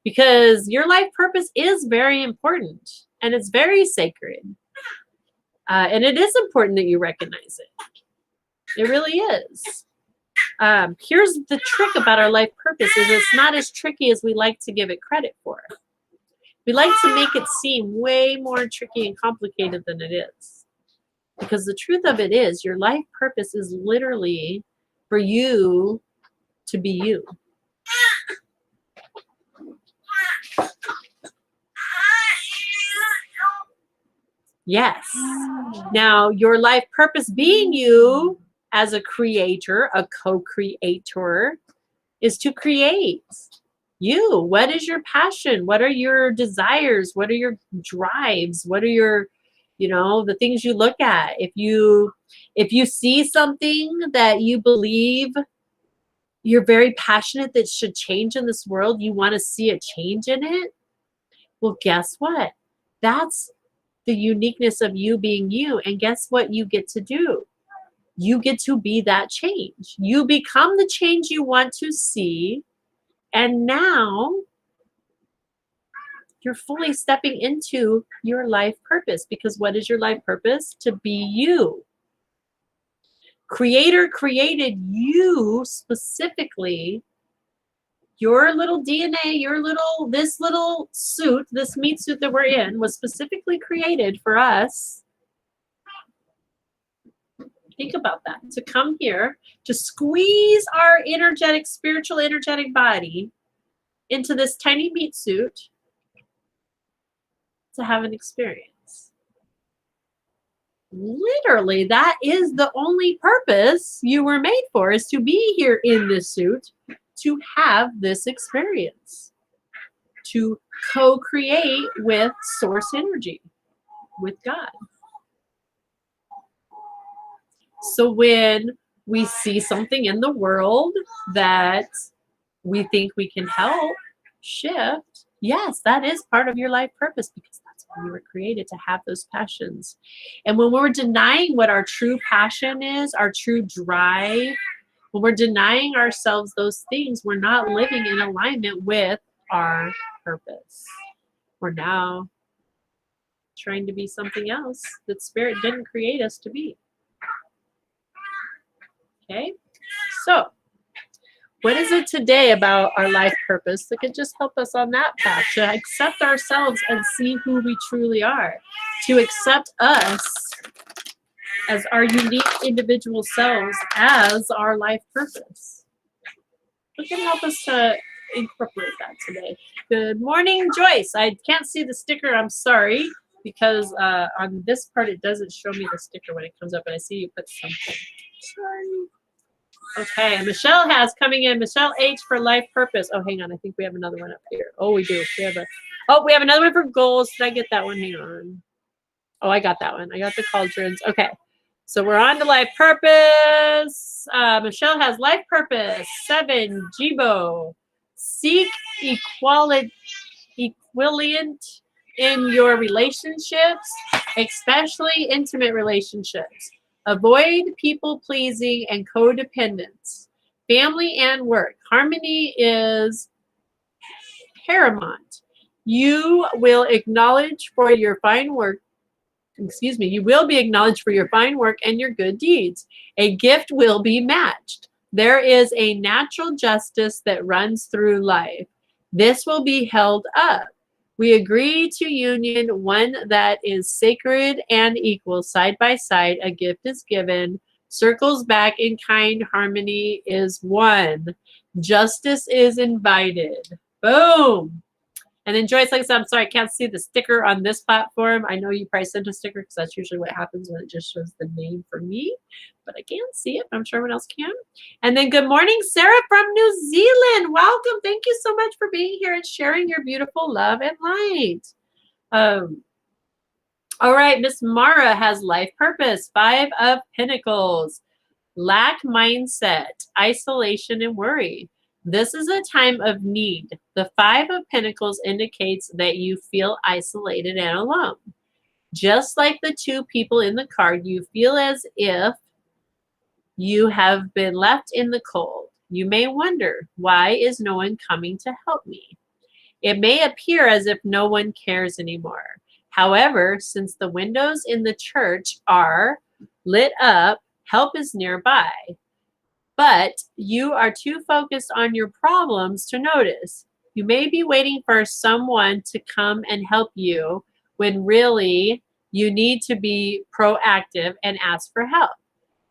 because your life purpose is very important and it's very sacred. And it is important that you recognize it. It really is. Here's the trick about our life purpose is it's not as tricky as we like to give it credit for. We like to make it seem way more tricky and complicated than it is. Because the truth of it is your life purpose is literally for you to be you. Yes. Now, your life purpose being you as a creator, a co-creator, is to create you. What is your passion? What are your desires? What are your drives? What are your, you know, the things you look at? If you see something that you believe you're very passionate that should change in this world, you want to see a change in it, well, guess what? That's the uniqueness of you being you. And guess what you get to do? You get to be that change. You become the change you want to see. And now you're fully stepping into your life purpose, because what is your life purpose? To be you. Creator created you specifically. Your little DNA, this little suit, this meat suit that we're in was specifically created for us. Think about that. To come here, to squeeze our energetic, spiritual, energetic body into this tiny meat suit to have an experience. Literally, that is the only purpose you were made for, is to be here in this suit, to have this experience, to co-create with source energy, with God. So when we see something in the world that we think we can help shift, yes, that is part of your life purpose, because that's why you were created, to have those passions. And when we're denying what our true passion is, our true drive, when we're denying ourselves those things, we're not living in alignment with our purpose. We're now trying to be something else that Spirit didn't create us to be. Okay, so what is it today about our life purpose that could just help us on that path, to accept ourselves and see who we truly are, to accept us as our unique individual selves as our life purpose. What can help us to incorporate that today? Good morning, Joyce. I can't see the sticker. I'm sorry, because on this part it doesn't show me the sticker when it comes up, and I see you put something. Sorry. Okay, Michelle has coming in. Michelle H for life purpose. Oh, hang on. I think we have another one up here. Oh, we do. We have another one for goals. Did I get that one? Hang on. Oh, I got that one. I got the cauldrons. Okay. So we're on to life purpose. Michelle has life purpose. 7, Jibo. Seek equivalent in your relationships, especially intimate relationships. Avoid people pleasing and codependence. Family and work. Harmony is paramount. You will acknowledge for your fine work. You will be acknowledged for your fine work and your good deeds. A gift will be matched. There is a natural justice that runs through life. This will be held up. We agree to union, one that is sacred and equal. Side by side, a gift is given. Circles back in kind, harmony is one. Justice is invited. Boom. And then Joyce, like I said, I'm sorry, I can't see the sticker on this platform. I know you probably sent a sticker because that's usually what happens when it just shows the name for me. But I can't see it. I'm sure everyone else can. And then good morning, Sarah from New Zealand. Welcome. Thank you so much for being here and sharing your beautiful love and light. All right, Miss Mara has life purpose. 5 of Pentacles. Lack mindset, isolation, and worry. This is a time of need. The 5 of Pentacles indicates that you feel isolated and alone. Just like the 2 people in the card, you feel as if you have been left in the cold. You may wonder, why is no one coming to help me? It may appear as if no one cares anymore. However, since the windows in the church are lit up, help is nearby. But you are too focused on your problems to notice. You may be waiting for someone to come and help you when really you need to be proactive and ask for help.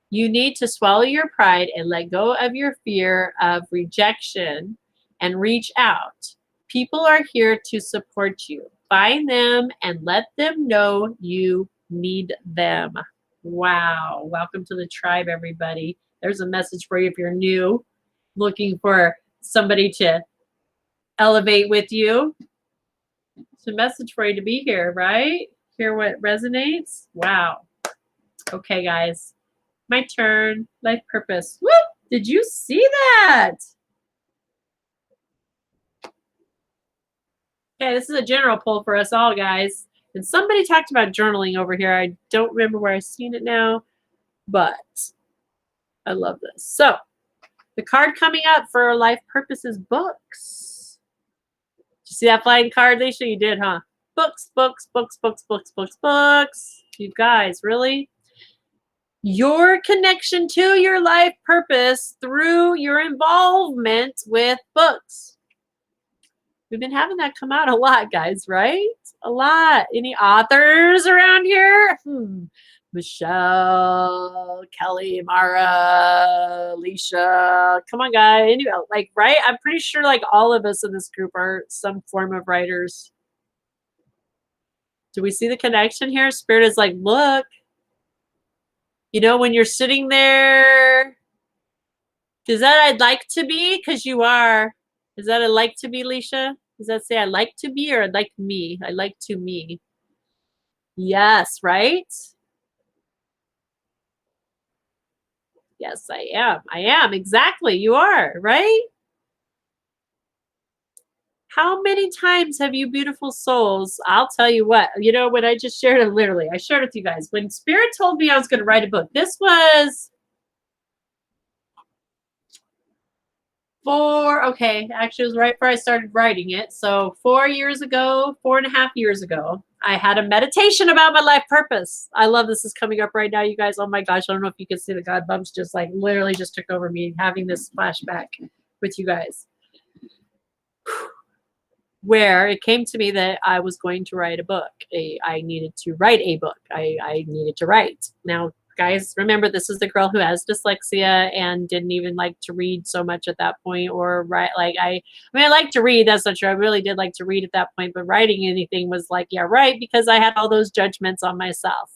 You need to swallow your pride and let go of your fear of rejection and reach out. People are here to support you. Find them and let them know you need them. Wow. Welcome to the tribe, everybody. There's a message for you if you're new, looking for somebody to elevate with you. It's a message for you to be here, right? Hear what resonates? Wow. Okay, guys. My turn. Life purpose. Woo! Did you see that? Okay, this is a general pull for us all, guys. And somebody talked about journaling over here. I don't remember where I've seen it now, but I love this. So, the card coming up for life purpose is books. Did you see that flying card, Leisha? You did, huh? Books, books, books, books, books, books, books. You guys, really? Your connection to your life purpose through your involvement with books. We've been having that come out a lot, guys, right? A lot. Any authors around here? Michelle, Kelly, Mara, Alicia. Come on, guys. Anyway, like, right? I'm pretty sure like all of us in this group are some form of writers. Do we see the connection here? Spirit is like, look, you know, when you're sitting there, is that I'd like to be? Because you are. Is that I like to be, Leisha? Does that say I like to be or I'd like me? I like to me. Yes, right? Yes, I am. I am. Exactly. You are, right? How many times have you beautiful souls? I'll tell you what, you know, when I just shared it, literally, I shared it with you guys. When Spirit told me I was going to write a book, this was actually it was right before I started writing it. So 4.5 years ago, I had a meditation about my life purpose. I love this is coming up right now, you guys. Oh my gosh, I don't know if you can see the God bumps just like literally just took over me having this flashback with you guys. Where it came to me that I was going to write a book. I needed to write a book. I needed to write. Now, guys, remember, this is the girl who has dyslexia and didn't even like to read so much at that point, or write. Like I mean, I like to read. That's not true. I really did like to read at that point, but writing anything was like, yeah, right, because I had all those judgments on myself.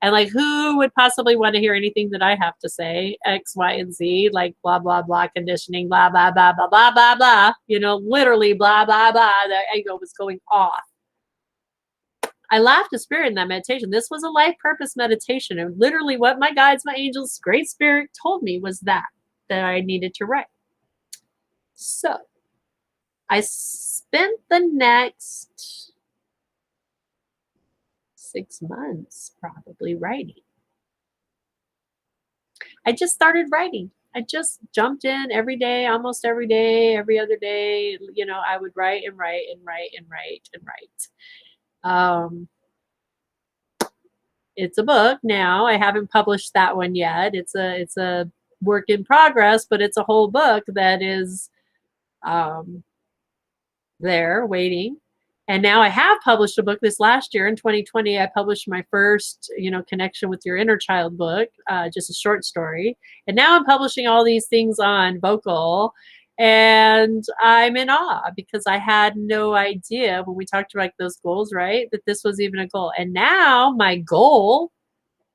And like, who would possibly want to hear anything that I have to say? X, Y, and Z, like blah, blah, blah, conditioning, blah, blah, blah, blah, blah, blah, blah. You know, literally blah, blah, blah. The ego was going off. I laughed to spirit in that meditation. This was a life purpose meditation. And literally what my guides, my angels, great spirit told me was that I needed to write. So I spent the next 6 months probably writing. I just started writing. I just jumped in every day, almost every day, every other day. You know, I would write and write and write and write and write. It's a book now. I haven't published that one yet. It's a work in progress, but it's a whole book that is there waiting. And now I have published a book this last year in 2020. I published my first, Connection with Your Inner Child book, just a short story. And now I'm publishing all these things on Vocal. And I'm in awe because I had no idea when we talked about those goals, right, that this was even a goal. And now my goal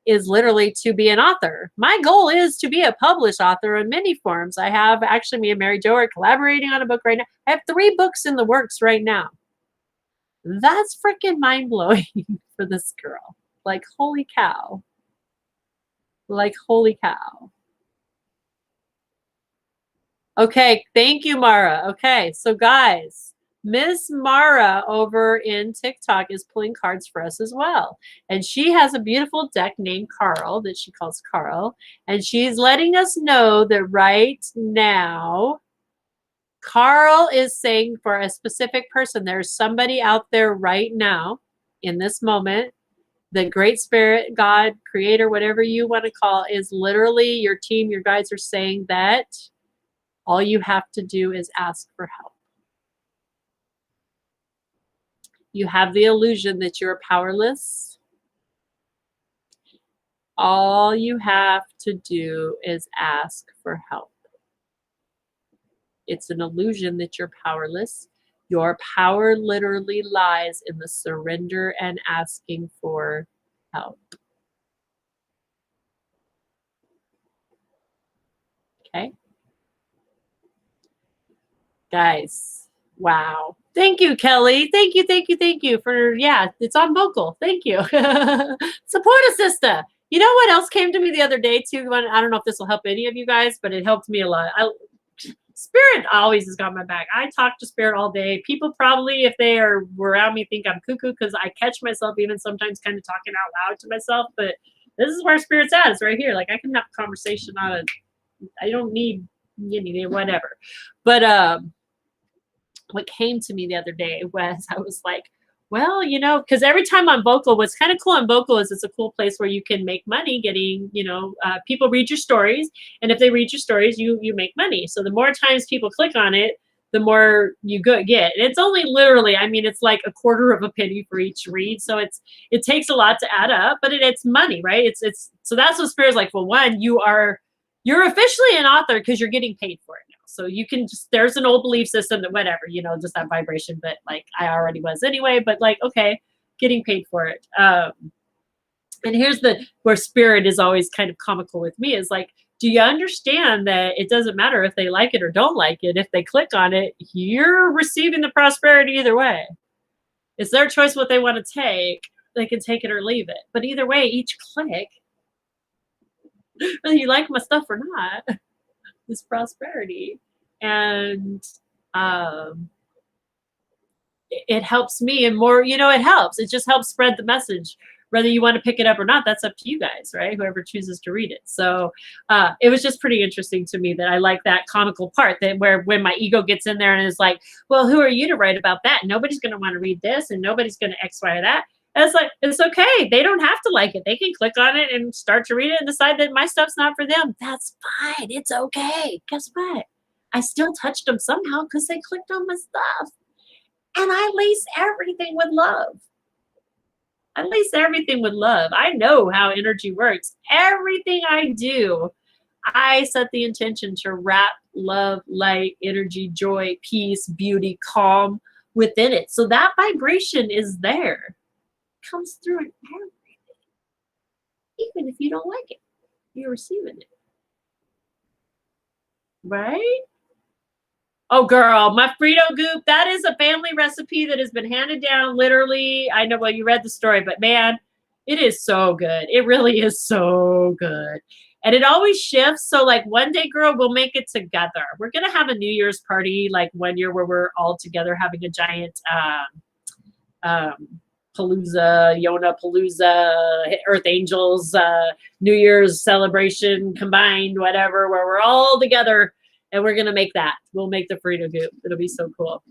is literally to be an author. My goal is to be a published author in many forms. I have actually, me and Mary Jo are collaborating on a book right now. I have 3 books in the works right now. That's freaking mind-blowing for this girl. Like, holy cow. Like, holy cow. Okay, thank you, Mara. Okay, so guys, Miss Mara over in TikTok is pulling cards for us as well. And she has a beautiful deck named Carl that she calls Carl. And she's letting us know that right now, Carl is saying for a specific person, there's somebody out there right now in this moment, the Great Spirit, God, Creator, whatever you want to call, is literally your team, your guides are saying that all you have to do is ask for help. You have the illusion that you're powerless. All you have to do is ask for help. It's an illusion that you're powerless. Your power literally lies in the surrender and asking for help. Okay? Guys, wow. Thank you, Kelly. Thank you for, yeah, it's on Vocal. Thank you. Support a sister. You know what else came to me the other day too? I don't know if this will help any of you guys, but it helped me a lot. Spirit always has got my back. I talk to Spirit all day. People probably, if they are around me, think I'm cuckoo because I catch myself even sometimes kind of talking out loud to myself. But this is where Spirit's at. It's right here. Like I can have a conversation on it. I don't need whatever. But what came to me the other day was I was like, well, because every time on Vocal, what's kind of cool on Vocal is it's a cool place where you can make money getting, people read your stories. And if they read your stories, you make money. So the more times people click on it, the more you get. And it's only literally, it's like a quarter of a penny for each read. So it takes a lot to add up, but it's money, right? So that's what Spirit's like. Well, one, you're officially an author because you're getting paid for it now. So you can there's an old belief system that whatever, just that vibration, but like I already was anyway, but like, okay, getting paid for it. And here's where Spirit is always kind of comical with me is like, do you understand that it doesn't matter if they like it or don't like it? If they click on it, you're receiving the prosperity either way. It's their choice what they want to take. They can take it or leave it. But either way, each click, whether you like my stuff or not, is prosperity. And it helps me and more, it helps. It just helps spread the message. Whether you want to pick it up or not, that's up to you guys, right? Whoever chooses to read it. So it was just pretty interesting to me that I like that comical part that when my ego gets in there and is like, well, who are you to write about that? Nobody's going to want to read this and nobody's going to X, Y, or that. And it's like, it's okay. They don't have to like it. They can click on it and start to read it and decide that my stuff's not for them. That's fine. It's okay. Guess what? I still touched them somehow because they clicked on my stuff. And I lace everything with love. I lace everything with love. I know how energy works. Everything I do, I set the intention to wrap love, light, energy, joy, peace, beauty, calm within it. So that vibration is there. It comes through in everything. Even if you don't like it, you're receiving it. Right? Oh, girl, my Frito Goop, that is a family recipe that has been handed down literally. I know, well, you read the story, but man, it is so good. It really is so good. And it always shifts. So, like, one day, girl, we'll make it together. We're going to have a New Year's party, like, one year where we're all together having a giant Palooza, Yona Palooza, Earth Angels, New Year's celebration combined, whatever, where we're all together. And we're going to make that. We'll make the Frito Goop. It'll be so cool.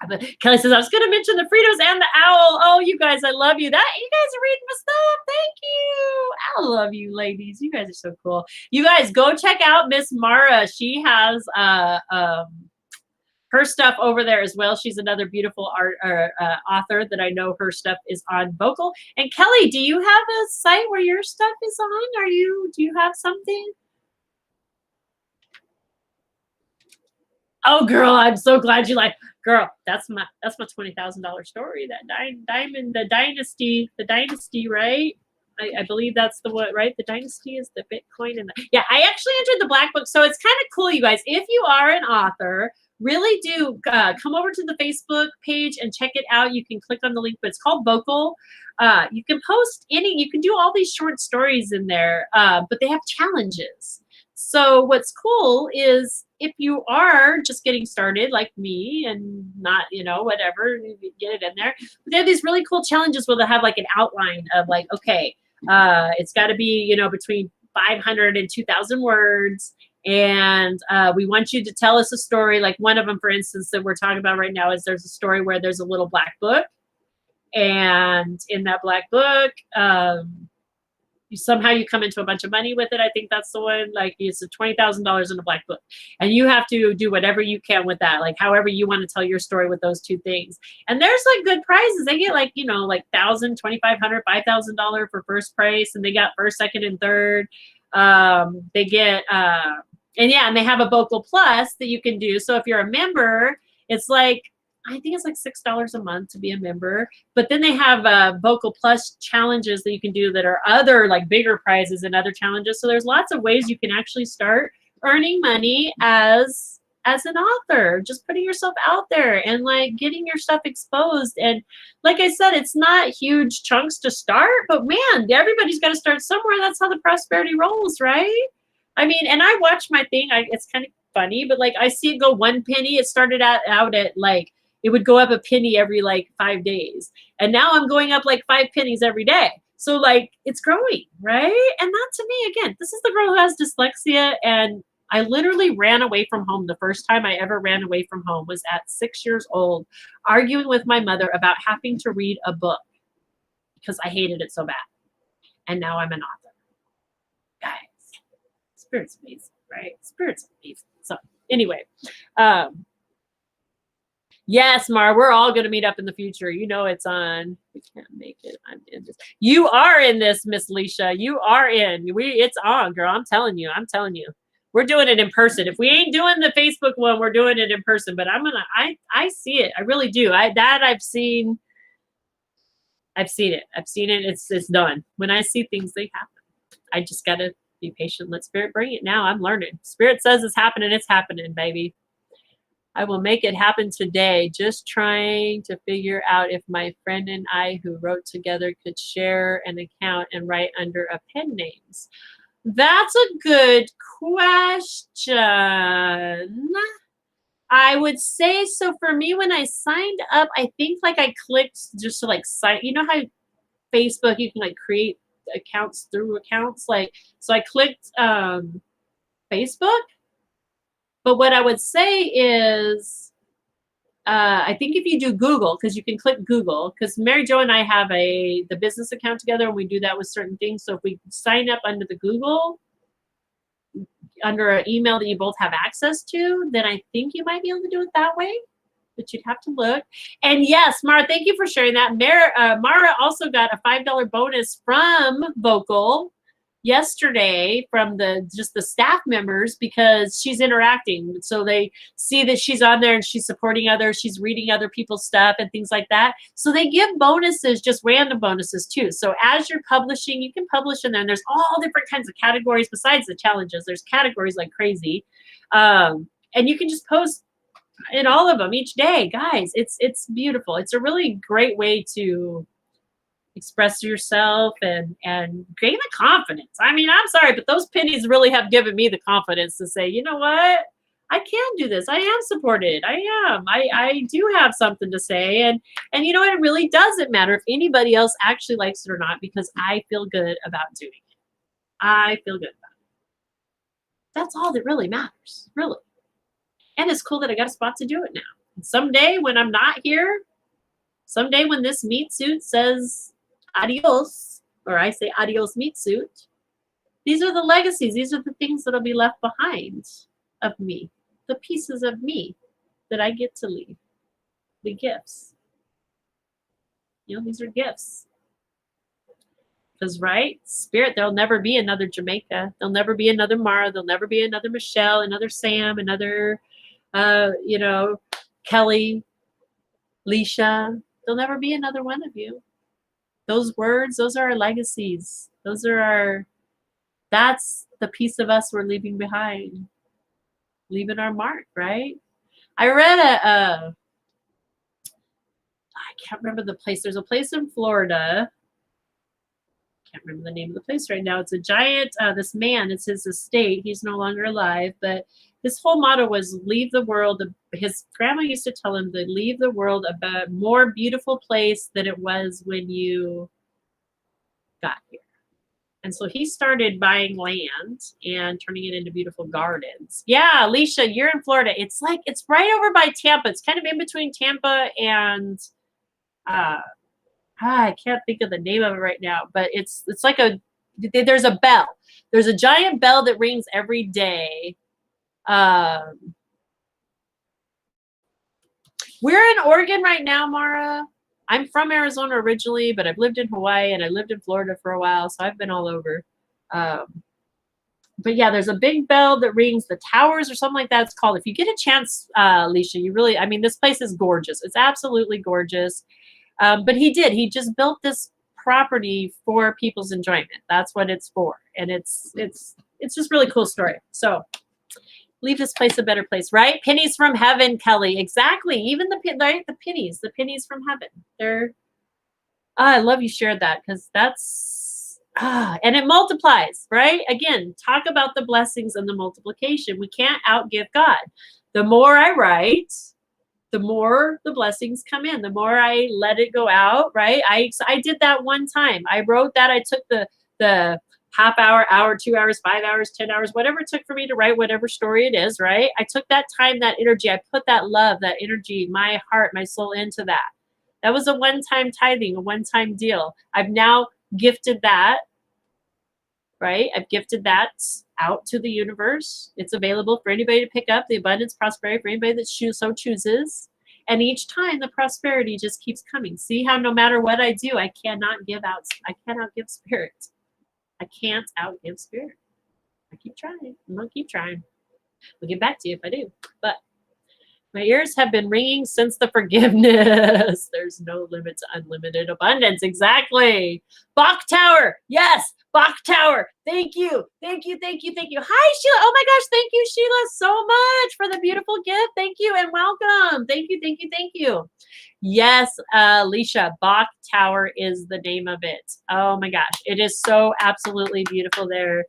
But Kelly says, I was going to mention the Fritos and the owl. Oh, you guys, I love you. You guys are reading my stuff. Thank you. I love you, ladies. You guys are so cool. You guys, go check out Miss Mara. She has her stuff over there as well. She's another beautiful art author that I know her stuff is on Vocal. And Kelly, do you have a site where your stuff is on? Do you have something? Oh, girl, I'm so glad you like. Girl, that's my $20,000 story. That diamond, the dynasty, right? I believe that's the what, right? The dynasty is the Bitcoin and yeah. I actually entered the black book, so it's kind of cool, you guys. If you are an author, really do come over to the Facebook page and check it out. You can click on the link, but it's called Vocal. You can post you can do all these short stories in there, but they have challenges. So what's cool is if you are just getting started like me and not, whatever, you get it in there. But they have these really cool challenges where they'll have like an outline of like, okay, it's got to be, between 500 and 2,000 words. And we want you to tell us a story. Like one of them, for instance, that we're talking about right now is there's a story where there's a little black book. And in that black book, somehow you come into a bunch of money with it. I think that's the one. Like it's $20,000 in a black book, and you have to do whatever you can with that. Like however you want to tell your story with those two things. And there's like good prizes. They get like like $1,000, $2,500, $5,000 for first prize, and they got first, second, and third. They get and they have a Vocal Plus that you can do. So if you're a member, it's like I think it's like $6 a month to be a member. But then they have Vocal Plus challenges that you can do that are other like bigger prizes and other challenges. So there's lots of ways you can actually start earning money as an author, just putting yourself out there and like getting your stuff exposed. And like I said, it's not huge chunks to start, but man, everybody's got to start somewhere. That's how the prosperity rolls, right? I mean, and I watch my thing. It's kind of funny, but like I see it go 1 penny. It started out at like, it would go up a penny every like 5 days. And now I'm going up like 5 pennies every day. So like it's growing, right? And that to me, again, this is the girl who has dyslexia. And I literally ran away from home. The first time I ever ran away from home was at 6 years old, arguing with my mother about having to read a book because I hated it so bad. And now I'm an author. Guys, Spirit's amazing, right? Spirit's amazing. So anyway, yes, Mar, we're all going to meet up in the future. It's on. We can't make it. I'm in this. You are in this, Miss Leisha. You are in. It's on, girl. I'm telling you. We're doing it in person. If we ain't doing the Facebook one, we're doing it in person. But I see it. I really do. I've seen it. It's done. When I see things, they happen. I just got to be patient. Let Spirit bring it now. I'm learning. Spirit says it's happening. It's happening, baby. I will make it happen today. Just trying to figure out if my friend and I who wrote together could share an account and write under a pen names. That's a good question. I would say so. For me, when I signed up, I think like I clicked just to like sign. You know how Facebook you can like create accounts through accounts, like so I clicked Facebook. But what I would say is, I think if you do Google, because you can click Google, because Mary Jo and I have the business account together, and we do that with certain things. So if we sign up under the Google, under an email that you both have access to, then I think you might be able to do it that way. but you'd have to look. And yes, Mara, thank you for sharing that. Mara also got a $5 bonus from Vocal yesterday from the staff members because she's interacting. So they see that she's on there and she's supporting others, she's reading other people's stuff and things like that. So they give bonuses, just random bonuses too. So as you're publishing, you can publish in there, and there's all different kinds of categories besides the challenges. There's categories like crazy. And you can just post in all of them each day. Guys, it's beautiful. It's a really great way to express yourself and gain the confidence. I mean, I'm sorry, but those pennies really have given me the confidence to say, you know what? I can do this. I am supported. I do have something to say. And you know what? It really doesn't matter if anybody else actually likes it or not, because I feel good about doing it. I feel good about it. That's all that really matters, really. And it's cool that I got a spot to do it now. And someday when I'm not here, someday when this meat suit says adios, or I say adios meat suit, these are the legacies. These are the things that'll be left behind of me, the pieces of me that I get to leave, the gifts. You know, these are gifts. Because, right, Spirit, there'll never be another Jamaica. There'll never be another Mara. There'll never be another Michelle, another Sam, another, Kelly, Leisha. There'll never be another one of you. Those words, those are our legacies. That's the piece of us we're leaving behind. Leaving our mark, right? I read I can't remember the place. There's a place in Florida. Can't remember the name of the place right now. It's a giant, this man, it's his estate. He's no longer alive, but his whole motto was leave the world. His grandma used to tell him to leave the world a more beautiful place than it was when you got here. And so he started buying land and turning it into beautiful gardens. Yeah, Alicia, you're in Florida. It's right over by Tampa. It's kind of in between Tampa and I can't think of the name of it right now, but it's like there's a bell. There's a giant bell that rings every day. We're in Oregon right now, Mara. I'm from Arizona originally, but I've lived in Hawaii and I lived in Florida for a while, so I've been all over. But yeah, there's a big bell that rings, the towers or something like that it's called. If you get a chance, Alicia, this place is gorgeous. It's absolutely gorgeous. But he just built this property for people's enjoyment. That's what it's for. And it's just really cool story. So leave this place a better place, right? Pennies from heaven, Kelly. Exactly. Even the pennies from heaven. I love you shared that, because that's, and it multiplies, right? Again, talk about the blessings and the multiplication. We can't outgive God. The more I write, the more the blessings come in, the more I let it go out, right? I did that one time. I wrote that. I took the half hour, 2 hours, 5 hours, 10 hours, whatever it took for me to write whatever story it is, right? I took that time, that energy, I put that love, that energy, my heart, my soul into that. That was a one-time tithing, a one-time deal. I've now gifted that, right? I've gifted that out to the universe. It's available for anybody to pick up, the abundance, prosperity, for anybody that so chooses. And each time the prosperity just keeps coming. See how no matter what I do, I cannot give spirit. I can't outgive spirit. I keep trying. I'm going to keep trying. We'll get back to you if I do. But my ears have been ringing since the forgiveness. There's no limit to unlimited abundance. Exactly. Bach Tower. Yes. Bach Tower. Thank you. Thank you. Thank you. Thank you. Hi, Sheila. Oh my gosh. Thank you, Sheila, so much for the beautiful gift. Thank you and welcome. Thank you. Thank you. Thank you. Yes, Alicia, Bach Tower is the name of it. Oh my gosh. It is so absolutely beautiful there.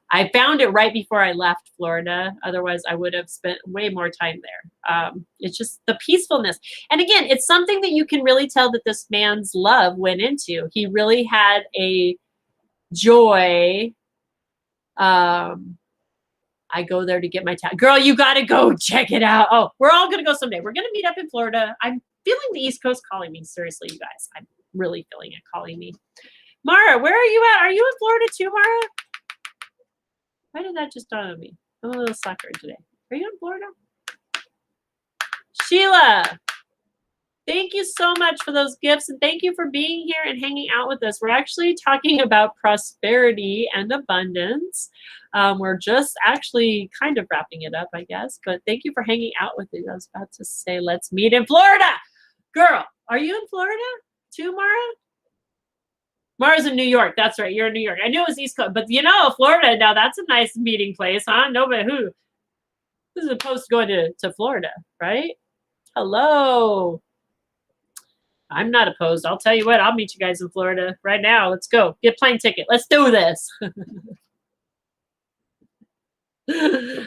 I found it right before I left Florida. Otherwise, I would have spent way more time there. It's just the peacefulness. And again, it's something that you can really tell that this man's love went into. He really had a joy. I go there to get my girl, you got to go check it out. Oh, we're all going to go someday. We're going to meet up in Florida. I'm feeling the East Coast calling me. Seriously, you guys. I'm really feeling it calling me. Mara, where are you at? Are you in Florida too, Mara? Why did that just dawn on me? I'm a little sucker today. Are you in Florida? Sheila, thank you so much for those gifts, and thank you for being here and hanging out with us. We're actually talking about prosperity and abundance. We're just actually kind of wrapping it up, I guess, but thank you for hanging out with me. I was about to say, let's meet in Florida. Girl, are you in Florida too, Mara? Mara's in New York. That's right. You're in New York. I knew it was East Coast, but you know, Florida, now that's a nice meeting place, huh? Nobody who's opposed to going to Florida, right? Hello. I'm not opposed. I'll tell you what, I'll meet you guys in Florida right now. Let's go. Get a plane ticket. Let's do this.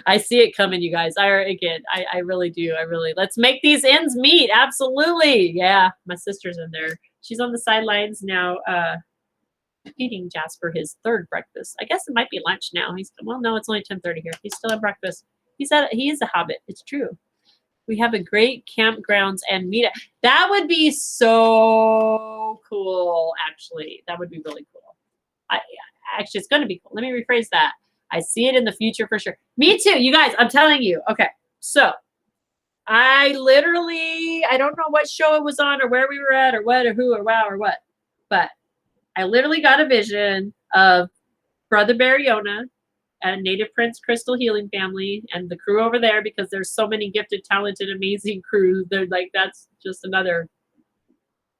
I see it coming, you guys. I really do. Let's make these ends meet. Absolutely. Yeah. My sister's in there. She's on the sidelines now, feeding Jasper his third breakfast. I guess it might be lunch now. No, it's only 10:30 here. He's still at breakfast. He is a hobbit. It's true. We have a great campgrounds and meetup. That would be so cool, actually. That would be really cool. Actually, it's going to be cool. Let me rephrase that. I see it in the future for sure. Me too, you guys. I'm telling you. Okay, so I don't know what show it was on or where we were at or what or who or wow or what, but I literally got a vision of Brother Bariona and Native Prince Crystal Healing Family and the crew over there, because there's so many gifted, talented, amazing crews. They're like, that's just another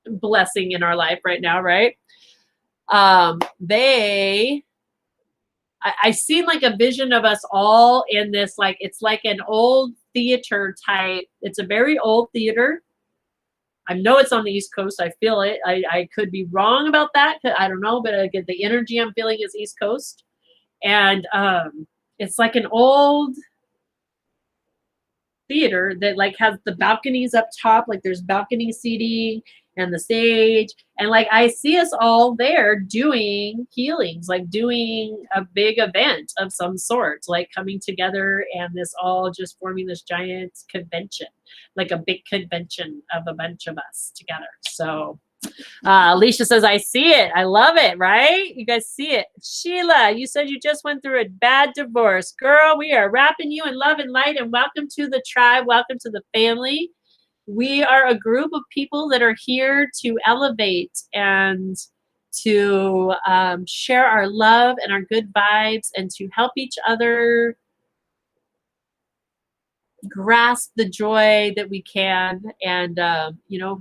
blessing in our life right now, right? I see like a vision of us all in this, like, it's like an old theater type. It's a very old theater. I know it's on the East Coast. I feel it. I could be wrong about that. I don't know, but again, the energy I'm feeling is East Coast. And it's like an old theater that like has the balconies up top, like there's balcony seating and the stage, and like I see us all there doing healings, like doing a big event of some sort, like coming together and this all just forming this giant convention, like a big convention of a bunch of us together. So Alicia says, I see it. I love it, right? You guys see it. Sheila, you said you just went through a bad divorce. Girl, we are wrapping you in love and light, and welcome to the tribe. Welcome to the family. We are a group of people that are here to elevate and to share our love and our good vibes and to help each other grasp the joy that we can, and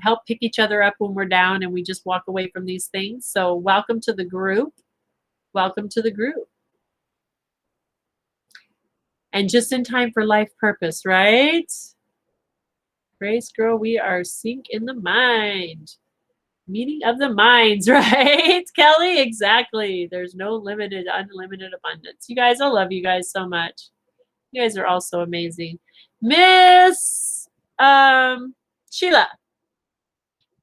help pick each other up when we're down and we just walk away from these things. So welcome to the group. Welcome to the group. And just in time for life purpose, right? Grace, girl, we are sync in the mind. Meeting of the minds, right? Kelly, exactly. There's no unlimited abundance. You guys, I love you guys so much. You guys are all so amazing. Miss Sheila,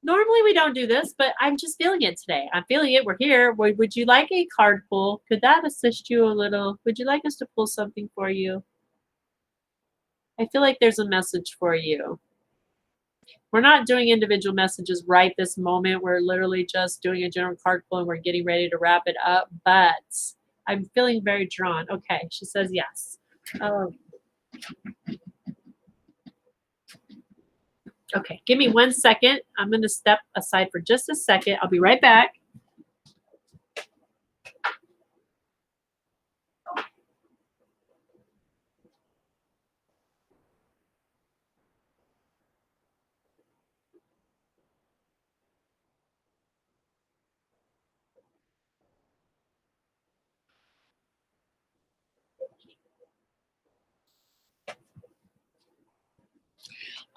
normally we don't do this, but I'm just feeling it today. I'm feeling it. We're here. Would you like a card pull? Could that assist you a little? Would you like us to pull something for you? I feel like there's a message for you. We're not doing individual messages right this moment. We're literally just doing a general card pull and we're getting ready to wrap it up, but I'm feeling very drawn. Okay, she says yes. Okay, give me 1 second. I'm going to step aside for just a second. I'll be right back.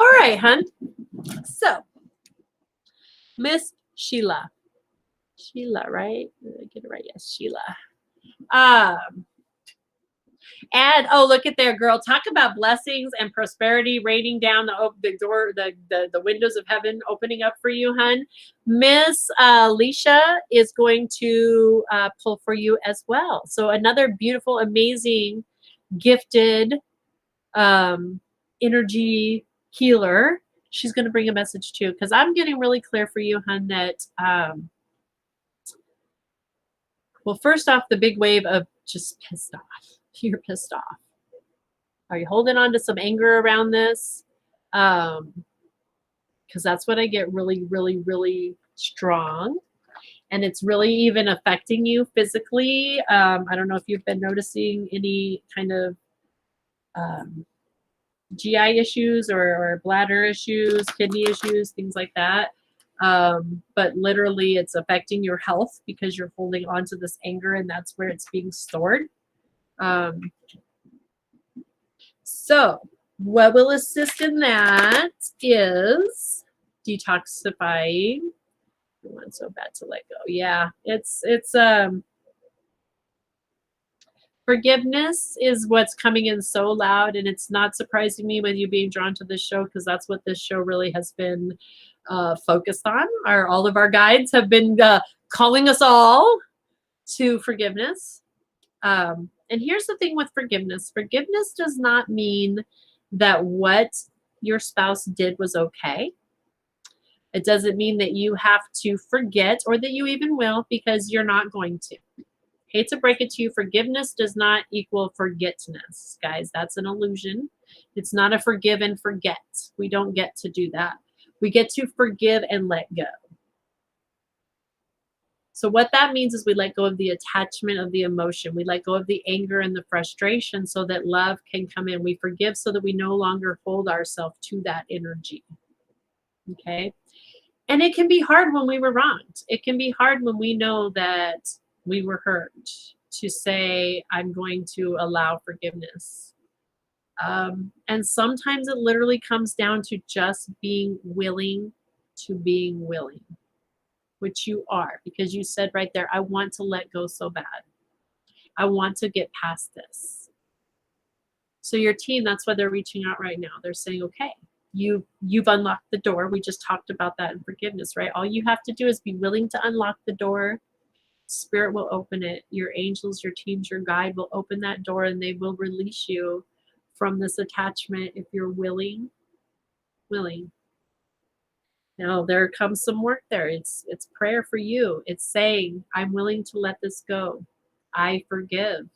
All right, hun. So, Miss Sheila. Sheila, right? Did I get it right? Yes, Sheila. And oh, look at there, girl. Talk about blessings and prosperity raining down the door, the windows of heaven opening up for you, hun. Miss Alicia is going to pull for you as well. So another beautiful, amazing, gifted energy healer. She's going to bring a message too, because I'm getting really clear for you, hun, that well, first off, the big wave of just pissed off. You're pissed off. Are you holding on to some anger around this? Because that's when I get really, really, really strong. And it's really even affecting you physically. I don't know if you've been noticing any kind of GI issues or bladder issues, kidney issues, things like that. But literally, it's affecting your health because you're holding on to this anger, and that's where it's being stored. So, what will assist in that is detoxifying. I want so bad to let go. Yeah, it's forgiveness is what's coming in so loud, and it's not surprising me with you being drawn to this show, because that's what this show really has been focused on. All of our guides have been calling us all to forgiveness. And here's the thing with forgiveness. Forgiveness does not mean that what your spouse did was okay. It doesn't mean that you have to forget, or that you even will, because you're not going to. Hate to break it to you, forgiveness does not equal forgetness, guys. That's an illusion. It's not a forgive and forget. We don't get to do that. We get to forgive and let go. So what that means is we let go of the attachment of the emotion. We let go of the anger and the frustration so that love can come in. We forgive so that we no longer hold ourselves to that energy. Okay? And it can be hard when we were wronged. It can be hard when we know that we were hurt, to say, I'm going to allow forgiveness. And sometimes it literally comes down to just being willing to being willing, which you are, because you said right there, I want to let go so bad. I want to get past this. So your team, that's why they're reaching out right now. They're saying, okay, you've unlocked the door. We just talked about that in forgiveness, right? All you have to do is be willing to unlock the door. Spirit will open it. Your angels, your teams, your guide will open that door, and they will release you from this attachment if you're willing. Now there comes some work there. It's prayer for you. It's saying, I'm willing to let this go. I forgive.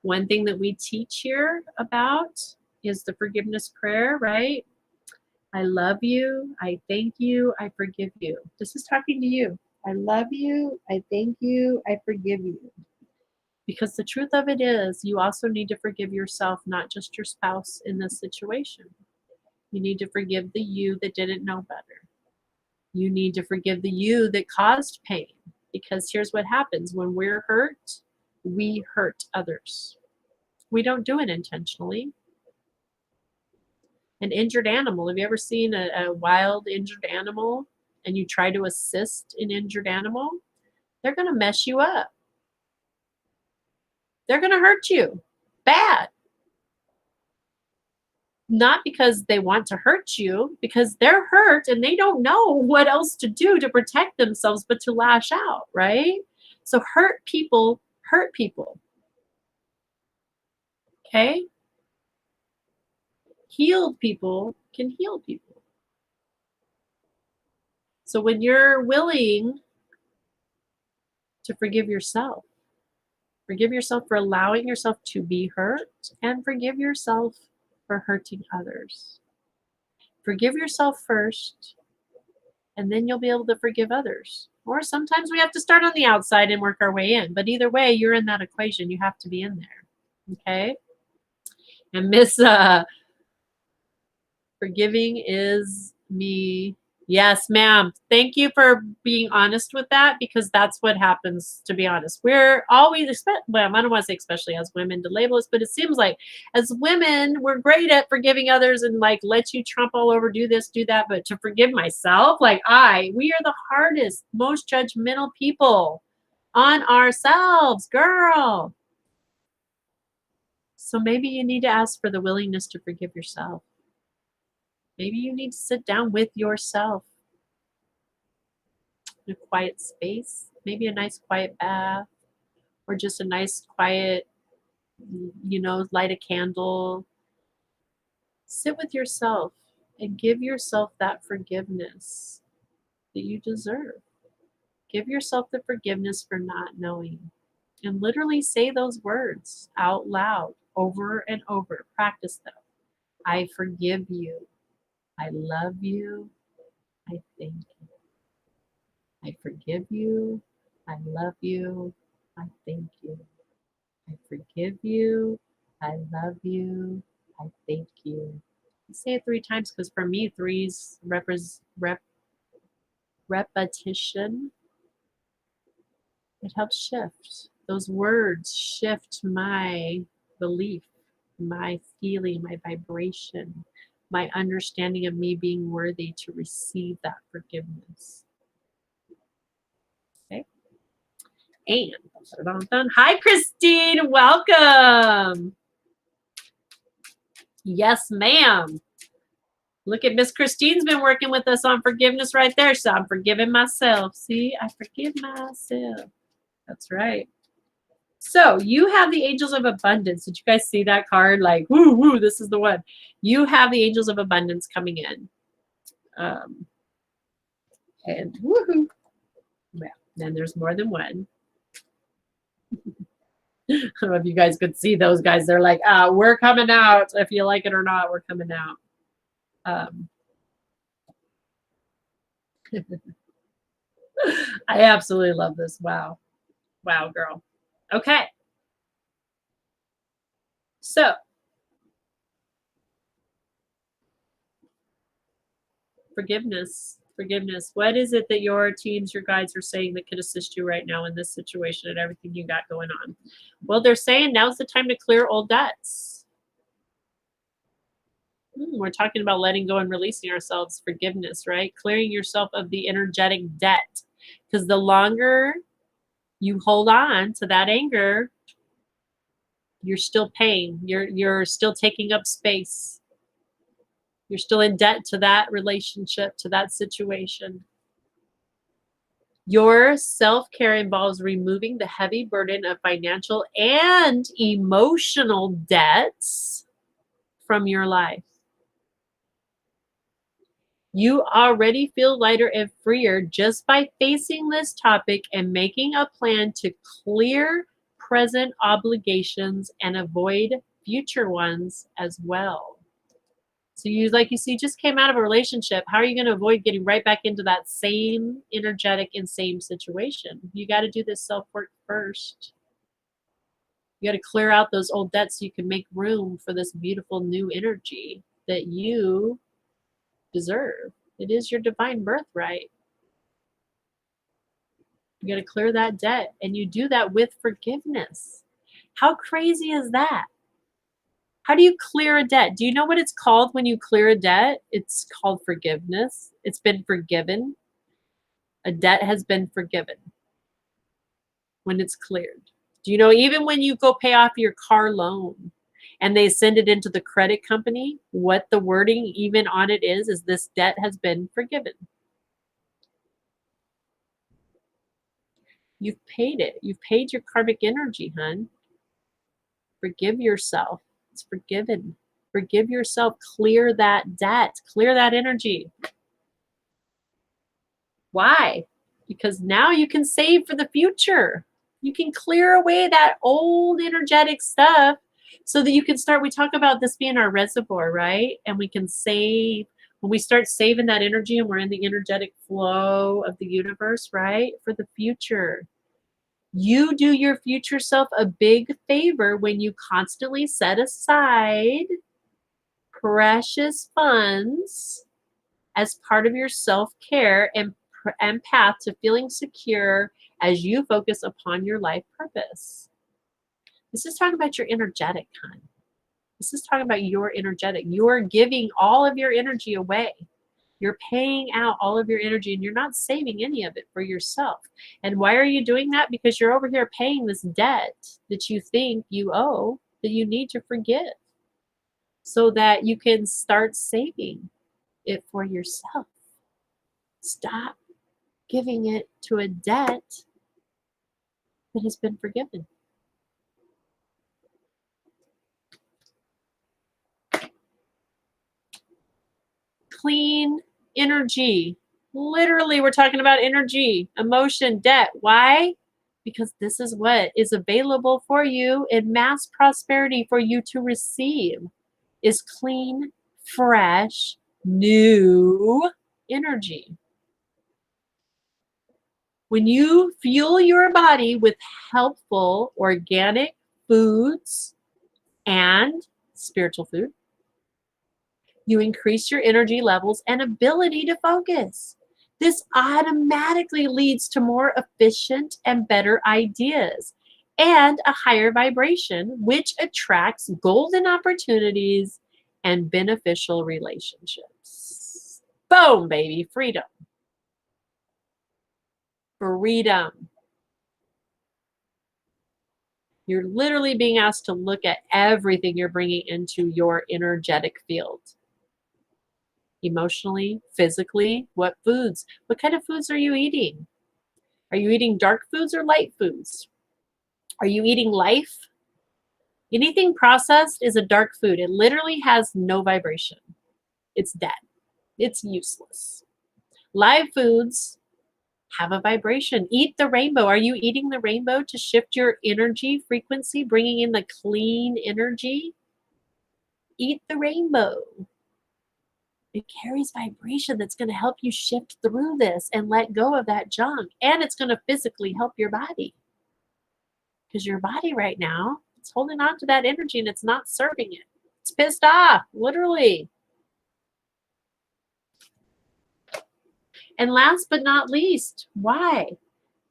One thing that we teach here about is the forgiveness prayer, right? I love you. I thank you. I forgive you. This is talking to you. I love you. I thank you. I forgive you. Because the truth of it is, you also need to forgive yourself, not just your spouse in this situation. You need to forgive the you that didn't know better. You need to forgive the you that caused pain. Because here's what happens. When we're hurt, we hurt others. We don't do it intentionally. An injured animal. Have you ever seen a wild injured animal and you try to assist an injured animal? They're going to mess you up. They're going to hurt you bad. Not because they want to hurt you, because they're hurt and they don't know what else to do to protect themselves but to lash out, right? So hurt people hurt people. Okay? Healed people can heal people. So when you're willing to forgive yourself for allowing yourself to be hurt, and forgive yourself for hurting others. Forgive yourself first, and then you'll be able to forgive others. Or sometimes we have to start on the outside and work our way in. But either way, you're in that equation. You have to be in there. Okay? And Miss Forgiving is me. Yes, ma'am. Thank you for being honest with that, because that's what happens, to be honest. We're always, well, I don't want to say especially as women to label us, but it seems like as women, we're great at forgiving others and like let you trump all over, do this, do that. But to forgive myself, we are the hardest, most judgmental people on ourselves, girl. So maybe you need to ask for the willingness to forgive yourself. Maybe you need to sit down with yourself in a quiet space, maybe a nice quiet bath, or just a nice quiet, light a candle. Sit with yourself and give yourself that forgiveness that you deserve. Give yourself the forgiveness for not knowing. And literally say those words out loud over and over. Practice them. I forgive you. I love you. I thank you. I forgive you. I love you. I thank you. I forgive you. I love you. I thank you. Say it 3 times because for me, threes repetition. It helps shift. Those words shift my belief, my feeling, my vibration, my understanding of me being worthy to receive that forgiveness. Okay. And hi, Christine. Welcome. Yes, ma'am. Look at Miss Christine's been working with us on forgiveness right there. So I'm forgiving myself. See, I forgive myself. That's right. So you have the angels of abundance. Did you guys see that card? Like, woo, woo, this is the one. You have the angels of abundance coming in. And woohoo. Well, then there's more than one. I don't know if you guys could see those guys. They're like, we're coming out. If you like it or not, we're coming out. I absolutely love this. Wow. Wow, girl. Okay. So, forgiveness. Forgiveness. What is it that your teams, your guides are saying that could assist you right now in this situation and everything you got going on? Well, they're saying now's the time to clear old debts. We're talking about letting go and releasing ourselves, forgiveness, right? Clearing yourself of the energetic debt. Because the longer you hold on to that anger, you're still paying. You're still taking up space. You're still in debt to that relationship, to that situation. Your self-care involves removing the heavy burden of financial and emotional debts from your life. You already feel lighter and freer just by facing this topic and making a plan to clear present obligations and avoid future ones as well. So you just came out of a relationship. How are you going to avoid getting right back into that same energetic and same situation? You got to do this self-work first. You got to clear out those old debts so you can make room for this beautiful new energy that you deserve. It is your divine birthright. You got to clear that debt, and you do that with forgiveness. How crazy is that? How do you clear a debt? Do you know what it's called when you clear a debt? It's called forgiveness. It's been forgiven. A debt has been forgiven when it's cleared. Do you know, even when you go pay off your car loan and they send it into the credit company, what the wording even on it is this debt has been forgiven. You've paid it. You've paid your karmic energy, hun. Forgive yourself. It's forgiven. Forgive yourself. Clear that debt. Clear that energy. Why? Because now you can save for the future. You can clear away that old energetic stuff so that you can start. We talk about this being our reservoir, right? And we can save. When we start saving that energy and we're in the energetic flow of the universe, right? For the future. You do your future self a big favor when you constantly set aside precious funds as part of your self-care and path to feeling secure as you focus upon your life purpose. This is talking about your energetic, hon. This is talking about your energetic. You're giving all of your energy away. You're paying out all of your energy and you're not saving any of it for yourself. And why are you doing that? Because you're over here paying this debt that you think you owe, that you need to forgive, so that you can start saving it for yourself. Stop giving it to a debt that has been forgiven. Clean energy. Literally, we're talking about energy, emotion, debt. Why? Because this is what is available for you in mass prosperity for you to receive, is clean, fresh, new energy. When you fuel your body with helpful organic foods and spiritual food, you increase your energy levels and ability to focus. This automatically leads to more efficient and better ideas and a higher vibration, which attracts golden opportunities and beneficial relationships. Boom, baby, freedom. Freedom. You're literally being asked to look at everything you're bringing into your energetic field. Emotionally, physically, what foods? What kind of foods are you eating? Are you eating dark foods or light foods? Are you eating life? Anything processed is a dark food. It literally has no vibration. It's dead. It's useless. Live foods have a vibration. Eat the rainbow. Are you eating the rainbow to shift your energy frequency, bringing in the clean energy? Eat the rainbow. It carries vibration that's going to help you shift through this and let go of that junk. And it's going to physically help your body. Because your body right now, it's holding on to that energy and it's not serving it. It's pissed off, literally. And last but not least, why?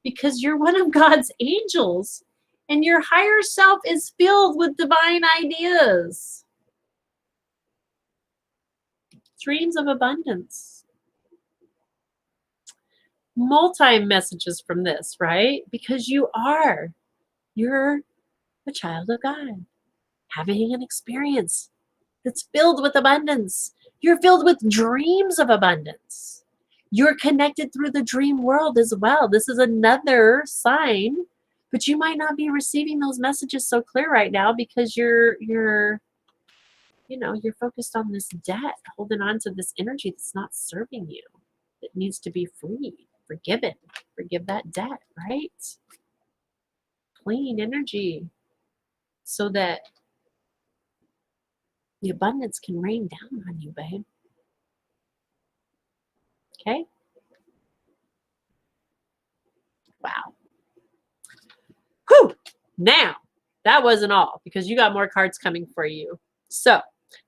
Because you're one of God's angels and your higher self is filled with divine ideas. Dreams of abundance. Multi-messages from this, right? Because you're a child of God, having an experience that's filled with abundance. You're filled with dreams of abundance. You're connected through the dream world as well. This is another sign, but you might not be receiving those messages so clear right now because you're focused on this debt, holding on to this energy that's not serving you, that needs to be freed, forgiven, forgive that debt, right? Clean energy so that the abundance can rain down on you, babe. Okay? Wow. Whew. Now, that wasn't all because you got more cards coming for you. So,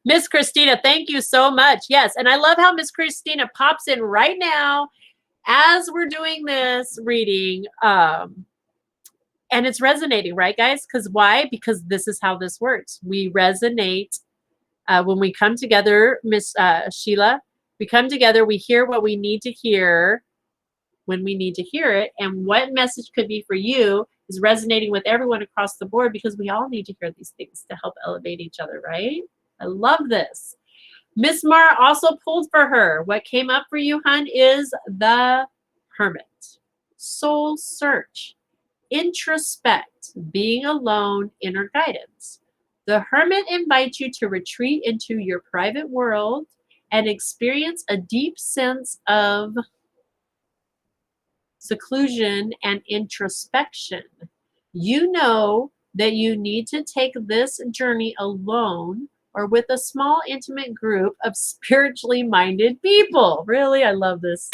Miss Christina, thank you so much. Yes, and I love how Miss Christina pops in right now as we're doing this reading. And it's resonating, right, guys? Because why? Because this is how this works. We resonate when we come together, Miss Sheila. We come together, we hear what we need to hear when we need to hear it. And what message could be for you is resonating with everyone across the board because we all need to hear these things to help elevate each other, right? I love this. Miss Mara also pulled for her. What came up for you, hun, is the Hermit. Soul search. Introspect. Being alone. Inner guidance. The Hermit invites you to retreat into your private world and experience a deep sense of seclusion and introspection. You know that you need to take this journey alone or with a small intimate group of spiritually minded people. Really, I love this.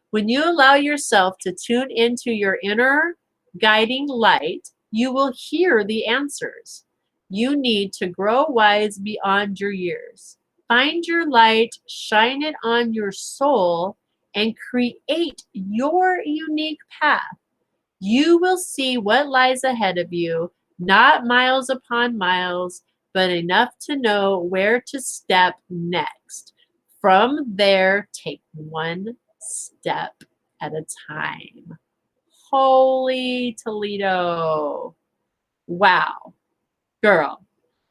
When you allow yourself to tune into your inner guiding light, you will hear the answers. You need to grow wise beyond your years. Find your light, shine it on your soul, and create your unique path. You will see what lies ahead of you, not miles upon miles, but enough to know where to step next. From there, take one step at a time. Holy Toledo. Wow. Girl.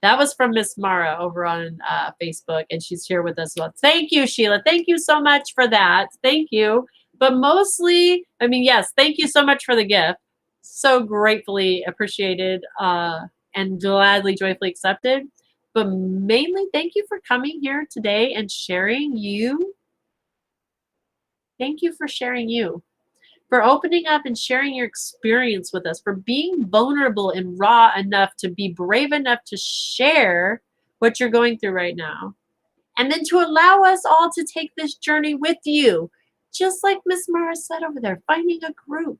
That was from Miss Mara over on Facebook, and she's here with us. Well, thank you, Sheila. Thank you so much for that. Thank you. But mostly, I mean, yes, thank you so much for the gift. So gratefully appreciated and gladly, joyfully accepted. But mainly, thank you for coming here today and sharing you. Thank you for sharing you. For opening up and sharing your experience with us, for being vulnerable and raw enough to be brave enough to share what you're going through right now. and then to allow us all to take this journey with you. Just like Miss Mara said over there, finding a group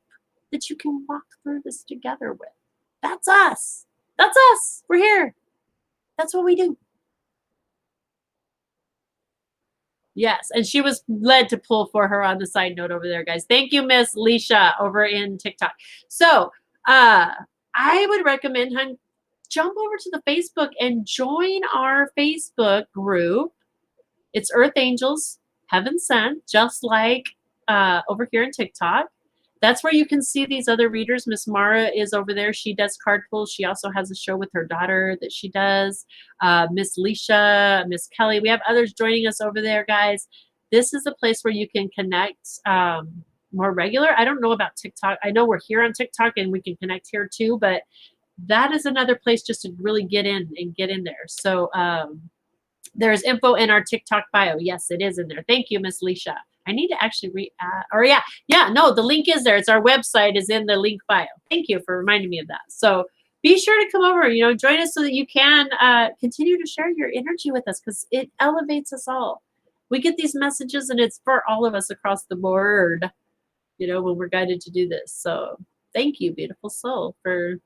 that you can walk through this together with. That's us. That's us. We're here. That's what we do. Yes, and she was led to pull for her on the side note over there, guys. Thank you, Miss Leisha, over in TikTok. So I would recommend, hun, jump over to the Facebook and join our Facebook group. It's Earth Angels, Heaven Sent, just like over here in TikTok. That's where you can see these other readers. Miss Mara is over there. She does card pulls. She also has a show with her daughter that she does. Miss Leisha, Miss Kelly. We have others joining us over there, guys. This is a place where you can connect more regular. I don't know about TikTok. I know we're here on TikTok and we can connect here too, but that is another place just to really get in there. So there's info in our TikTok bio. Yes, it is in there. Thank you, Miss Leisha. I need to actually no, the link is there. It's our website is in the link bio. Thank you for reminding me of that. So be sure to come over, join us so that you can continue to share your energy with us because it elevates us all. We get these messages and it's for all of us across the board, when we're guided to do this. So thank you, beautiful soul, for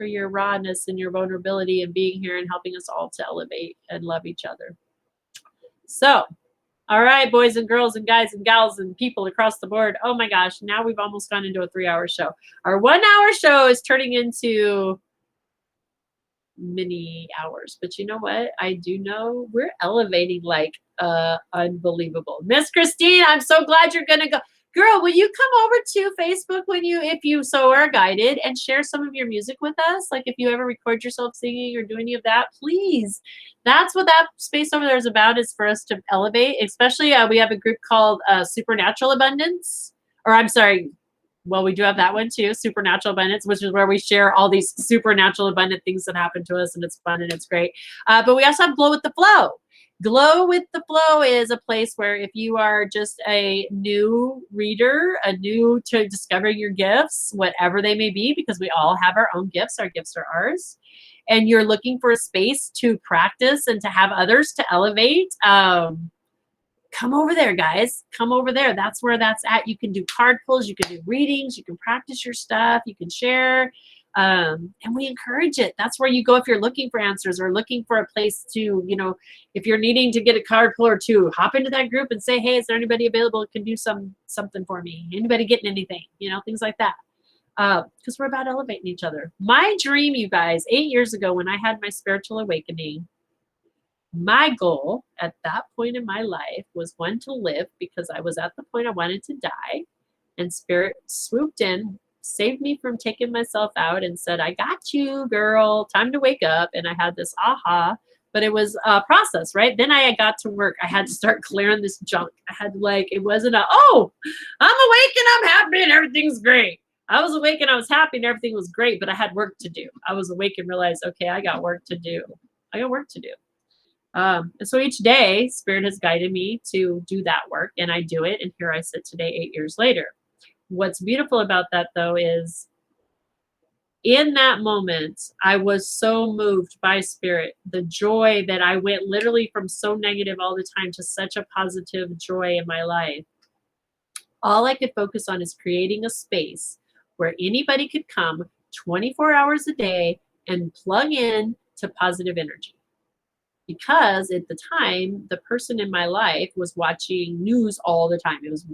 your rawness and your vulnerability and being here and helping us all to elevate and love each other. So, all right, boys and girls and guys and gals and people across the board. Oh my gosh, now we've almost gone into a 3-hour show. Our 1-hour show is turning into many hours. But you know what? I do know we're elevating like unbelievable. Miss Christine, I'm so glad you're going to go. Girl, will you come over to Facebook if you so are guided and share some of your music with us? Like if you ever record yourself singing or do any of that, please. That's what that space over there is about, is for us to elevate. Especially we have a group called Supernatural Abundance. Or I'm sorry, well, we do have that one too, Supernatural Abundance, which is where we share all these supernatural abundant things that happen to us, and it's fun and it's great. But we also have Glow with the Flow. Glow with the Flow is a place where if you are just a new reader, new to discovering your gifts, whatever they may be, because we all have our own gifts are ours, and you're looking for a space to practice and to have others to elevate, come over there, guys. Come over there. That's where that's at. You can do card pulls, you can do readings, you can practice your stuff, you can share. And we encourage it. That's where you go if you're looking for answers or looking for a place to, if you're needing to get a card pull or two, hop into that group and say, hey, is there anybody available who can do something for me? Anybody getting anything? Things like that. Because we're about elevating each other. My dream, you guys, 8 years ago when I had my spiritual awakening, my goal at that point in my life was one, to live, because I was at the point I wanted to die, and Spirit swooped in, saved me from taking myself out and said, I got you, girl, time to wake up. And I had this aha, but it was a process, right? Then I got to work. I had to start clearing this junk. I had it wasn't I'm awake and I'm happy and everything's great. I was awake and I was happy and everything was great, but I had work to do. I was awake and realized, okay, I got work to do. And so each day, Spirit has guided me to do that work, and I do it. And here I sit today, 8 years later. What's beautiful about that, though, is in that moment, I was so moved by Spirit, the joy that I went literally from so negative all the time to such a positive joy in my life. All I could focus on is creating a space where anybody could come 24 hours a day and plug in to positive energy. Because at the time, the person in my life was watching news all the time. It was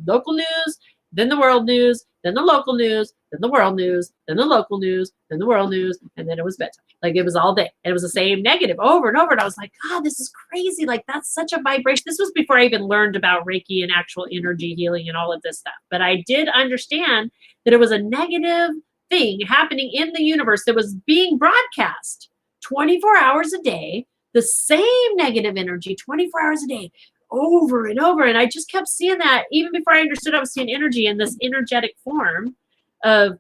local news, then the world news, then the local news, then the world news, then the local news, then the world news, and then it was bedtime. It was all day. And it was the same negative over and over. And I was like, God, this is crazy. That's such a vibration. This was before I even learned about Reiki and actual energy healing and all of this stuff. But I did understand that it was a negative thing happening in the universe that was being broadcast 24 hours a day. The same negative energy 24 hours a day, over and over. And I just kept seeing that. Even before I understood I was seeing energy in this energetic form of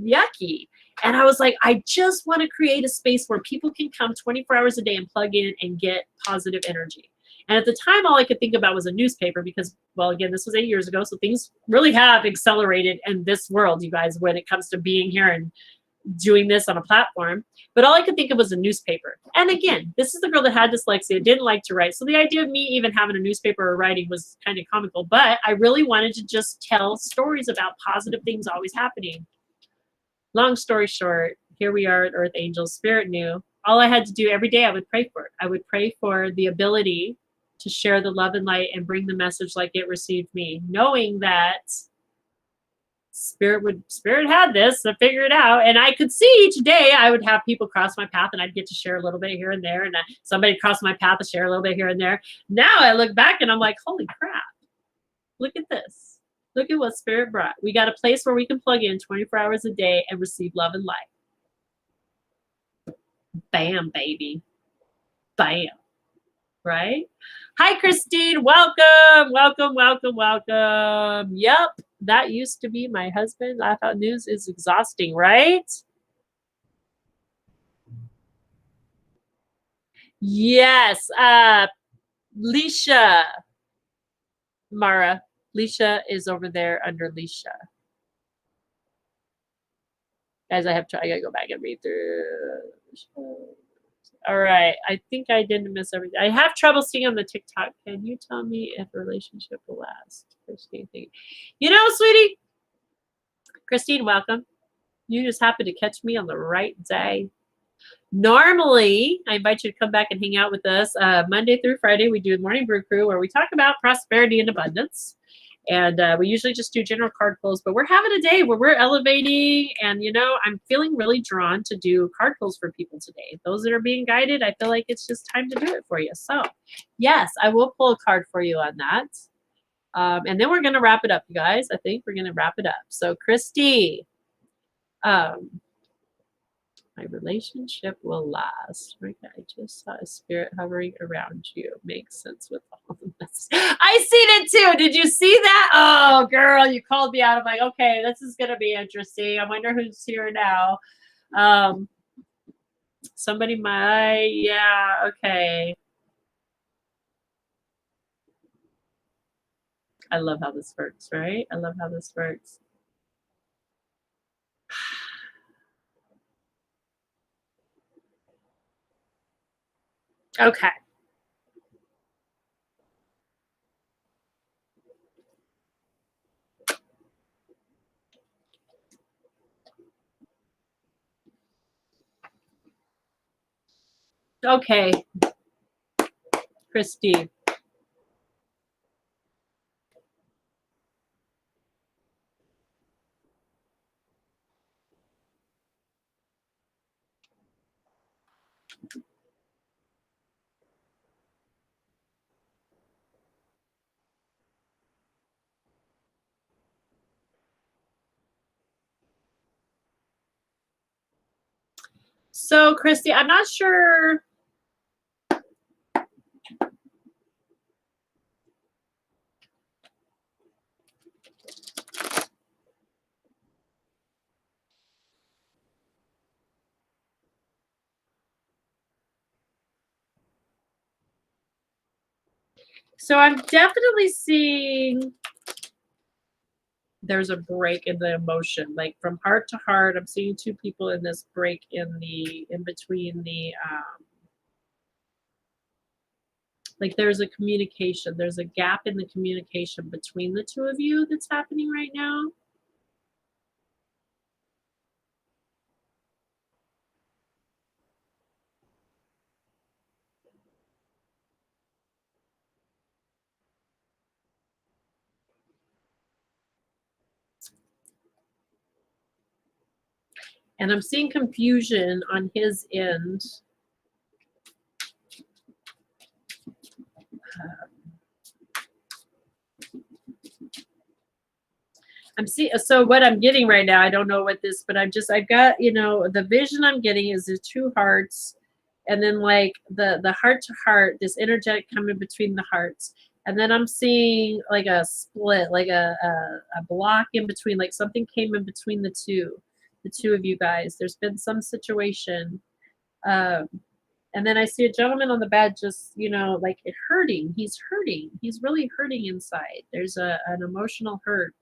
yucky. And I was like, I just want to create a space where people can come 24 hours a day and plug in and get positive energy. And at the time, all I could think about was a newspaper because, well, again, this was 8 years ago. So things really have accelerated in this world, you guys, when it comes to being here and doing this on a platform, but all I could think of was a newspaper. And again, this is the girl that had dyslexia, didn't like to write. So the idea of me even having a newspaper or writing was kind of comical, but I really wanted to just tell stories about positive things always happening. Long story short, here we are at Earth Angels. Spirit knew. All I had to do every day, I would pray for it. I would pray for the ability to share the love and light and bring the message like it received me, knowing that Spirit had this to figure it out. And I could see each day I would have people cross my path and I'd get to share a little bit here and there. And somebody crossed my path to share a little bit here and there. Now I look back and I'm like, holy crap, look at this. Look at what Spirit brought. We got a place where we can plug in 24 hours a day and receive love and light. Bam, baby. Bam. Right? Hi, Christine. Welcome, welcome, welcome, welcome. Yep, that used to be my husband. I thought news is exhausting, right? Yes. Leisha. Mara. Leisha is over there under Leisha. Guys, I gotta go back and read through. All right. I think I didn't miss everything. I have trouble seeing on the TikTok. Can you tell me if a relationship will last? Christine, you know, sweetie. Christine, welcome. You just happened to catch me on the right day. Normally, I invite you to come back and hang out with us. Monday through Friday, we do the Morning Brew Crew where we talk about prosperity and abundance. And we usually just do general card pulls, but we're having a day where we're elevating. And, you know, I'm feeling really drawn to do card pulls for people today. Those that are being guided, I feel like it's just time to do it for you. So, yes, I will pull a card for you on that. And then we're going to wrap it up, you guys. I think we're going to wrap it up. So, Christy, my relationship will last. Okay, I just saw a spirit hovering around you. Makes sense with all of this. I seen it too. Did you see that? Oh, girl, you called me out. I'm like, okay, this is going to be interesting. I wonder who's here now. Somebody might, yeah, okay. I love how this works, right? I love how this works. Okay. Okay. Christy. So, Christy, I'm not sure. So I'm definitely seeing there's a break in the emotion, like from heart to heart. I'm seeing two people in this break in between the like there's a communication, there's a gap in the communication between the two of you that's happening right now. And I'm seeing confusion on his end. I'm seeing, so what I'm getting right now, I don't know what this, but I've got, you know, the vision I'm getting is the two hearts, and then like the heart to heart, this energetic coming between the hearts. And then I'm seeing like a split, like a block in between, like something came in between the two of you guys. There's been some situation. And then I see a gentleman on the bed just, you know, like hurting. He's hurting. He's really hurting inside. There's an emotional hurt.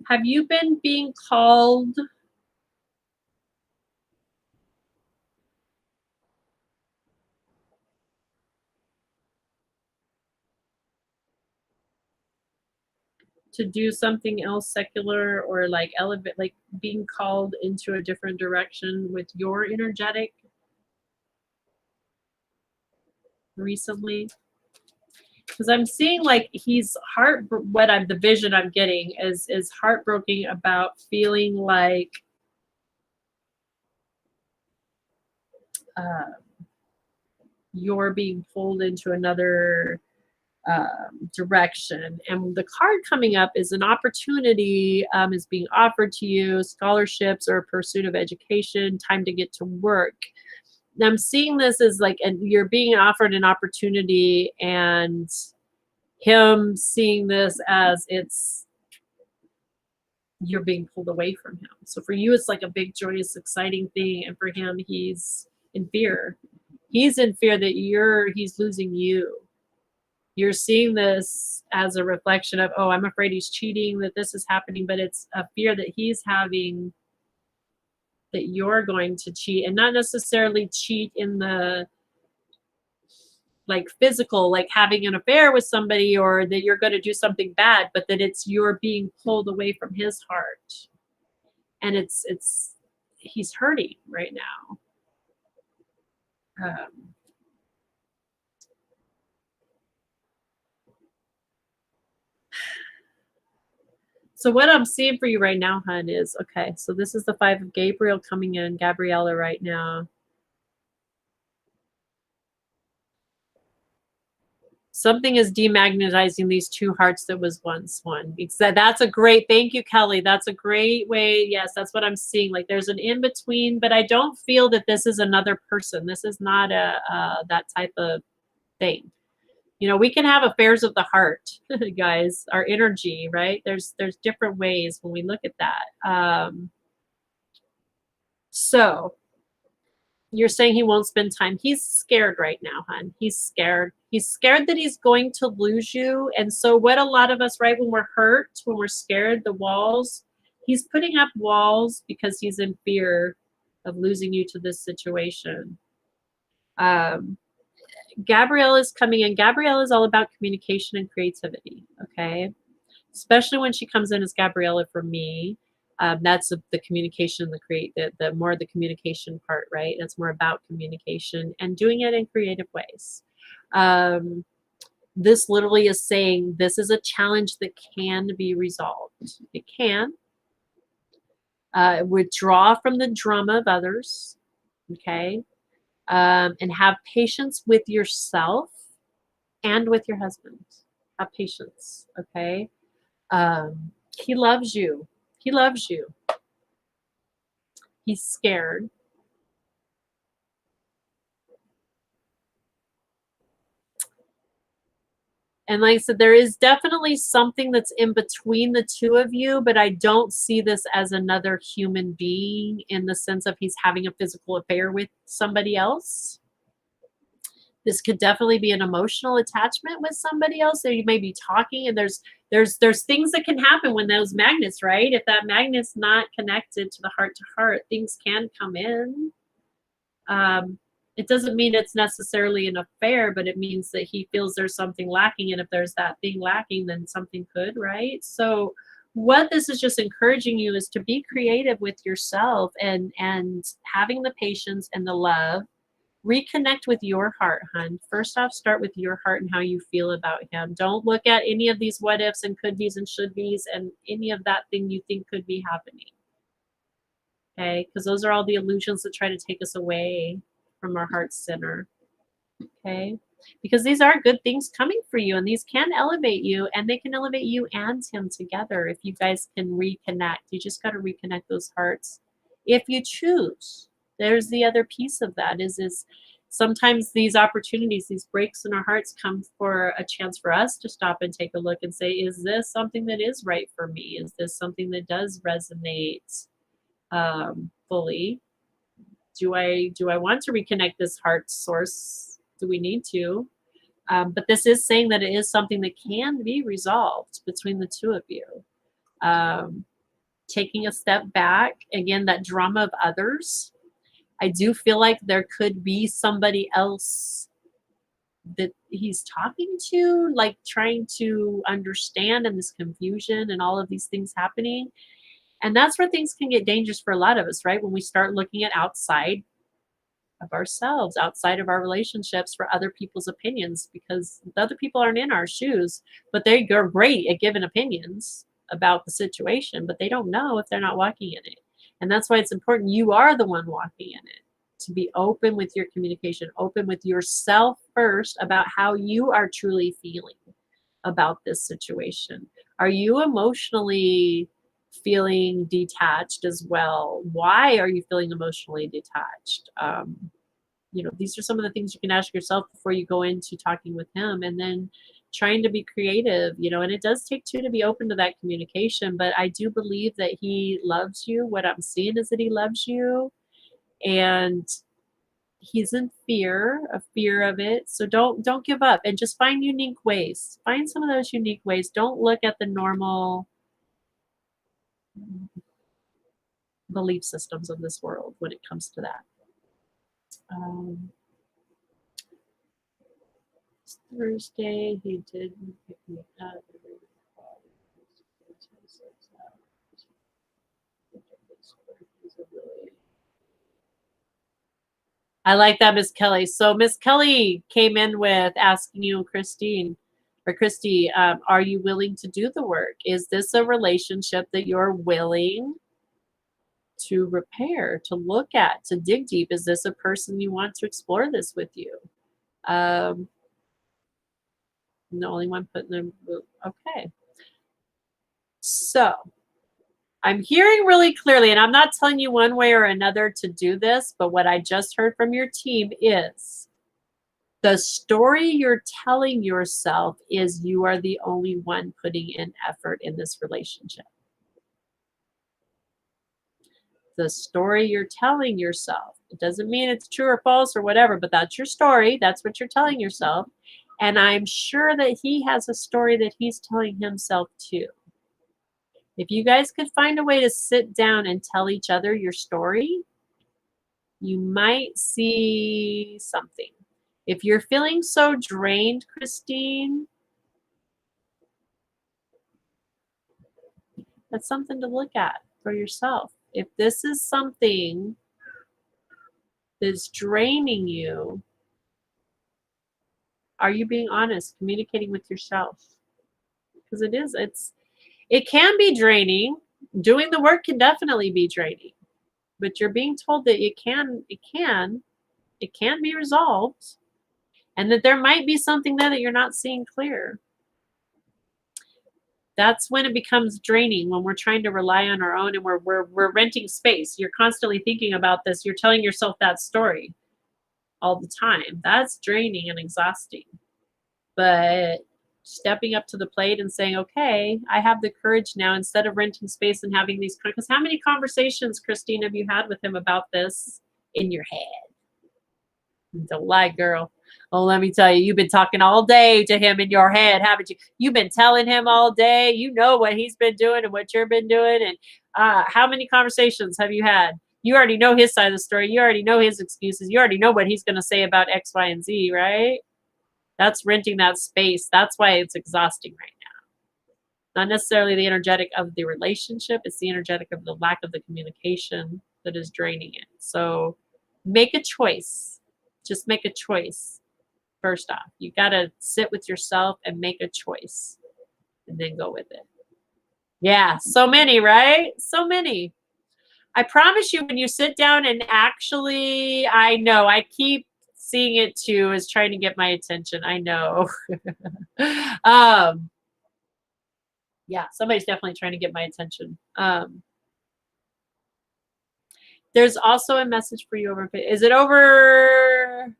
Have you been being called to do something else secular, or like elevate, like being called into a different direction with your energetic recently? Because I'm seeing like he's what I'm, the vision I'm getting is heartbroken about feeling like uh, you're being pulled into another direction. And the card coming up is an opportunity is being offered to you, scholarships or pursuit of education, time to get to work. And I'm seeing this as like, and you're being offered an opportunity, and him seeing this as you're being pulled away from him. So for you, it's like a big, joyous, exciting thing. And for him, he's in fear. He's in fear that he's losing you. You're seeing this as a reflection of, oh, I'm afraid he's cheating, that this is happening, but it's a fear that he's having that you're going to cheat, and not necessarily cheat in the like physical, like having an affair with somebody, or that you're going to do something bad, but that it's you're being pulled away from his heart. And it's he's hurting right now. So what I'm seeing for you right now, hun, is okay. So this is the 5 of Gabriel coming in, Gabriella right now. Something is demagnetizing these two hearts that was once one. That's a great, thank you, Kelly. That's a great way. Yes, that's what I'm seeing. Like there's an in between, but I don't feel that this is another person. This is not that type of thing. You know, we can have affairs of the heart, guys. Our energy, right? There's different ways when we look at that. So you're saying he won't spend time. He's scared right now, hon. He's scared. He's scared that he's going to lose you. And so what a lot of us, right, when we're hurt, when we're scared, the walls, he's putting up walls because he's in fear of losing you to this situation. Gabrielle is coming in. Gabrielle is all about communication and creativity, okay? Especially when she comes in as Gabriella for me. That's the communication, the more the communication part, right? That's more about communication and doing it in creative ways. This literally is saying this is a challenge that can be resolved. It can. Withdraw from the drama of others, okay? And have patience with yourself and with your husband. Have patience, okay? He loves you. He loves you. He's scared. And like I said, there is definitely something that's in between the two of you, but I don't see this as another human being in the sense of he's having a physical affair with somebody else. This could definitely be an emotional attachment with somebody else. So you may be talking, and there's things that can happen when those magnets, right? If that magnet's not connected to the heart to heart, things can come in. It doesn't mean it's necessarily an affair, but it means that he feels there's something lacking. And if there's that thing lacking, then something could, right? So what this is just encouraging you is to be creative with yourself and having the patience and the love. Reconnect with your heart, hun. First off, start with your heart and how you feel about him. Don't look at any of these what ifs and could be's and should be's and any of that thing you think could be happening. Okay, because those are all the illusions that try to take us away from our heart center. Okay, because these are good things coming for you, and these can elevate you, and they can elevate you and him together if you guys can reconnect. You just got to reconnect those hearts if you choose. There's the other piece of that is sometimes these opportunities, these breaks in our hearts come for a chance for us to stop and take a look and say, is this something that is right for me? Is this something that does resonate fully? Do I want to reconnect this heart source? Do we need to? But this is saying that it is something that can be resolved between the two of you. taking a step back. Again, that drama of others. I do feel like there could be somebody else that he's talking to, like trying to understand, and this confusion and all of these things happening. And that's where things can get dangerous for a lot of us, right? When we start looking at outside of ourselves, outside of our relationships for other people's opinions, because the other people aren't in our shoes, but they're great at giving opinions about the situation, but they don't know if they're not walking in it. And that's why it's important you are the one walking in it, to be open with your communication, open with yourself first about how you are truly feeling about this situation. Are you emotionally feeling detached as well? Why are you feeling emotionally detached? These are some of the things you can ask yourself before you go into talking with him, and then trying to be creative, and it does take two to be open to that communication. But I do believe that he loves you. What I'm seeing is that he loves you, and he's in fear of it. So don't give up, and just find unique ways. Find some of those unique ways. Don't look at the normal belief systems of this world when it comes to that. Thursday, he didn't pick me up. I like that, Miss Kelly. So Miss Kelly came in with asking you, Christy, are you willing to do the work? Is this a relationship that you're willing to repair, to look at, to dig deep? Is this a person you want to explore this with you? I'm the only one putting them. Okay. So I'm hearing really clearly, and I'm not telling you one way or another to do this, but what I just heard from your team is the story you're telling yourself is you are the only one putting in effort in this relationship. The story you're telling yourself. It doesn't mean it's true or false or whatever, but that's your story. That's what you're telling yourself. And I'm sure that he has a story that he's telling himself too. If you guys could find a way to sit down and tell each other your story, you might see something. If you're feeling so drained, Christine, that's something to look at for yourself. If this is something that's draining you, are you being honest, communicating with yourself? Because it can be draining. Doing the work can definitely be draining, but you're being told that it can be resolved, and that there might be something there that you're not seeing clear. That's when it becomes draining, when we're trying to rely on our own and we're renting space. You're constantly thinking about this. You're telling yourself that story all the time. That's draining and exhausting. But stepping up to the plate and saying, okay, I have the courage now, instead of renting space and having these, because how many conversations, Christine, have you had with him about this in your head? Don't lie, girl. Oh, let me tell you, you've been talking all day to him in your head, haven't you? You've been telling him all day. You know what he's been doing and what you've been doing. And how many conversations have you had? You already know his side of the story. You already know his excuses. You already know what he's going to say about X, Y, and Z, right? That's renting that space. That's why it's exhausting right now. Not necessarily the energetic of the relationship. It's the energetic of the lack of the communication that is draining it. So make a choice. Just make a choice. First off, you got to sit with yourself and make a choice and then go with it. Yeah, so many, right? So many. I promise you, when you sit down and actually, I know, I keep seeing it too, is trying to get my attention. I know. Yeah, somebody's definitely trying to get my attention. There's also a message for you over. Is it over?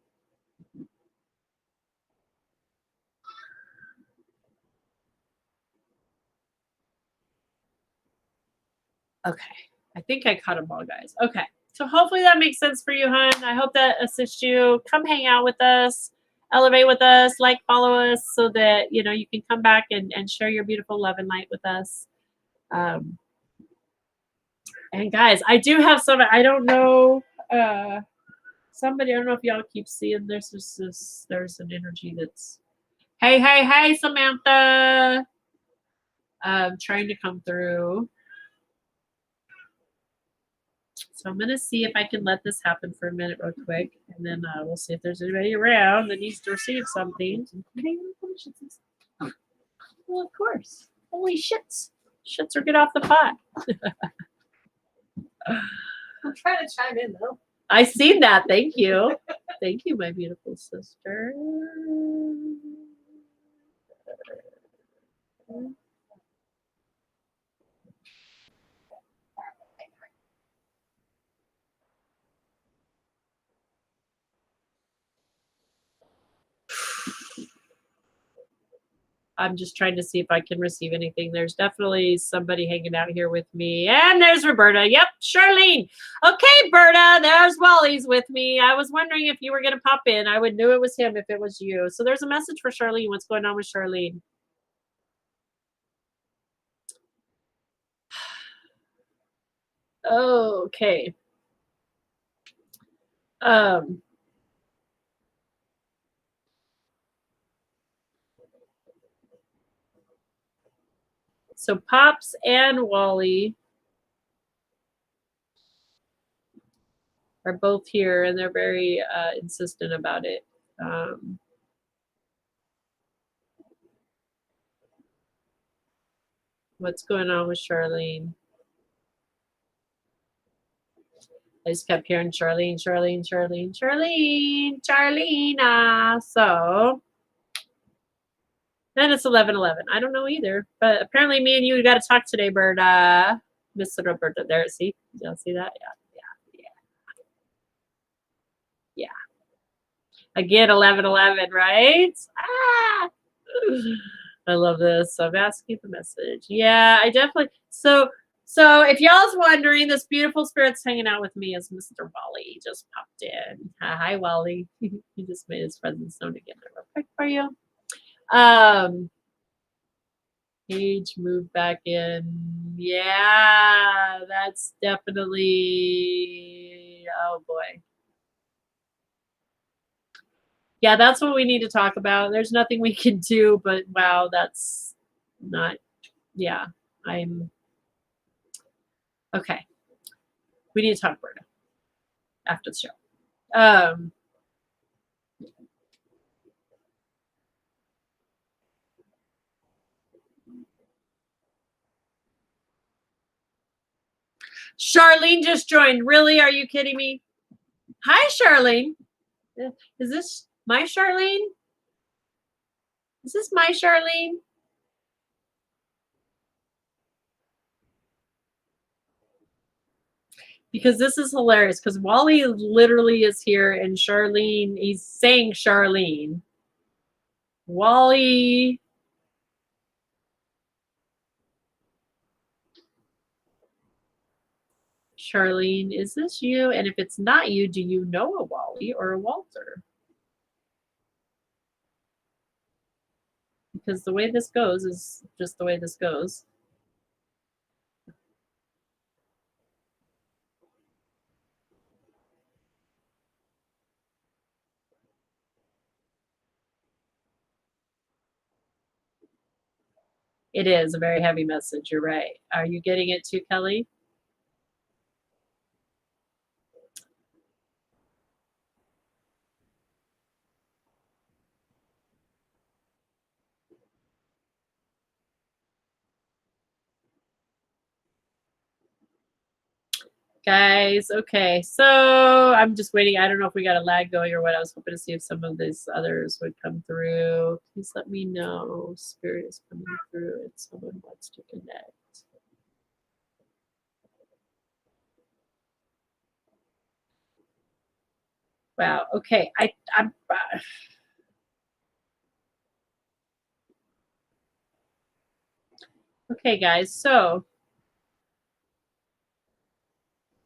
Okay. I think I caught them all, guys. Okay. So hopefully that makes sense for you, hon. I hope that assists you. Come hang out with us, elevate with us, follow us, so that, you can come back and share your beautiful love and light with us. And guys, I do have some. I don't know. Somebody. I don't know if y'all keep seeing. There's this. There's an energy that's. Hey, hey, hey, Samantha. Trying to come through. So I'm gonna see if I can let this happen for a minute, real quick, and then we'll see if there's anybody around that needs to receive something. Well, of course. Holy shits! Shits or get off the pot. I'm trying to chime in though. I seen that. Thank you. Thank you, my beautiful sister. I'm just trying to see if I can receive anything. There's definitely somebody hanging out here with me. And there's Roberta. Yep, Charlene. Okay, Berta, there's Wally's with me. I was wondering if you were going to pop in. I would knew it was him if it was you. So there's a message for Charlene. What's going on with Charlene? Oh, okay. So Pops and Wally are both here, and they're very insistent about it. What's going on with Charlene? I just kept hearing Charlene, Charlene, Charlene, Charlene, Charlena. So then it's 11:11. I don't know either, but apparently me and you got to talk today, Berta. Miss Roberta, there. See, y'all see that? Yeah. Again, 11:11, right? Ah. I love this. So I'm asking the message. Yeah, I definitely. So if y'all's wondering, this beautiful spirit's hanging out with me is Mr. Wally. He just popped in. Hi, Wally. He just made his presence known again real quick for you. Page moved back in. Yeah, that's definitely. Oh boy. Yeah, that's what we need to talk about. There's nothing we can do, but wow, that's not. Yeah, I'm. Okay. We need to talk Berta after the show. Charlene just joined. Really? Are you kidding me? Hi, Charlene. Is this my Charlene? Is this my Charlene? Because this is hilarious. Because Wally literally is here, and Charlene, he's saying Charlene. Wally. Charlene, is this you? And if it's not you, do you know a Wally or a Walter? Because the way this goes is just the way this goes. It is a very heavy message. You're right. Are you getting it too, Kelly? Guys, okay. So I'm just waiting. I don't know if we got a lag going or what. I was hoping to see if some of these others would come through. Please let me know. Spirit is coming through and someone wants to connect. Wow. Okay. I'm okay, guys. So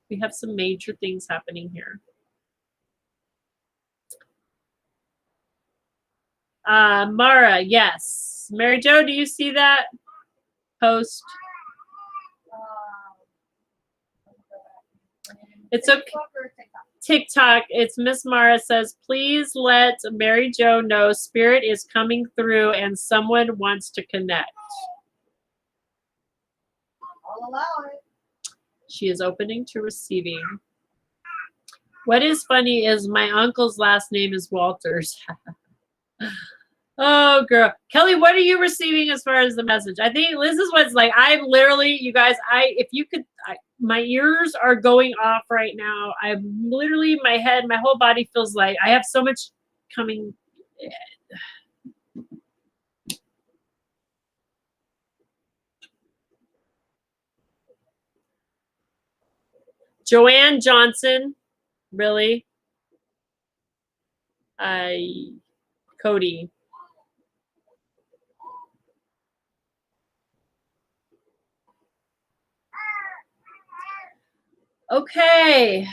we have some major things happening here. Mara, yes. Mary Jo, do you see that post? It's okay. TikTok. It's Miss Mara says, please let Mary Jo know Spirit is coming through and someone wants to connect. I'll allow it. She is opening to receiving. What is funny is my uncle's last name is Walters. Oh, girl. Kelly, what are you receiving as far as the message? I think this is what's like. I'm literally, you guys, if you could, my ears are going off right now. I'm literally, my head, my whole body feels like I have so much coming. Joanne Johnson, really? Cody. Okay.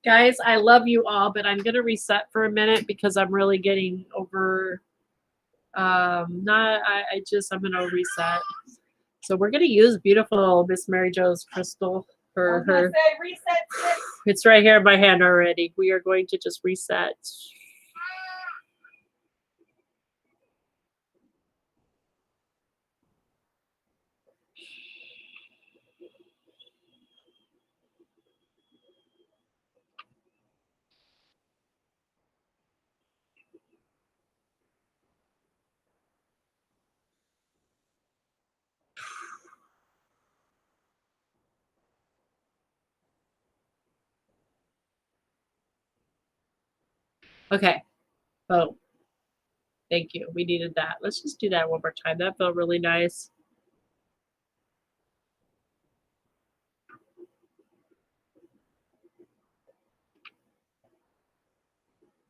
Guys, I love you all, but I'm going to reset for a minute because I'm really getting over, I'm going to reset. So we're going to use beautiful Miss Mary Jo's crystal for her. Reset. It's right here in my hand already. We are going to just reset. Okay. Boom. Thank you. We needed that. Let's just do that one more time. That felt really nice.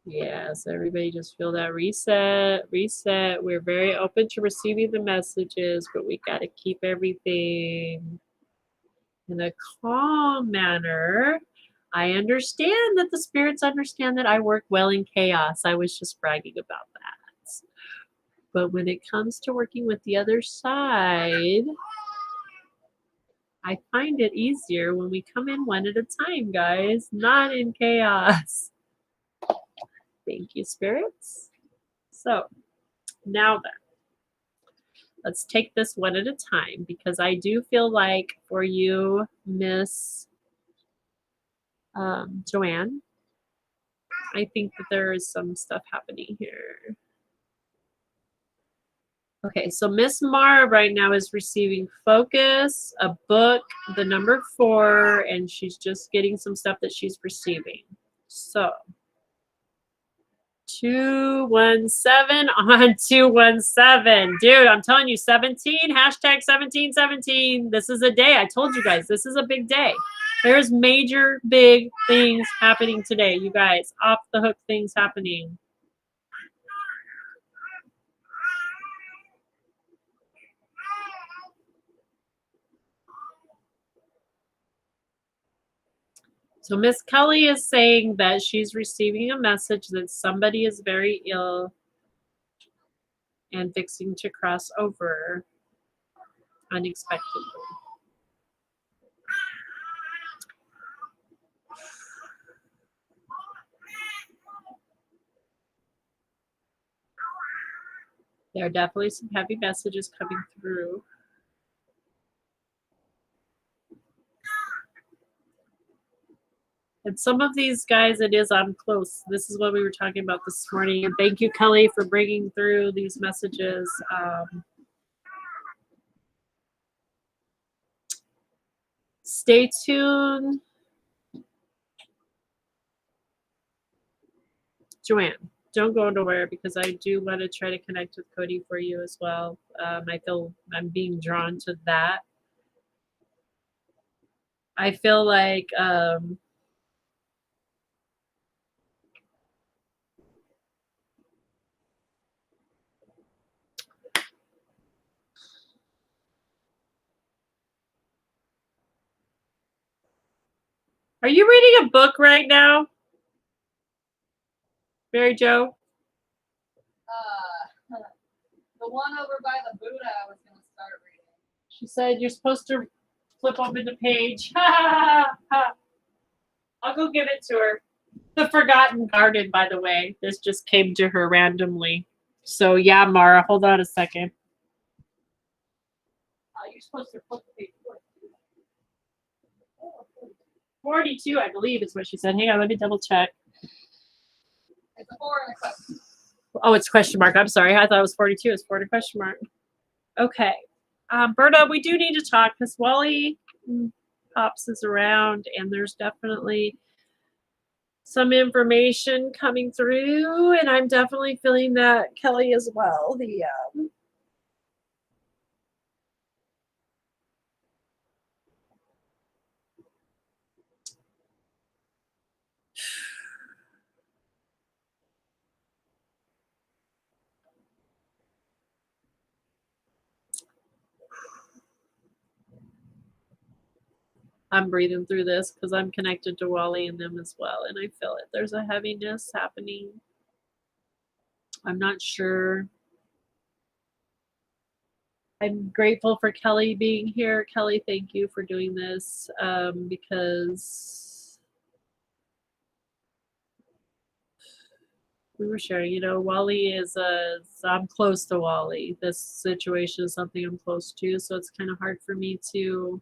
Yes, everybody just feel that reset. We're very open to receiving the messages, but we got to keep everything in a calm manner. I understand that the spirits understand that I work well in chaos. I was just bragging about that. But when it comes to working with the other side, I find it easier when we come in one at a time, guys, not in chaos. Thank you, spirits. So now then, let's take this one at a time because I do feel like for you, Miss Joanne, I think that there is some stuff happening here. Okay, so Miss Mara right now is receiving focus, a book, the number 4, and she's just getting some stuff that she's receiving. So 217 on 217. Dude, I'm telling you, 17, hashtag 1717. This is a day. I told you guys, this is a big day. There's major big things happening today, you guys. Off the hook things happening. So Miss Kelly is saying that she's receiving a message that somebody is very ill and fixing to cross over unexpectedly. There are definitely some heavy messages coming through. And some of these guys, it is I'm close. This is what we were talking about this morning. And thank you, Kelly, for bringing through these messages. Stay tuned. Joanne, don't go nowhere because I do want to try to connect with Cody for you as well. I feel I'm being drawn to that. I feel like are you reading a book right now, Mary Jo? The one over by the Buddha I was going to start reading. She said you're supposed to flip open the page. Ha ha ha ha. I'll go give it to her. The Forgotten Garden, by the way. This just came to her randomly. So yeah, Mara, hold on a second. You're supposed to flip the page. 42, I believe, is what she said. Hang on, let me double check. It's a 4 and a question. Oh, it's question mark. I'm sorry. I thought it was 42. It's 40 question mark. Okay. Berta, we do need to talk because Wally Pops is around and there's definitely some information coming through, and I'm definitely feeling that Kelly as well. I'm breathing through this because I'm connected to Wally and them as well, and I feel it. There's a heaviness happening. I'm not sure. I'm grateful for Kelly being here. Kelly, thank you for doing this because we were sharing, Wally is I'm close to Wally. This situation is something I'm close to, so it's kind of hard for me to.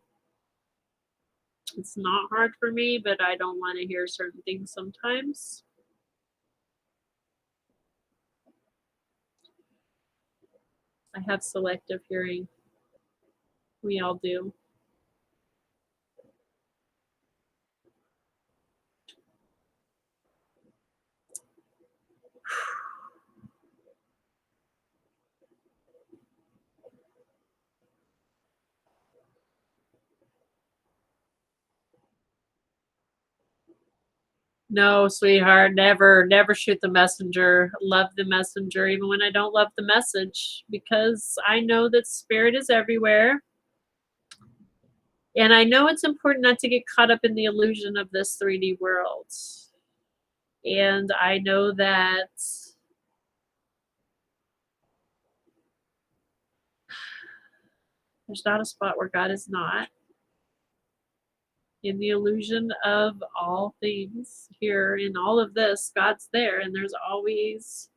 It's not hard for me, but I don't want to hear certain things sometimes. I have selective hearing. We all do. No, sweetheart, never shoot the messenger. Love the messenger, even when I don't love the message, because I know that spirit is everywhere. And I know it's important not to get caught up in the illusion of this 3D world. And I know that there's not a spot where God is not. In the illusion of all things here, in all of this, God's there, and there's always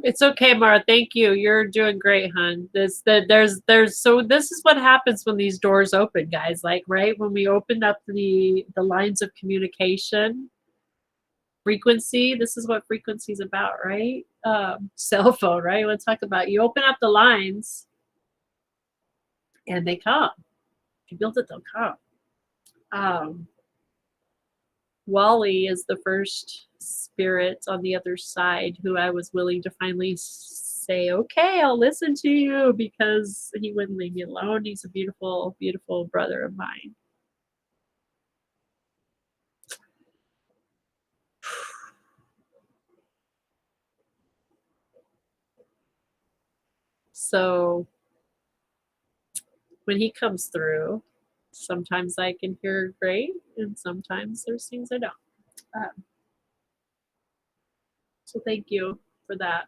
It's okay, Mara. Thank you. You're doing great, hon. There's so this is what happens when these doors open, guys. Like, right when we open up the lines of communication, frequency. This is what frequency is about, right? Cell phone, right? Let's talk about you open up the lines, and they come. If you build it, they'll come. Wally is the first spirit on the other side who I was willing to finally say, okay, I'll listen to you, because he wouldn't leave me alone. He's a beautiful, beautiful brother of mine. So when he comes through, sometimes I can hear great, and sometimes there's things I don't. So thank you for that.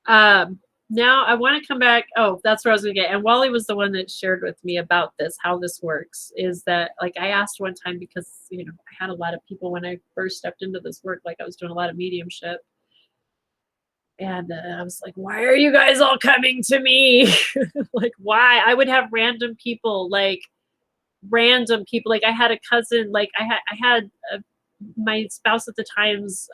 Now I want to come back. Oh, that's where I was going to get. And Wally was the one that shared with me about this, how this works. Is that, like, I asked one time because, I had a lot of people when I first stepped into this work, like I was doing a lot of mediumship. And I was like, why are you guys all coming to me? Like, why? I would have random people. Like, I had a cousin, like I had my spouse at the time's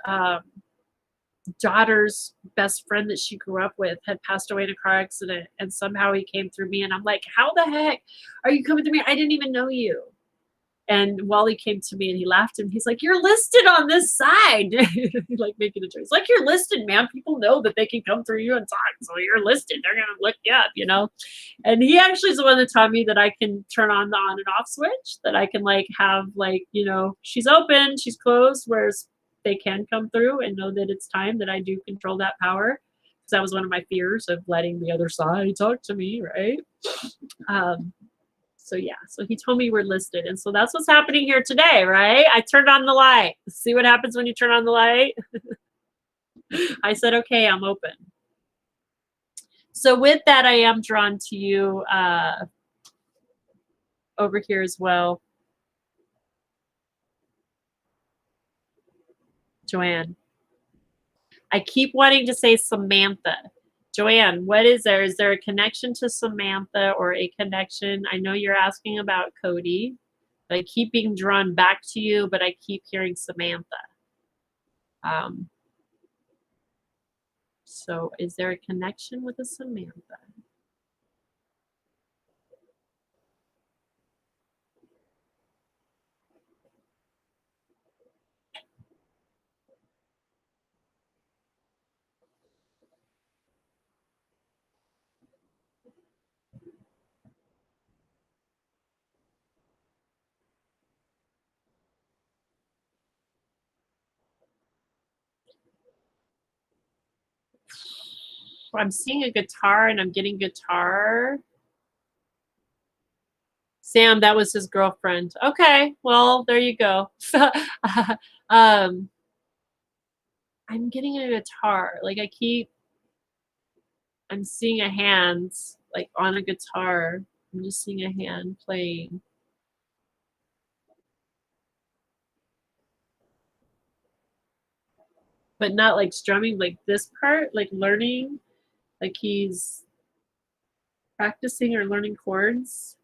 daughter's best friend that she grew up with had passed away in a car accident, and somehow he came through me, and I'm like, how the heck are you coming through me? I didn't even know you. And Wally came to me and he laughed, and he's like, you're listed on this side. He's like making a joke. It's like, you're listed, man. People know that they can come through you and talk, so you're listed. They're gonna look you up, And he actually is the one that taught me that I can turn on the on and off switch, that I can have she's open, she's closed, whereas they can come through, and know that it's time, that I do control that power. because that was one of my fears of letting the other side talk to me, right? So yeah, so he told me we're listed, and so that's what's happening here today, right? I turned on the light. See what happens when you turn on the light? I said, okay, I'm open. So with that, I am drawn to you over here as well. Joanne. I keep wanting to say Samantha. Joanne, what is there? Is there a connection to Samantha or a connection? I know you're asking about Cody. I keep being drawn back to you, but I keep hearing Samantha. So is there a connection with a Samantha? I'm seeing a guitar and I'm getting guitar. Sam, that was his girlfriend. Okay, well, there you go. I'm getting a guitar. Like I'm seeing a hand like on a guitar. I'm just seeing a hand playing. But not like strumming, like this part, like learning, like he's practicing or learning chords.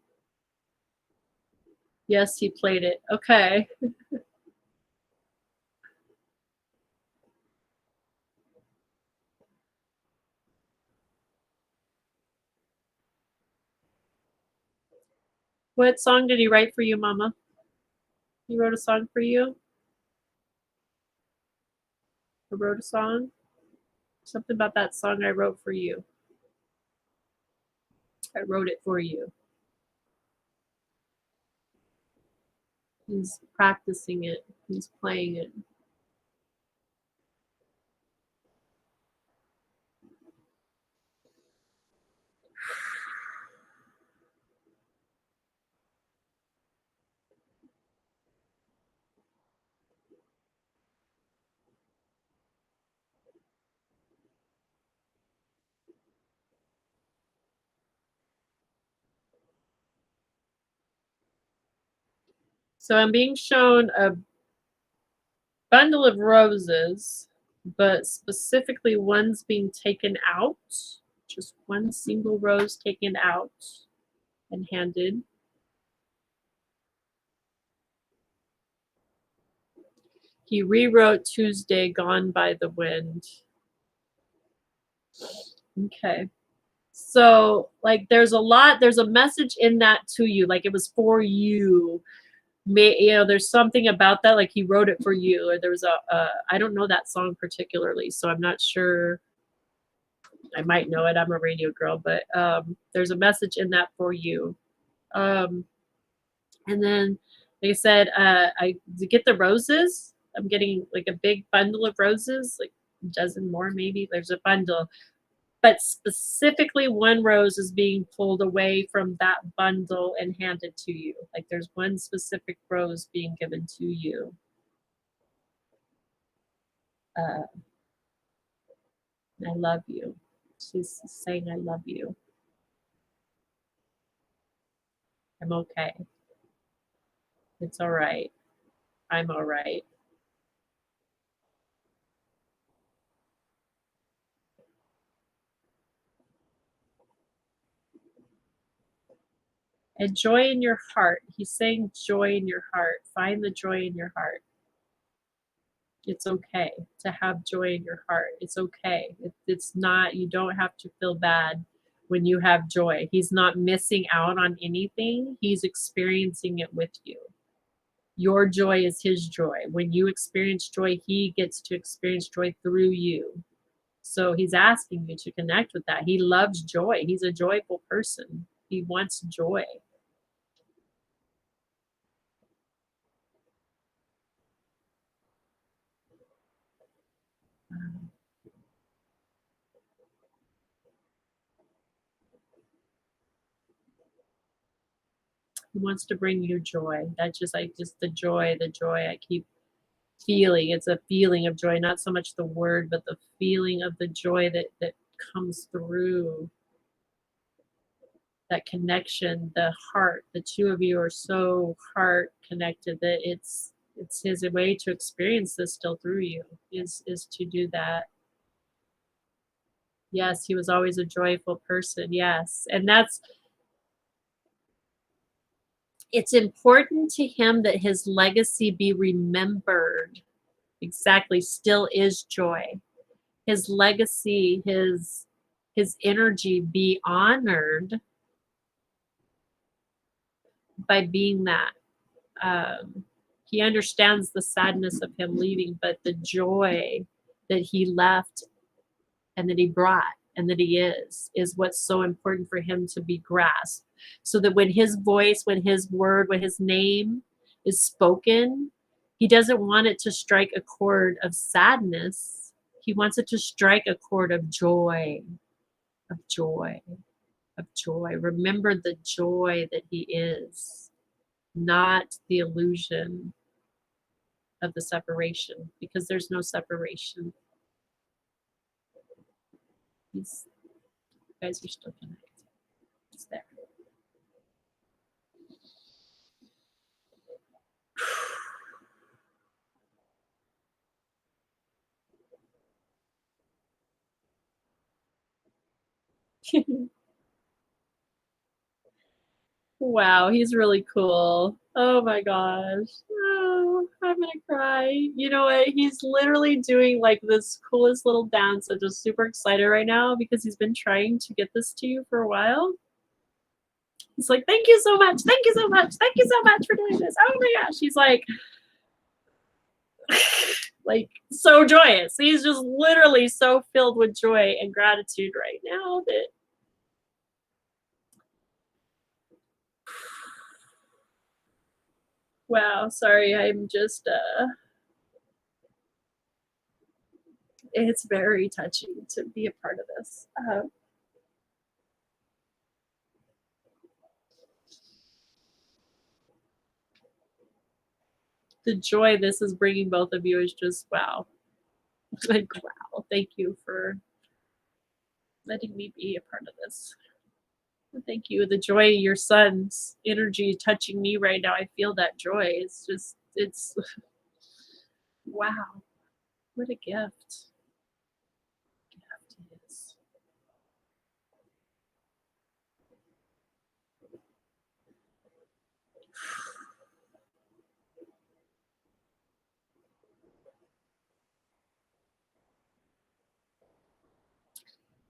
Yes, he played it. Okay. What song did he write for you, Mama? He wrote a song for you? I wrote a song? Something about that song I wrote for you. I wrote it for you. He's practicing it. He's playing it. So I'm being shown a bundle of roses, but specifically one's being taken out. Just one single rose taken out and handed. He rewrote Tuesday, Gone by the Wind. Okay. So, like, there's a message in that to you. Like, it was for you. There's something about that. Like, he wrote it for you. Or there was I don't know that song particularly, so I'm not sure. I might know it. I'm a radio girl, but there's a message in that for you. And then they said, I to get the roses. I'm getting like a big bundle of roses, like a dozen more maybe. There's a bundle, but specifically one rose is being pulled away from that bundle and handed to you. Like there's one specific rose being given to you. I love you. She's saying, I love you. I'm okay. It's all right. I'm all right. And joy in your heart. He's saying joy in your heart. Find the joy in your heart. It's okay to have joy in your heart. It's okay. It's not, you don't have to feel bad when you have joy. He's not missing out on anything. He's experiencing it with you. Your joy is his joy. When you experience joy, he gets to experience joy through you. So he's asking you to connect with that. He loves joy. He's a joyful person. He wants joy. He wants to bring you joy. That's just the joy I keep feeling. It's a feeling of joy, not so much the word, but the feeling of the joy that comes through that connection, the heart. The two of you are so heart connected that it's his way to experience this still through you is to do that. Yes, he was always a joyful person. Yes. And it's important to him that his legacy be remembered. Exactly, still is joy. His legacy, his energy be honored by being that. He understands the sadness of him leaving, but the joy that he left and that he brought and that he is what's so important for him to be grasped. So that when his voice, when his word, when his name is spoken, he doesn't want it to strike a chord of sadness. He wants it to strike a chord of joy, of joy, of joy. Remember the joy that he is, not the illusion of the separation, because there's no separation. You guys are still connected. It's there. Wow, he's really cool. Oh my gosh. Oh, I'm gonna cry. You know what? He's literally doing like this coolest little dance. I'm just super excited right now because he's been trying to get this to you for a while. He's like, thank you so much. Thank you so much. Thank you so much for doing this. Oh my gosh. He's like so joyous. He's just literally so filled with joy and gratitude right now that wow, sorry, I'm just it's very touching to be a part of this. The joy this is bringing both of you is just wow. Like wow, thank you for letting me be a part of this. Thank you. The joy, your son's energy touching me right now. I feel that joy. It's wow. What a gift. Gift it is.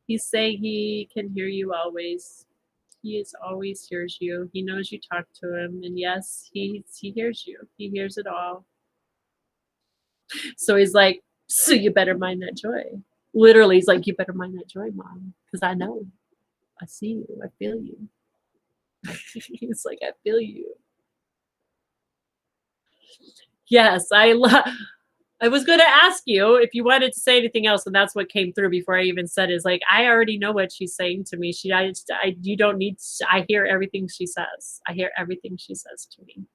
He's saying he can hear you always. He is always hears you. He knows you talk to him, and yes, he hears you. He hears it all. So he's like, so you better mind that joy. Literally, he's like, you better mind that joy, mom, because I know, I see you, I feel you. He's like, I feel you. Yes, I was going to ask you if you wanted to say anything else, and that's what came through before I even said is like, I already know what she's saying to me. You don't need. I hear everything she says. I hear everything she says to me.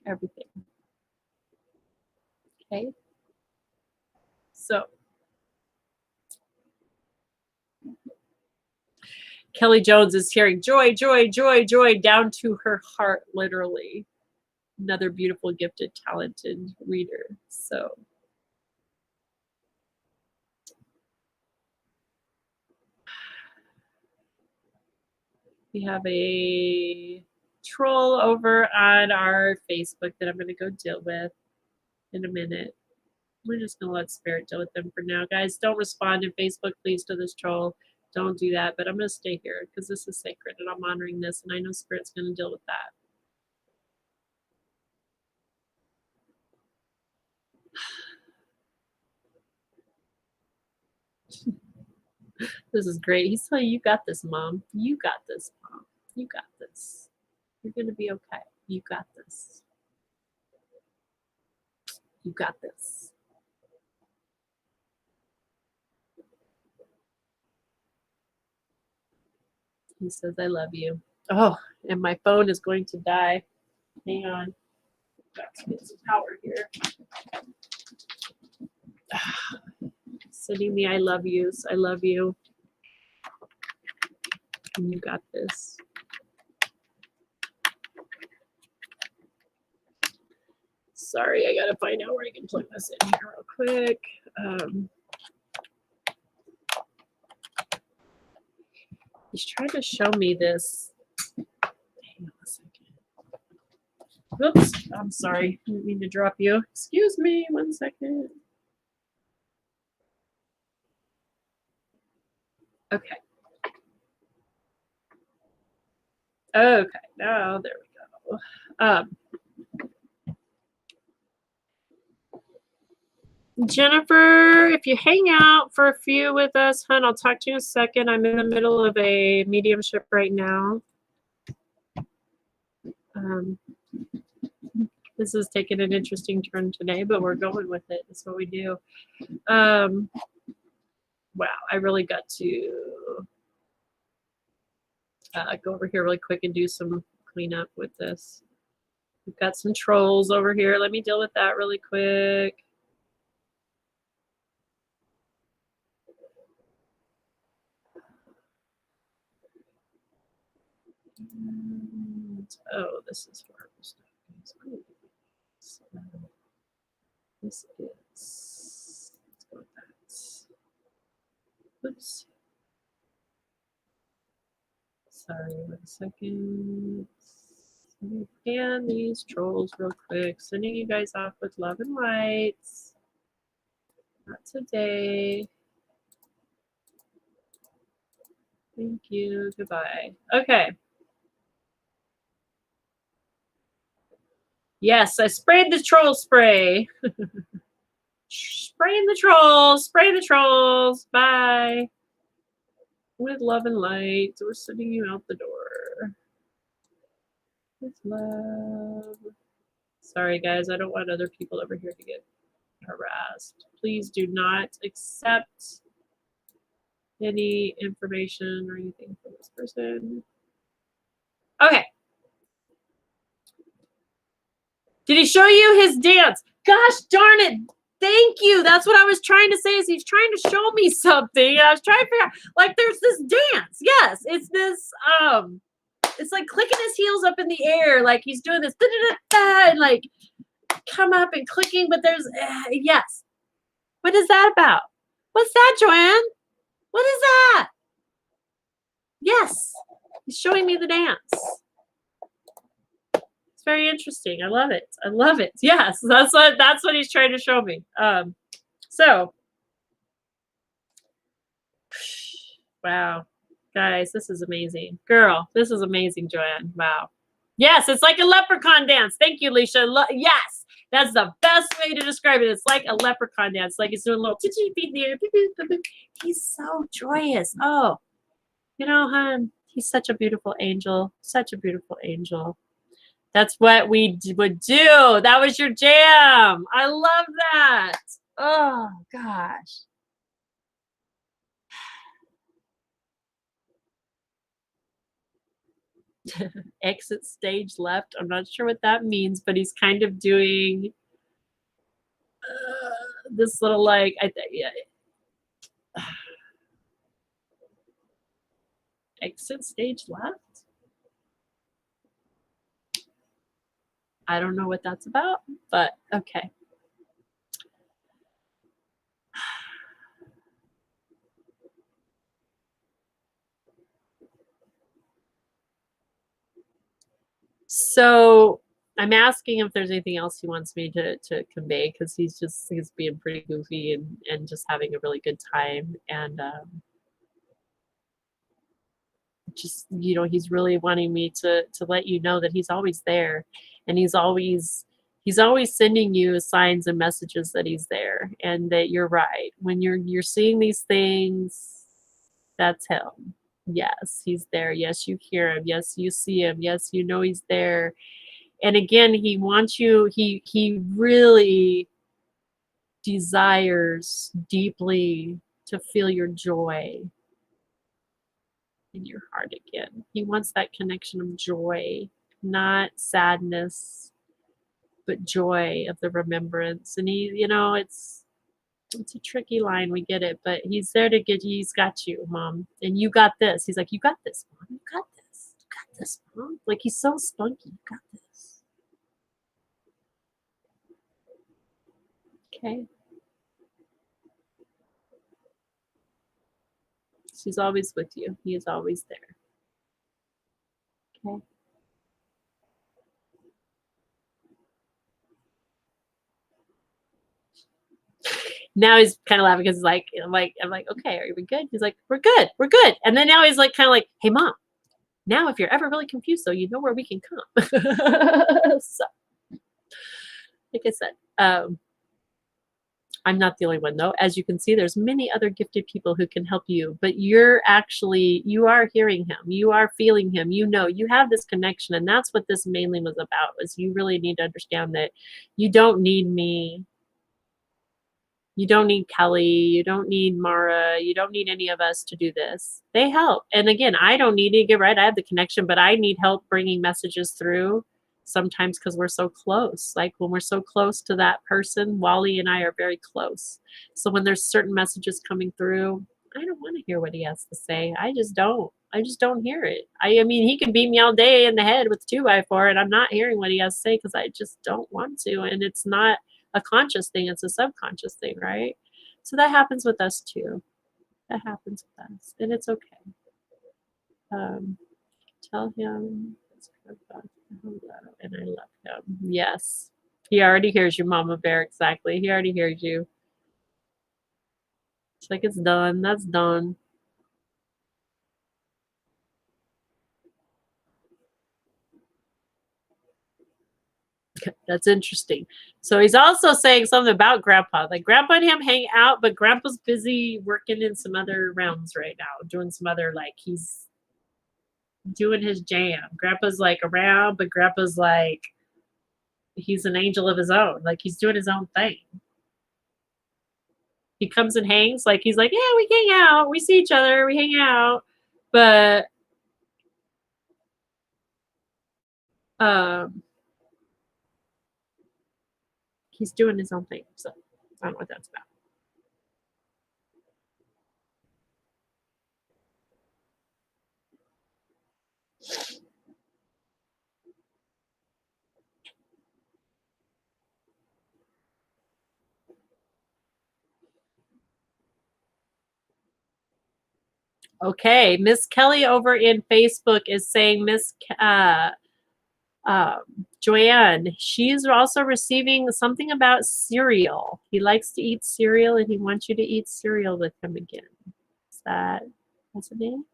Everything. Okay. So Kelly Jones is hearing joy, joy, joy, joy down to her heart, literally. Another beautiful, gifted, talented reader. So we have a troll over on our Facebook that I'm going to go deal with in a minute. We're just going to let Spirit deal with them for now. Guys, don't respond in Facebook, please, to this troll. Don't do that. But I'm going to stay here because this is sacred and I'm honoring this. And I know Spirit's going to deal with that. This is great. He's telling you got this, Mom. You got this, Mom. You got this. You're going to be okay. You got this. You got this. He says, I love you. Oh, and my phone is going to die. Hang on. Got to get some power here. Sending me I love yous. I love you. And you got this. Sorry, I gotta find out where I can plug this in here real quick. He's trying to show me this. Hang on a second. Oops, I'm sorry. Didn't mean to drop you. Excuse me, 1 second. Okay. Okay, now there we go. Jennifer, if you hang out for a few with us, hon, I'll talk to you in a second. I'm in the middle of a mediumship right now. This is taking an interesting turn today, but we're going with it. That's what we do. Wow, I really got to go over here really quick and do some cleanup with this. We've got some trolls over here. Let me deal with that really quick. And, oh, this is horrible stuff. So, this is, let's go with that. Oops. Sorry, 1 second. Let me scan these trolls real quick. Sending you guys off with love and lights. Not today. Thank you. Goodbye. Okay. Yes, I sprayed the troll spray. Spraying the trolls. Spray the trolls. Bye. With love and light. We're sending you out the door. With love. Sorry, guys. I don't want other people over here to get harassed. Please do not accept any information or anything from this person. Okay. Did he show you his dance? Gosh darn it. Thank you. That's what I was trying to say is he's trying to show me something. I was trying to figure out, like, there's this dance. Yes, it's this, it's like clicking his heels up in the air. Like he's doing this, and like come up and clicking, but there's, yes. What is that about? What's that, Joanne? What is that? Yes, he's showing me the dance. It's very interesting. I love it. I love it. Yes, that's what he's trying to show me. So, wow, guys, this is amazing. Girl, this is amazing, Joanne. Wow. Yes, it's like a leprechaun dance. Thank you, Alicia. Yes, that's the best way to describe it. It's like a leprechaun dance. Like he's doing a little feet in the air. He's so joyous. Oh, you know, hon, he's such a beautiful angel. Such a beautiful angel. That's what we would do. That was your jam. I love that. Oh, gosh. Exit stage left. I'm not sure what that means, but he's kind of doing this little like, yeah. Exit stage left? I don't know what that's about, but okay. So I'm asking if there's anything else he wants me to convey because he's being pretty goofy and just having a really good time and just, you know, he's really wanting me to let you know that he's always there and he's always sending you signs and messages that he's there and that you're right. When you're seeing these things, that's him. Yes, he's there. Yes, you hear him. Yes, you see him. Yes, you know he's there. And again, he wants you, he really desires deeply to feel your joy. in your heart again. He wants that connection of joy, not sadness, but joy of the remembrance. And he, it's a tricky line, we get it, but he's there to get you. He's got you, Mom, and you got this. He's like, you got this, Mom. You got this. You got this, Mom. Like, he's so spunky. You got this. Okay. She's always with you. He is always there. Okay. Now he's kind of laughing because I'm like, okay, are we good? He's like, we're good. And then now he's like, kind of like, hey, Mom, now if you're ever really confused, though, you know where we can come. So, like I said, I'm not the only one, though. As you can see, there's many other gifted people who can help you, but you are hearing him. You are feeling him. You have this connection, and that's what this mainly was about, was you really need to understand that you don't need me. You don't need Kelly. You don't need Mara. You don't need any of us to do this. They help. And again, I don't need to get right. I have the connection, but I need help bringing messages through sometimes because we're so close. Like when we're so close to that person, Wally and I are very close. So when there's certain messages coming through, I don't want to hear what he has to say. I just don't hear it. I mean, he can beat me all day in the head with 2x4 and I'm not hearing what he has to say because I just don't want to. And it's not a conscious thing, it's a subconscious thing, right? So that happens with us too. That happens with us, and it's okay. Tell him and I love him. Yes, he already hears you, Mama Bear. Exactly, he already hears you. It's like, it's done. That's done. That's interesting. So he's also saying something about Grandpa. Like Grandpa and him hang out, but Grandpa's busy working in some other realms right now, doing some other, like, he's doing his jam. Grandpa's like around, but Grandpa's like, he's an angel of his own. Like he's doing his own thing. He comes and hangs. Like he's like, yeah, we hang out. We see each other. We hang out. But he's doing his own thing. So I don't know what that's about. Okay, Miss Kelly over in Facebook is saying Joanne, she's also receiving something about cereal. He likes to eat cereal and he wants you to eat cereal with him again. Is that's the name?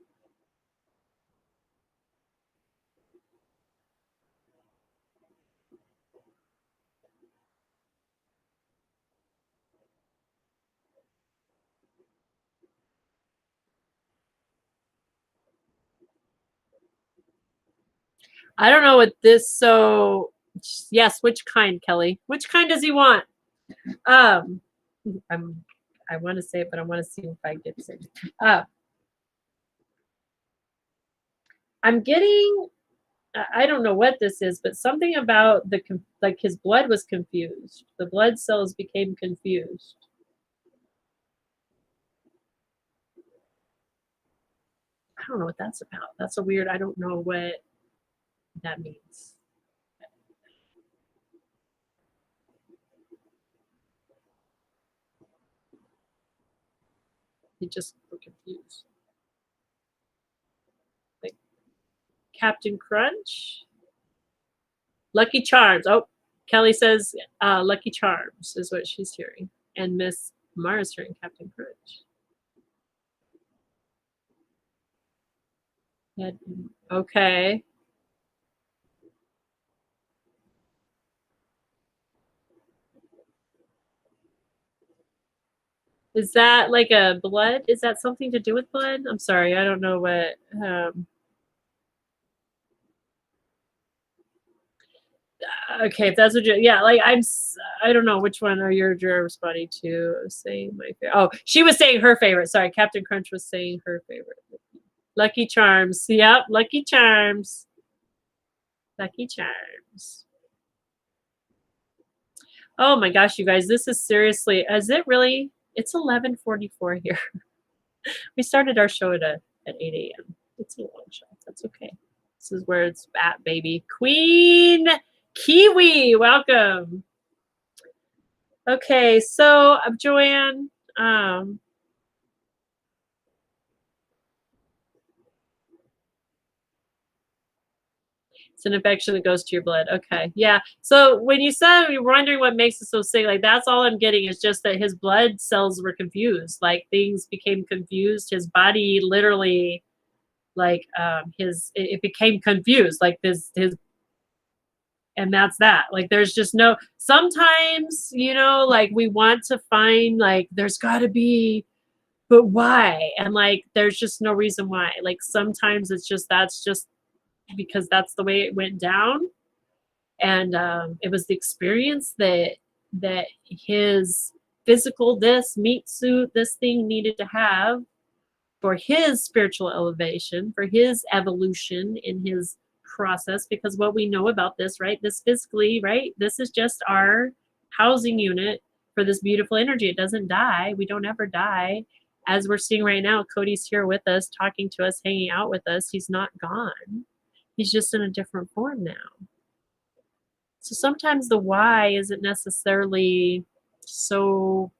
I don't know what this, so yes, which kind, Kelly? Which kind does he want? I want to say it, but I want to see if I get it. I'm getting, I don't know what this is, but something about like his blood was confused. The blood cells became confused. I don't know what that's about. That's a weird, I don't know what that means. He just were confused. Like Captain Crunch? Lucky Charms. Oh, Kelly says Lucky Charms is what she's hearing. And Miss Mara's hearing Captain Crunch. Yeah. Okay. Is that like a blood? Is that something to do with blood? I'm sorry, I don't know what. Okay, if that's what you, yeah, like I don't know which one are your responding to. Saying my favorite. Oh, she was saying her favorite. Sorry, Captain Crunch was saying her favorite. Lucky Charms. Yep, Lucky Charms. Lucky Charms. Oh my gosh, you guys, this is seriously, is it really? It's 11:44 here. We started our show at 8 a.m. It's a long show. That's okay. This is where it's at, baby. Queen Kiwi, welcome. Okay, so Joanne, it's an infection that goes to your blood. Okay, yeah. So when you said you're wondering what makes it so sick, like that's all I'm getting is just that his blood cells were confused. Like things became confused. His body literally, like it became confused. Like his and that's that. Like there's just no. Sometimes like we want to find like there's got to be, but why? And like there's just no reason why. Like sometimes it's just that's just because that's the way it went down, and it was the experience that his physical this meat suit this thing needed to have for his spiritual elevation, for his evolution in his process. Because what we know about this, right, this physically, right, this is just our housing unit for this beautiful energy. It doesn't die. We don't ever die. As we're seeing right now, Cody's here with us, talking to us, hanging out with us. He's not gone. He's just in a different form now. So sometimes the why isn't necessarily so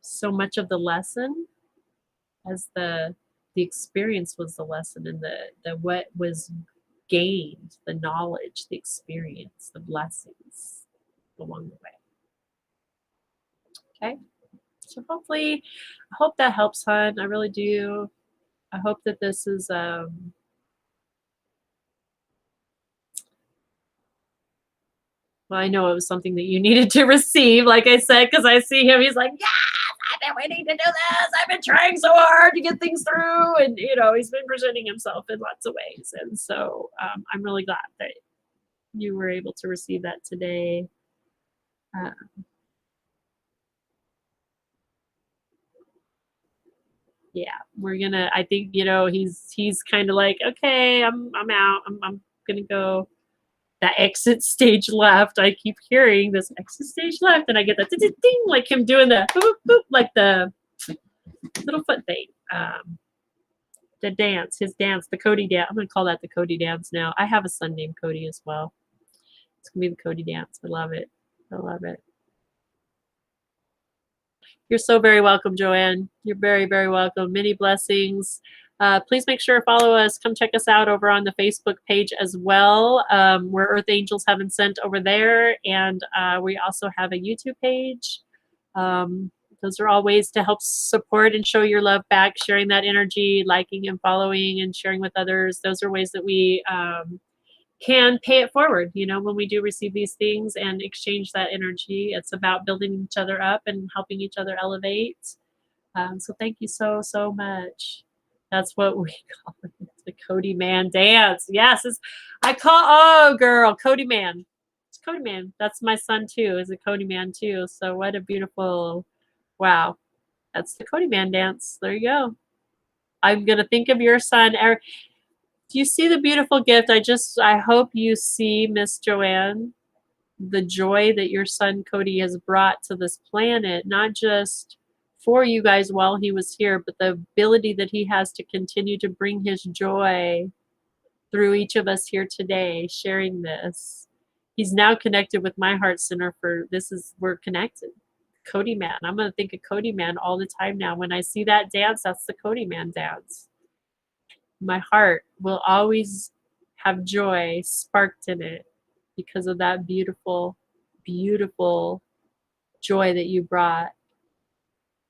so much of the lesson as the experience was the lesson, and the what was gained, the knowledge, the experience, the blessings along the way. Okay, so hopefully, I hope that helps, hon. I really do. I hope that this is well, I know it was something that you needed to receive, like I said, because I see him. He's like, yes, I've been waiting to do this. I've been trying so hard to get things through. And, he's been presenting himself in lots of ways. And so I'm really glad that you were able to receive that today. Yeah, we're gonna, I think, he's kind of like, okay, I'm out. I'm gonna go. That exit stage left. I keep hearing this exit stage left, and I get that ding, ding, like him doing the boop, boop, like the little foot thing. The dance, his dance, the Cody dance. I'm gonna call that the Cody dance now. I have a son named Cody as well. It's gonna be the Cody dance. I love it. I love it. You're so very welcome, Joanne. You're very, very welcome. Many blessings. Please make sure to follow us. Come check us out over on the Facebook page as well. We're Earth Angels Heaven Sent over there. And we also have a YouTube page. Those are all ways to help support and show your love back, sharing that energy, liking and following and sharing with others. Those are ways that we can pay it forward, when we do receive these things and exchange that energy. It's about building each other up and helping each other elevate. So thank you so, so much. That's what we call it, the Cody Man dance. Yes, oh girl, Cody Man. It's Cody Man. That's my son too, is a Cody Man too. So what a beautiful, wow. That's the Cody Man dance. There you go. I'm going to think of your son, Eric. Do you see the beautiful gift? I hope you see, Miss Joanne, the joy that your son Cody has brought to this planet, not just for you guys while he was here, but the ability that he has to continue to bring his joy through each of us here today, sharing this. He's now connected with my heart center we're connected. Cody Man. I'm going to think of Cody Man all the time now. When I see that dance, that's the Cody Man dance. My heart will always have joy sparked in it because of that beautiful, beautiful joy that you brought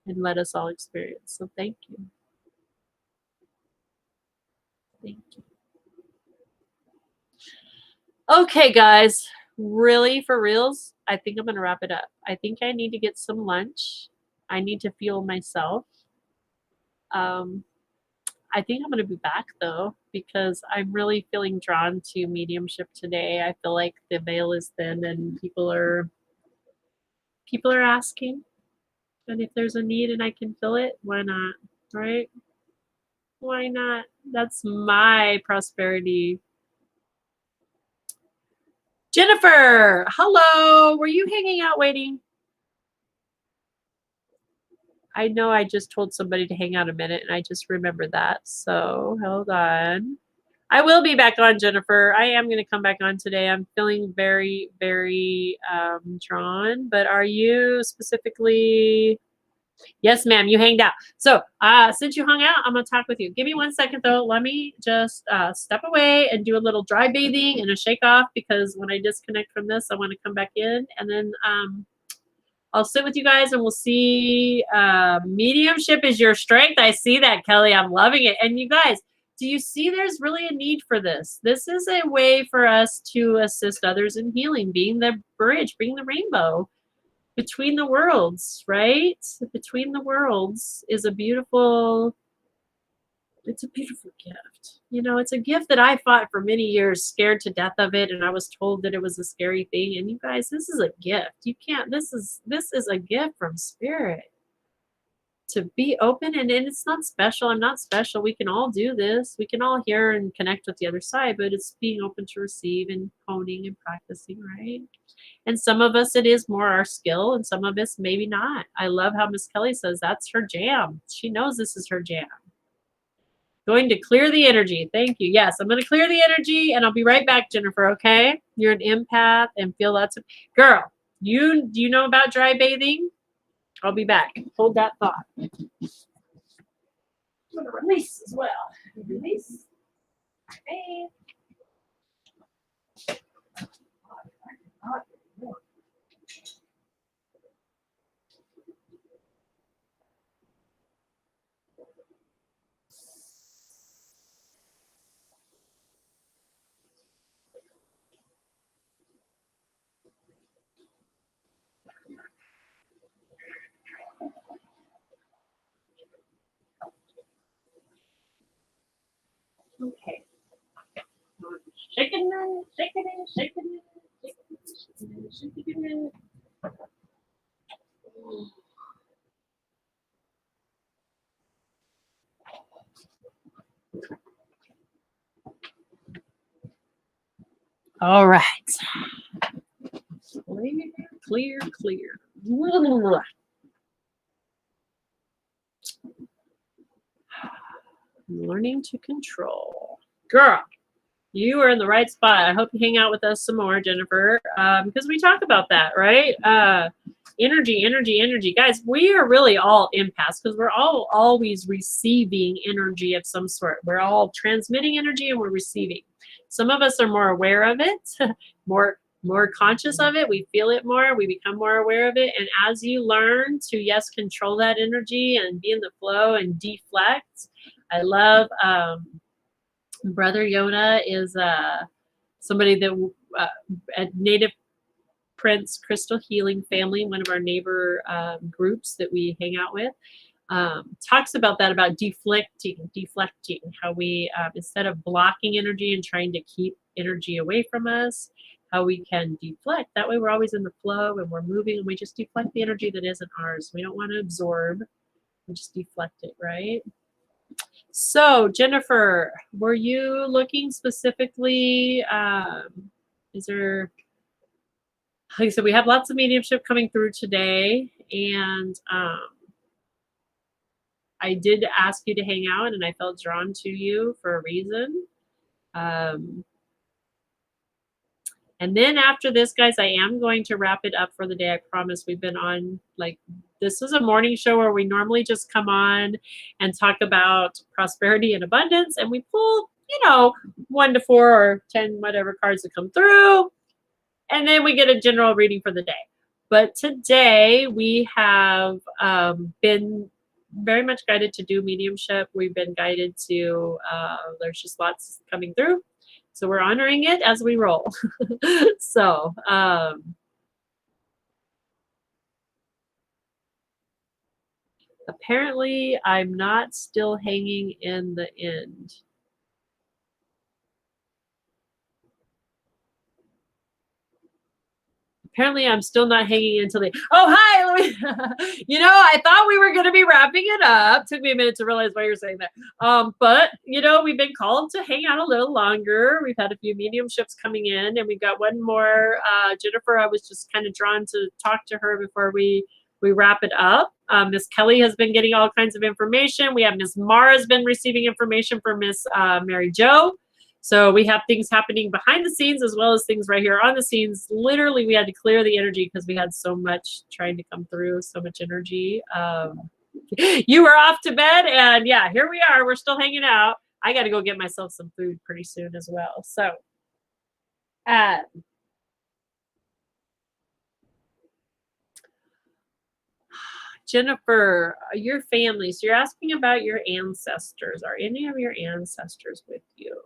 and let us all experience. So thank you. Thank you. Okay, guys, really for reals, I think I'm going to wrap it up. I think I need to get some lunch. I need to fuel myself. I think I'm going to be back though, because I'm really feeling drawn to mediumship today. I feel like the veil is thin and people are asking. And if there's a need and I can fill it, why not? Right? Why not? That's my prosperity. Jennifer, hello. Were you hanging out waiting? I know I just told somebody to hang out a minute and I just remembered that. So hold on. I will be back on, Jennifer. I am going to come back on today. I'm feeling very, very drawn. But are you specifically? Yes, ma'am. You hanged out. So since you hung out, I'm going to talk with you. Give me 1 second, though. Let me just step away and do a little dry bathing and a shake off because when I disconnect from this, I want to come back in. And then I'll sit with you guys and we'll see. Mediumship is your strength. I see that, Kelly. I'm loving it. And you guys, do you see there's really a need for this? This is a way for us to assist others in healing, being the bridge, being the rainbow between the worlds, right? Between the worlds is a beautiful, it's a beautiful gift. You know, it's a gift that I fought for many years, scared to death of it, and I was told that it was a scary thing. And you guys, this is a gift. You can't, this is a gift from spirit to be open, and it's not special. I'm not special. We can all do this. We can all hear and connect with the other side, but it's being open to receive and honing and practicing, right? And some of us, it is more our skill, and some of us, maybe not. I love how Miss Kelly says that's her jam. She knows this is her jam. Going to clear the energy. Thank you. Yes, I'm going to clear the energy, and I'll be right back, Jennifer, okay? You're an empath and feel lots of... Girl, do you know about dry bathing? I'll be back. Hold that thought. I'm going to release as well. Release. Okay. Okay. Shaking it, shaking it, shaking it, shaking it, shaking it. All right. Clear, clear. Learning to control. Girl, you are in the right spot. I hope you hang out with us some more, Jennifer, because we talk about that, right? Energy, energy, energy. Guys, we are really all empaths because we're all always receiving energy of some sort. We're all transmitting energy and we're receiving. Some of us are more aware of it, more conscious of it. We feel it more. We become more aware of it. And as you learn to, yes, control that energy and be in the flow and deflect, I love Brother Yoda is somebody that a Native Prince Crystal Healing Family, one of our neighbor groups that we hang out with, talks about that, about deflecting, how we, instead of blocking energy and trying to keep energy away from us, how we can deflect. That way we're always in the flow and we're moving and we just deflect the energy that isn't ours. We don't want to absorb, we just deflect it, right? So, Jennifer, were you looking specifically, is there, like I said, we have lots of mediumship coming through today, and I did ask you to hang out, and I felt drawn to you for a reason. And then after this, guys, I am going to wrap it up for the day. I promise. We've been on, like, this is a morning show where we normally just come on and talk about prosperity and abundance, and we pull, 1 to 4 or 10, whatever cards that come through, and then we get a general reading for the day. But today we have been very much guided to do mediumship. We've been guided to, there's just lots coming through. So we're honoring it as we roll. So, apparently I'm not still hanging in the end. Apparently, I'm still not hanging until the. Oh, hi, Louise. I thought we were going to be wrapping it up. Took me a minute to realize why you're saying that. But we've been called to hang out a little longer. We've had a few mediumships coming in, and we've got one more. Jennifer, I was just kind of drawn to talk to her before we wrap it up. Miss Kelly has been getting all kinds of information. We have Miss Mara's been receiving information from Miss Mary Jo. So we have things happening behind the scenes as well as things right here on the scenes. Literally, we had to clear the energy because we had so much trying to come through, so much energy. You were off to bed, and yeah, here we are. We're still hanging out. I got to go get myself some food pretty soon as well. So, Jennifer, your family. So you're asking about your ancestors. Are any of your ancestors with you?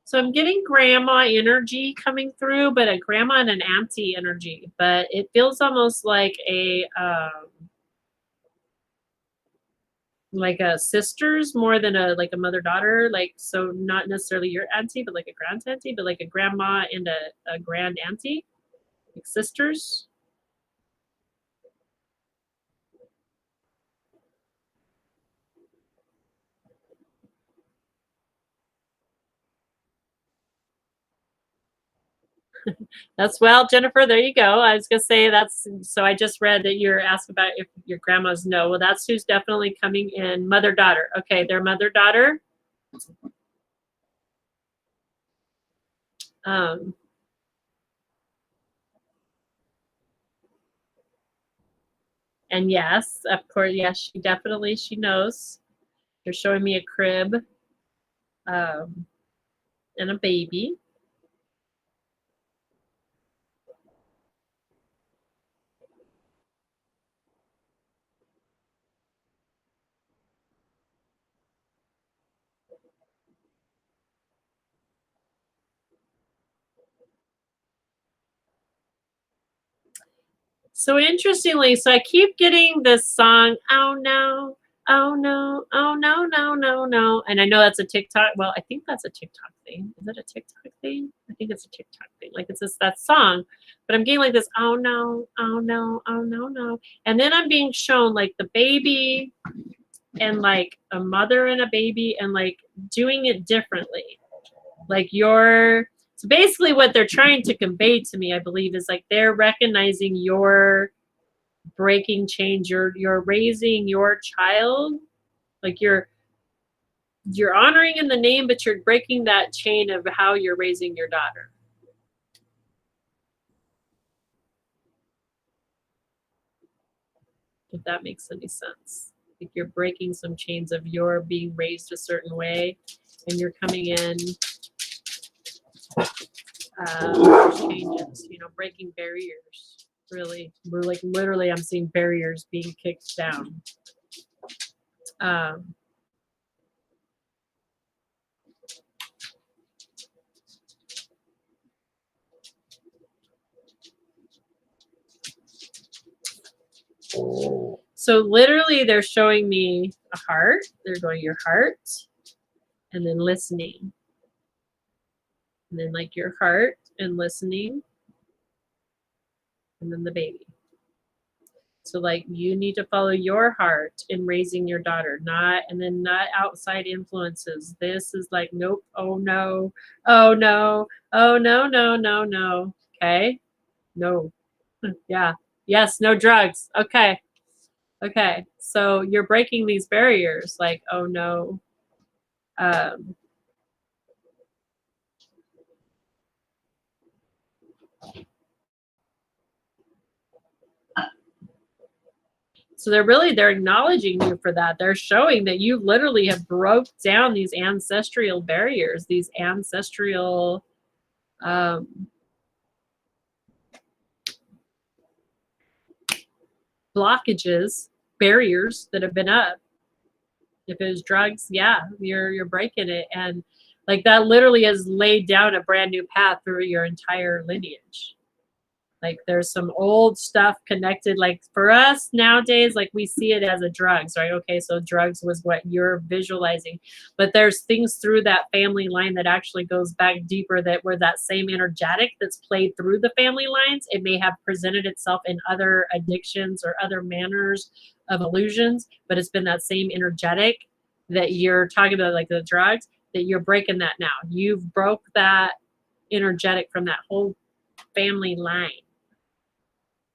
So I'm getting grandma energy coming through, but a grandma and an auntie energy. But it feels almost like a sisters more than a mother-daughter. So not necessarily your auntie, but like a grand auntie, but like a grandma and a grand auntie, like sisters. That's well, Jennifer, there you go. I was gonna say so I just read that you're asked about if your grandmas know. Well, that's who's definitely coming in. Mother-daughter. Okay, they're mother-daughter. Um, and yes, of course, yes, she knows. They're showing me a crib and a baby. So interestingly, so I keep getting this song, oh no, oh no, oh no, no, no, no. And I know that's a TikTok. Well, I think that's a TikTok thing. Is it a TikTok thing? I think it's a TikTok thing. Like it's just that song. But I'm getting like this, oh no, oh no, oh no, no. And then I'm being shown like the baby and like a mother and a baby and like doing it differently. Like so basically what they're trying to convey to me, I believe, is like they're recognizing your breaking change. You're raising your child, like you're honoring in the name, but you're breaking that chain of how you're raising your daughter. If that makes any sense. Like you're breaking some chains of your being raised a certain way, and you're coming in changes, breaking barriers. Really, we're like literally, I'm seeing barriers being kicked down. So literally, they're showing me a heart. They're going your heart, and then listening, and then like your heart and listening, and then the baby. So like you need to follow your heart in raising your daughter, not outside influences. This is like, nope, oh no, oh no, oh no, no, no, no. Okay. No. Yeah. Yes, no drugs. Okay. Okay. So you're breaking these barriers, like, oh no. So they're acknowledging you for that. They're showing that you literally have broke down these ancestral barriers, these ancestral blockages, barriers that have been up. If it was drugs, yeah, you're breaking it. And like that literally has laid down a brand new path through your entire lineage. Like there's some old stuff connected. Like for us nowadays, like we see it as a drugs, right? Okay, so drugs was what you're visualizing, but there's things through that family line that actually goes back deeper, that where that same energetic that's played through the family lines, it may have presented itself in other addictions or other manners of illusions, but it's been that same energetic that you're talking about, like the drugs, that you're breaking that now. You've broke that energetic from that whole family line.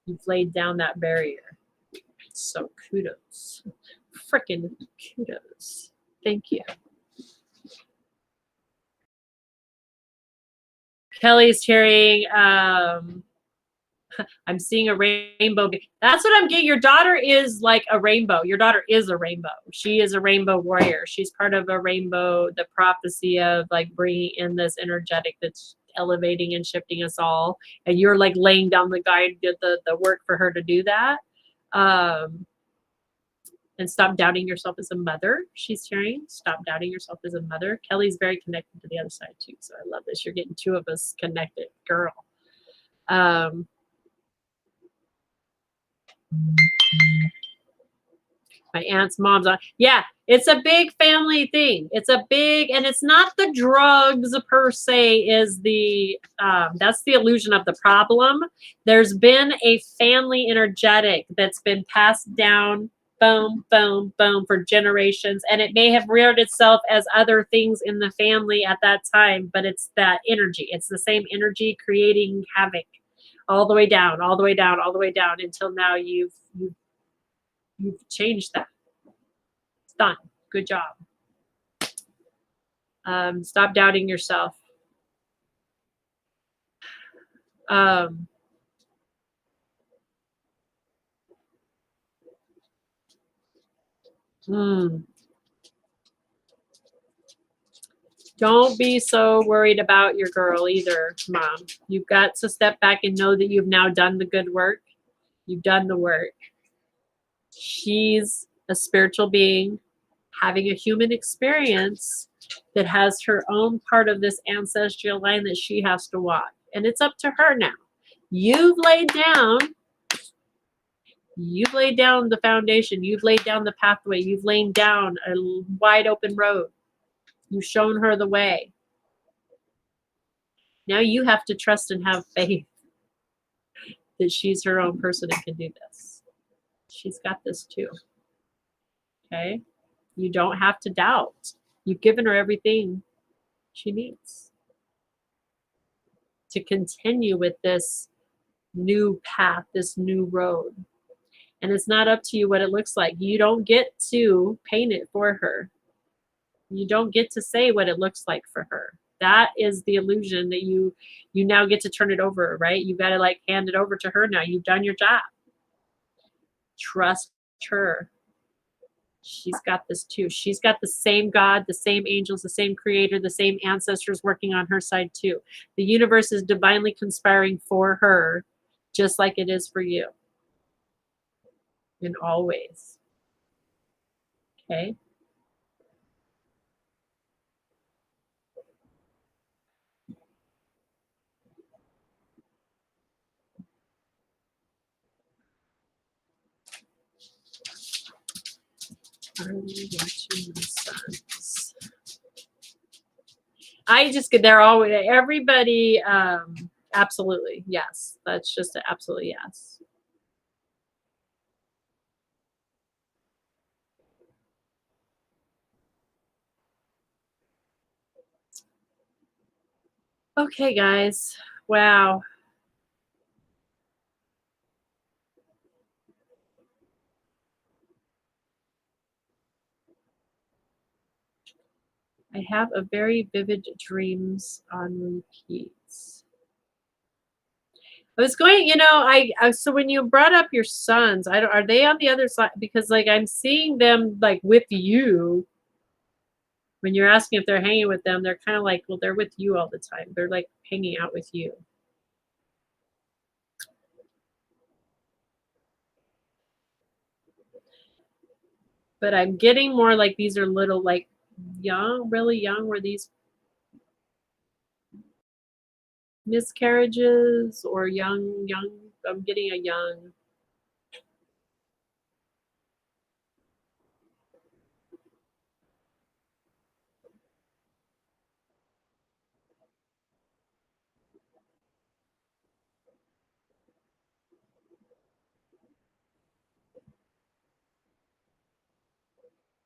You've laid down that barrier. So kudos. Freaking kudos. Thank you. Kelly's hearing, I'm seeing a rainbow. That's what I'm getting. Your daughter is like a rainbow. Your daughter is a rainbow. She is a rainbow warrior. She's part of a rainbow, the prophecy of like bringing in this energetic that's elevating and shifting us all. And you're like laying down the guide, the work for her to do that. And stop doubting yourself as a mother. She's hearing, stop doubting yourself as a mother. Kelly's very connected to the other side too. So I love this. You're getting two of us connected, girl. My aunt's mom's on. Yeah, it's a big family thing. It's a big, and it's not the drugs per se is the, that's the illusion of the problem. There's been a family energetic that's been passed down, boom, boom, boom, for generations. And it may have reared itself as other things in the family at that time, but it's that energy. It's the same energy creating havoc all the way down, all the way down, all the way down until now you've changed that. It's done. Good job. Stop doubting yourself. Don't be so worried about your girl either, Mom. You've got to step back and know that you've now done the good work. You've done the work. She's a spiritual being having a human experience that has her own part of this ancestral line that she has to walk. And it's up to her now. You've laid down the foundation. You've laid down the pathway. You've laid down a wide open road. You've shown her the way. Now you have to trust and have faith that she's her own person and can do this. She's got this too. Okay? You don't have to doubt. You've given her everything she needs to continue with this new path, this new road. And it's not up to you what it looks like. You don't get to paint it for her. You don't get to say what it looks like for her. That is the illusion that you now get to turn it over, right? You've got to like hand it over to her now. You've done your job. Trust her. She's got this too. She's got the same God, the same angels, the same creator, the same ancestors working on her side too. The universe is divinely conspiring for her, just like it is for you. In all ways. Okay? They're always, everybody, absolutely, yes. That's just an absolutely yes. Okay, guys. Wow. I have a very vivid dreams on repeats. I was going, so when you brought up your sons, are they on the other side? Because like I'm seeing them like with you. When you're asking if they're hanging with them, they're kind of like, well, they're with you all the time. They're like hanging out with you. But I'm getting more like these are little, like young, really young. Were these miscarriages or young? I'm getting a young.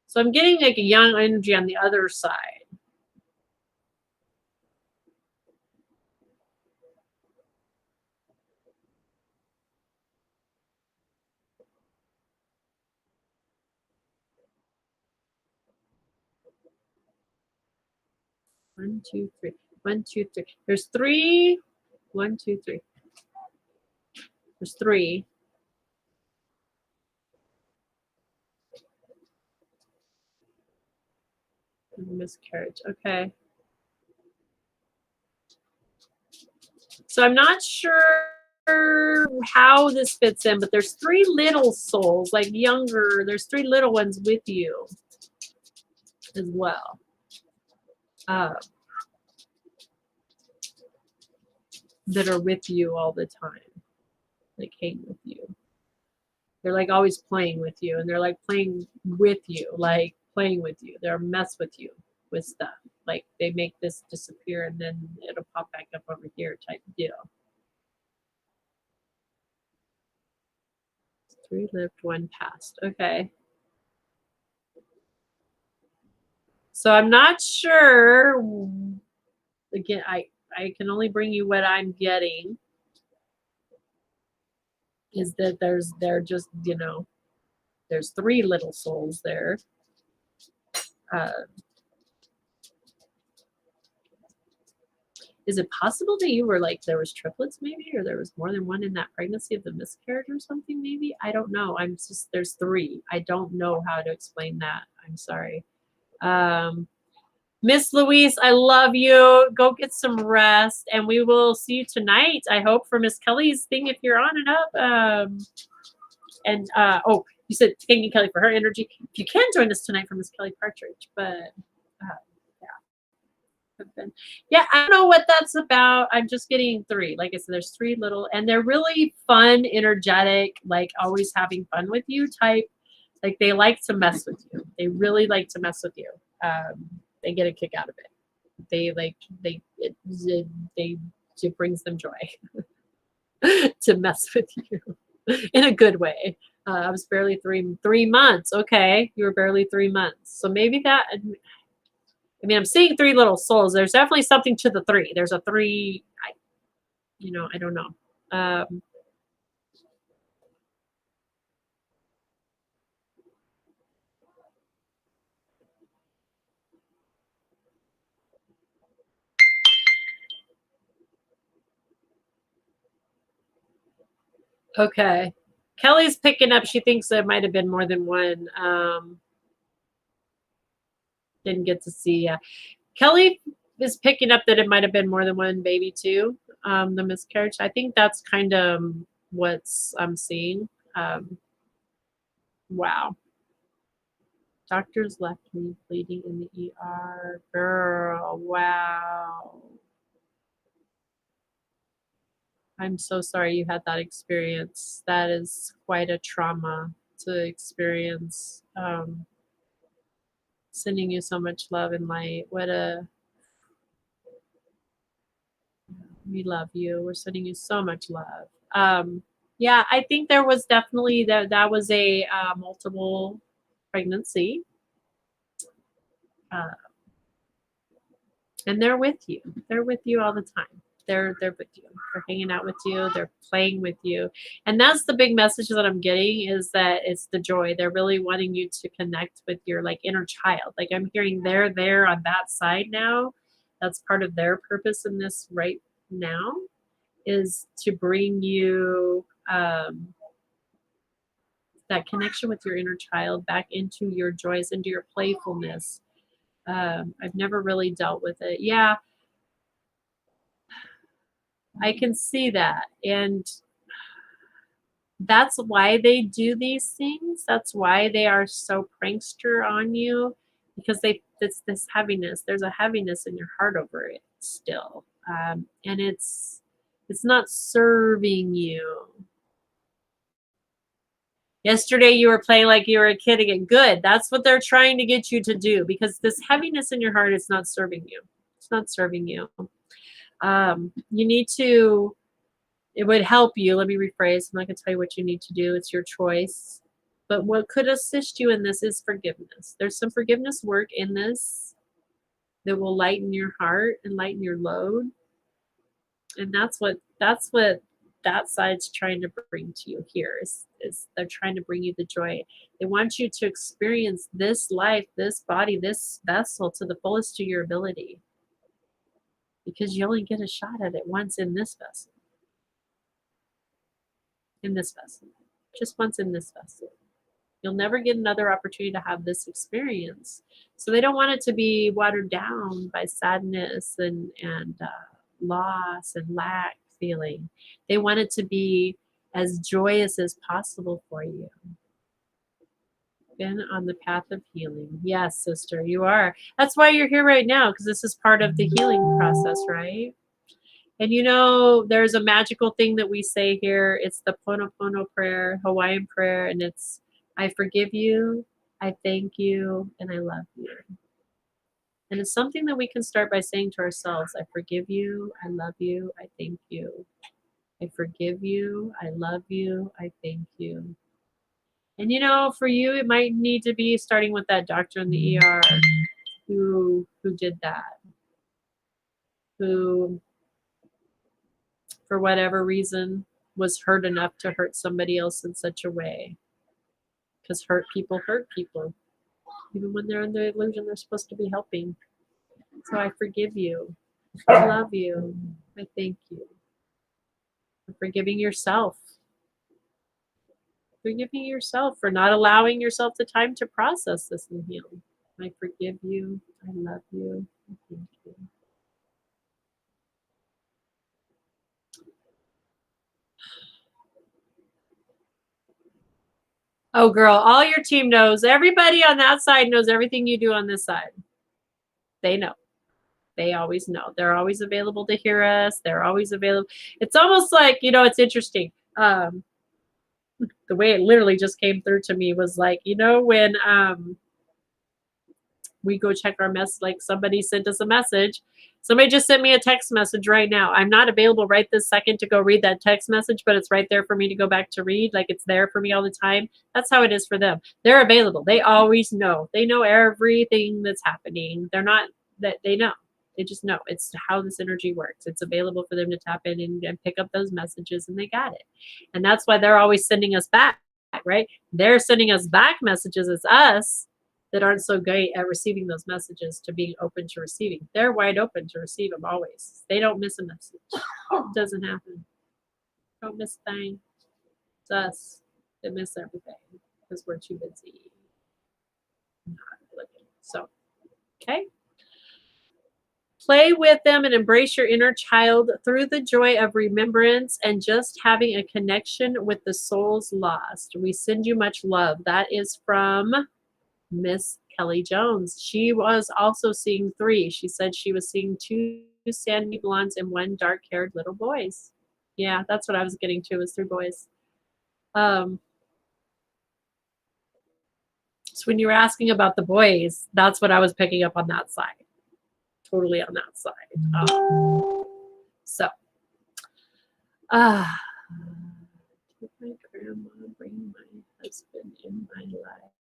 So I'm getting like a young energy on the other side. One, two, three. 1, 2, 3. There's 3. 1, 2, 3. There's 3. Miscarriage. Okay. So I'm not sure how this fits in, but there's 3 little souls, like younger. There's 3 little ones with you as well. That are with you all the time, like hang with you. They're like always playing with you, and they're like playing with you, like playing with you. They're mess with you with stuff. Like they make this disappear and then it'll pop back up over here type deal. 3 lived, 1 passed. Okay. So I'm not sure. Again, I can only bring you what I'm getting. Is that they're just, there's 3 little souls there. Is it possible that you were like there was triplets maybe, or there was more than one in that pregnancy of the miscarriage or something maybe? I don't know. I'm just there's 3. I don't know how to explain that. I'm sorry. Miss Louise, I love you. Go get some rest, and we will see you tonight. I hope for Miss Kelly's thing if you're on and up. Oh, you said thanking Kelly for her energy. If you can join us tonight for Miss Kelly Partridge, but yeah, I don't know what that's about. I'm just getting 3. Like I said, there's 3 little, and they're really fun, energetic, like always having fun with you type. Like they like to mess with you. They really like to mess with you. They get a kick out of it. It brings them joy to mess with you in a good way. I was barely 3 months. Okay, you were barely 3 months. So maybe that. I mean, I'm seeing 3 little souls. There's definitely something to the 3. There's a 3. I don't know. Okay. Kelly's picking up. She thinks there might have been more than one. Didn't get to see. Kelly is picking up that it might have been more than one baby too. The miscarriage. I think that's kind of what's I'm seeing. Wow. Doctors left me bleeding in the ER. Girl, wow. I'm so sorry you had that experience. That is quite a trauma to experience. Sending you so much love and light. We love you. We're sending you so much love. Yeah, I think there was definitely that was a multiple pregnancy. And they're with you. They're with you all the time. They're with you. They're hanging out with you. They're playing with you. And that's the big message that I'm getting is that it's the joy. They're really wanting you to connect with your like inner child. Like I'm hearing they're there on that side now. That's part of their purpose in this right now is to bring you that connection with your inner child back into your joys, into your playfulness. I've never really dealt with it. Yeah, I can see that. And That's why they do these things. That's why they are so prankster on you, because it's this heaviness. There's a heaviness in your heart over it still, and it's not serving you. Yesterday you were playing like you were a kid again. Good. That's what they're trying to get you to do, because this heaviness in your heart is not serving you. It's not serving you. You need to. It would help you. Let me rephrase. I'm not going to tell you what you need to do. It's your choice. But what could assist you in this is forgiveness. There's some forgiveness work in this that will lighten your heart and lighten your load. And that's what that side's trying to bring to you here is they're trying to bring you the joy. They want you to experience this life, this body, this vessel to the fullest of your ability. Because you only get a shot at it once in this vessel. In this vessel. Just once in this vessel. You'll never get another opportunity to have this experience. So they don't want it to be watered down by sadness and loss and lack feeling. They want it to be as joyous as possible for you. Been on the path of healing. Yes, sister, you are. That's why you're here right now, because this is part of the healing process, right? And you know, there's a magical thing that we say here. It's the Ponopono prayer, Hawaiian prayer, and it's I forgive you, I thank you, and I love you. And it's something that we can start by saying to ourselves, I forgive you, I love you, I thank you. I forgive you, I love you, I thank you. And you know, for you, it might need to be starting with that doctor in the ER who did that, who for whatever reason was hurt enough to hurt somebody else in such a way. Because hurt people, even when they're in the illusion they're supposed to be helping. So I forgive you. I love you. I thank you. For forgiving yourself. Forgiving yourself for not allowing yourself the time to process this and heal. I forgive you. I love you. I thank you. Oh, girl, all your team knows. Everybody on that side knows everything you do on this side. They know. They always know. They're always available to hear us. They're always available. It's almost like, you know, it's interesting. The way it literally just came through to me was like, you know, when we go check our mess, like somebody sent us a message. Somebody just sent me a text message right now. I'm not available right this second to go read that text message, but it's right there for me to go back to read. Like it's there for me all the time. That's how it is for them. They're available. They always know. They know everything that's happening. They're not that they know. They just know. It's how this energy works. It's available for them to tap in and pick up those messages, and they got it. And that's why they're always sending us back, right? They're sending us back messages. It's us that aren't so great at receiving those messages to being open to receiving. They're wide open to receive them always. They don't miss a message. It doesn't happen. Don't miss a thing. It's us that miss everything because we're too busy not looking. So, okay. Play with them and embrace your inner child through the joy of remembrance and just having a connection with the souls lost. We send you much love. That is from Miss Kelly Jones. She was also seeing 3. She said she was seeing 2 sandy blondes and 1 dark-haired little boys. Yeah, that's what I was getting to, was 3 boys. So when you were asking about the boys, that's what I was picking up on that side. Totally on that side. So, take my grandma, bring my husband in my life.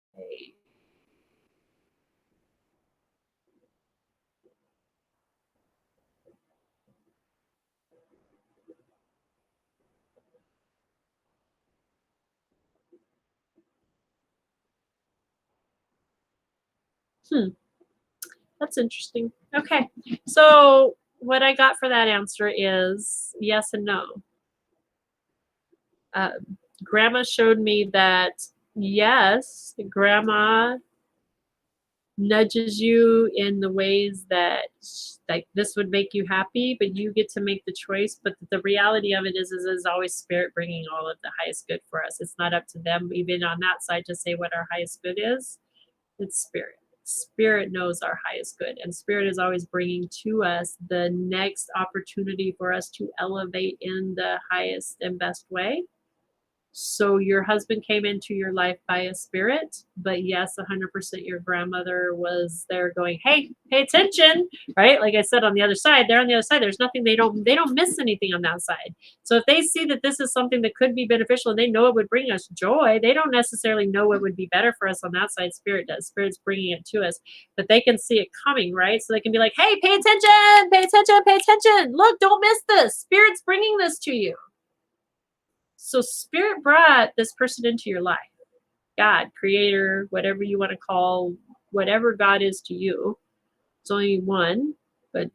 That's interesting. Okay. So what I got for that answer is yes and no. Grandma showed me that yes, grandma nudges you in the ways that like this would make you happy, but you get to make the choice. But the reality of it is always spirit bringing all of the highest good for us. It's not up to them, even on that side, to say what our highest good is. It's spirit. Spirit knows our highest good, and spirit is always bringing to us the next opportunity for us to elevate in the highest and best way. So your husband came into your life by a spirit, but yes, 100% your grandmother was there going, hey, pay attention, right? Like I said, on the other side, they're on the other side. There's nothing, they don't miss anything on that side. So if they see that this is something that could be beneficial and they know it would bring us joy, they don't necessarily know what would be better for us on that side. Spirit does. Spirit's bringing it to us, but they can see it coming, right? So they can be like, hey, pay attention, pay attention, pay attention. Look, don't miss this. Spirit's bringing this to you. So spirit brought this person into your life. God, creator, whatever you want to call, whatever God is to you. It's only one, but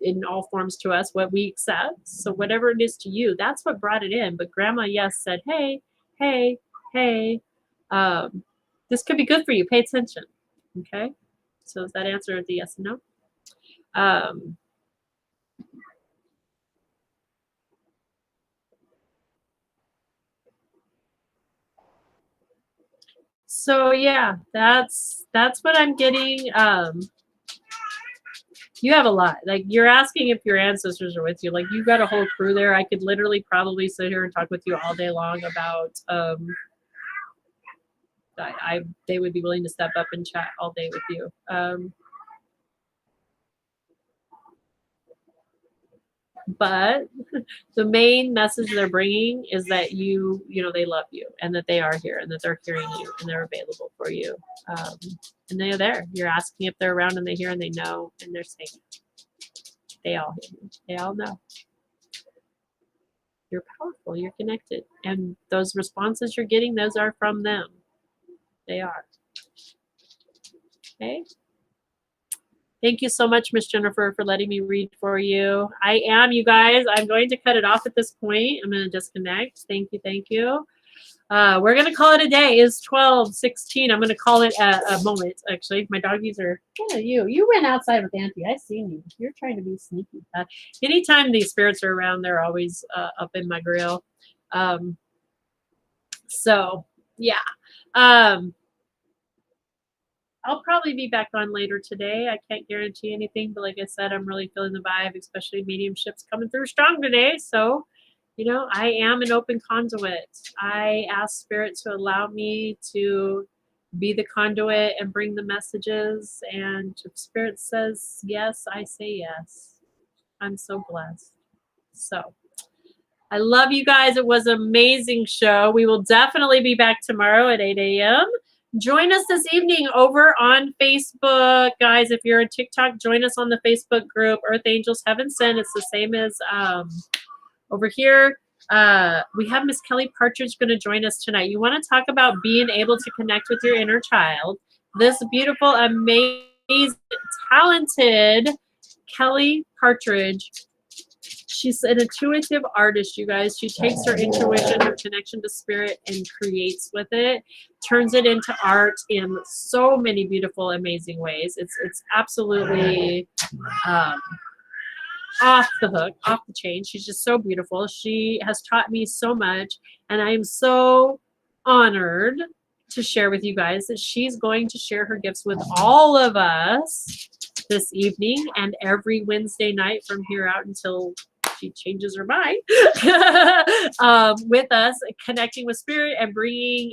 in all forms to us, what we accept. So whatever it is to you, that's what brought it in. But grandma, yes, said, hey, hey, hey, this could be good for you. Pay attention. Okay. So is that answer the yes and no? So yeah, that's what I'm getting. You have a lot. Like you're asking if your ancestors are with you. Like you've got a whole crew there. I could literally probably sit here and talk with you all day long about they would be willing to step up and chat all day with you. But the main message they're bringing is that you know, they love you and that they are here and that they're hearing you and they're available for you. And they are there. You're asking if they're around and they hear and they know and they're saying, they all hear you. They all know. You're powerful. You're connected. And those responses you're getting, those are from them. They are. Okay. Thank you so much, Miss Jennifer, for letting me read for you. I am, you guys. I'm going to cut it off at this point. I'm going to disconnect. Thank you. Thank you. We're going to call it a day. It's 12:16. I'm going to call it a moment, actually. My doggies are, yeah, you went outside with Auntie. I seen you. You're trying to be sneaky. Anytime these spirits are around, they're always up in my grill. So, yeah. I'll probably be back on later today. I can't guarantee anything, but like I said, I'm really feeling the vibe, especially mediumship's coming through strong today. So, you know, I am an open conduit. I ask spirit to allow me to be the conduit and bring the messages. And if spirit says yes, I say yes. I'm so blessed. So I love you guys. It was an amazing show. We will definitely be back tomorrow at 8 a.m. Join us this evening over on Facebook. Guys, if you're on TikTok, join us on the Facebook group, Earth Angels Heaven Sent. It's the same as over here. We have Miss Kelly Partridge going to join us tonight. You want to talk about being able to connect with your inner child. This beautiful, amazing, talented Kelly Partridge. She's an intuitive artist, you guys. She takes her intuition, her connection to spirit, and creates with it, turns it into art in so many beautiful, amazing ways. It's absolutely off the hook, off the chain. She's just so beautiful. She has taught me so much, and I am so honored to share with you guys that she's going to share her gifts with all of us this evening and every Wednesday night from here out until she changes her mind with us, connecting with spirit and bringing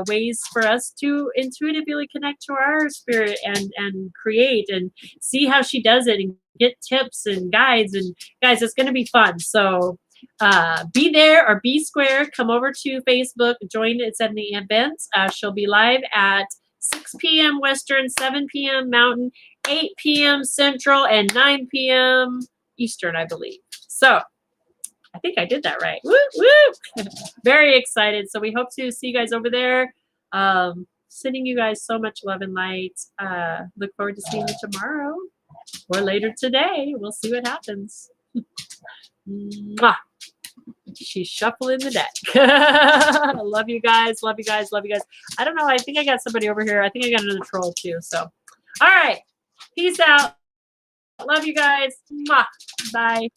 ways for us to intuitively connect to our spirit and create and see how she does it and get tips and guides. And guys, it's going to be fun. So be there or be square. Come over to Facebook, join. It's in the event. She'll be live at 6 p.m. Western, 7 p.m. Mountain, 8 p.m. Central, and 9 p.m. Eastern, I believe. So I think I did that right. Woo, woo. Very excited. So we hope to see you guys over there. Sending you guys so much love and light. Look forward to seeing you tomorrow or later today. We'll see what happens. Mwah. She's shuffling the deck. Love you guys. Love you guys. Love you guys. I don't know. I think I got somebody over here. I think I got another troll too. So All right. Peace out. Love you guys. Mwah. Bye.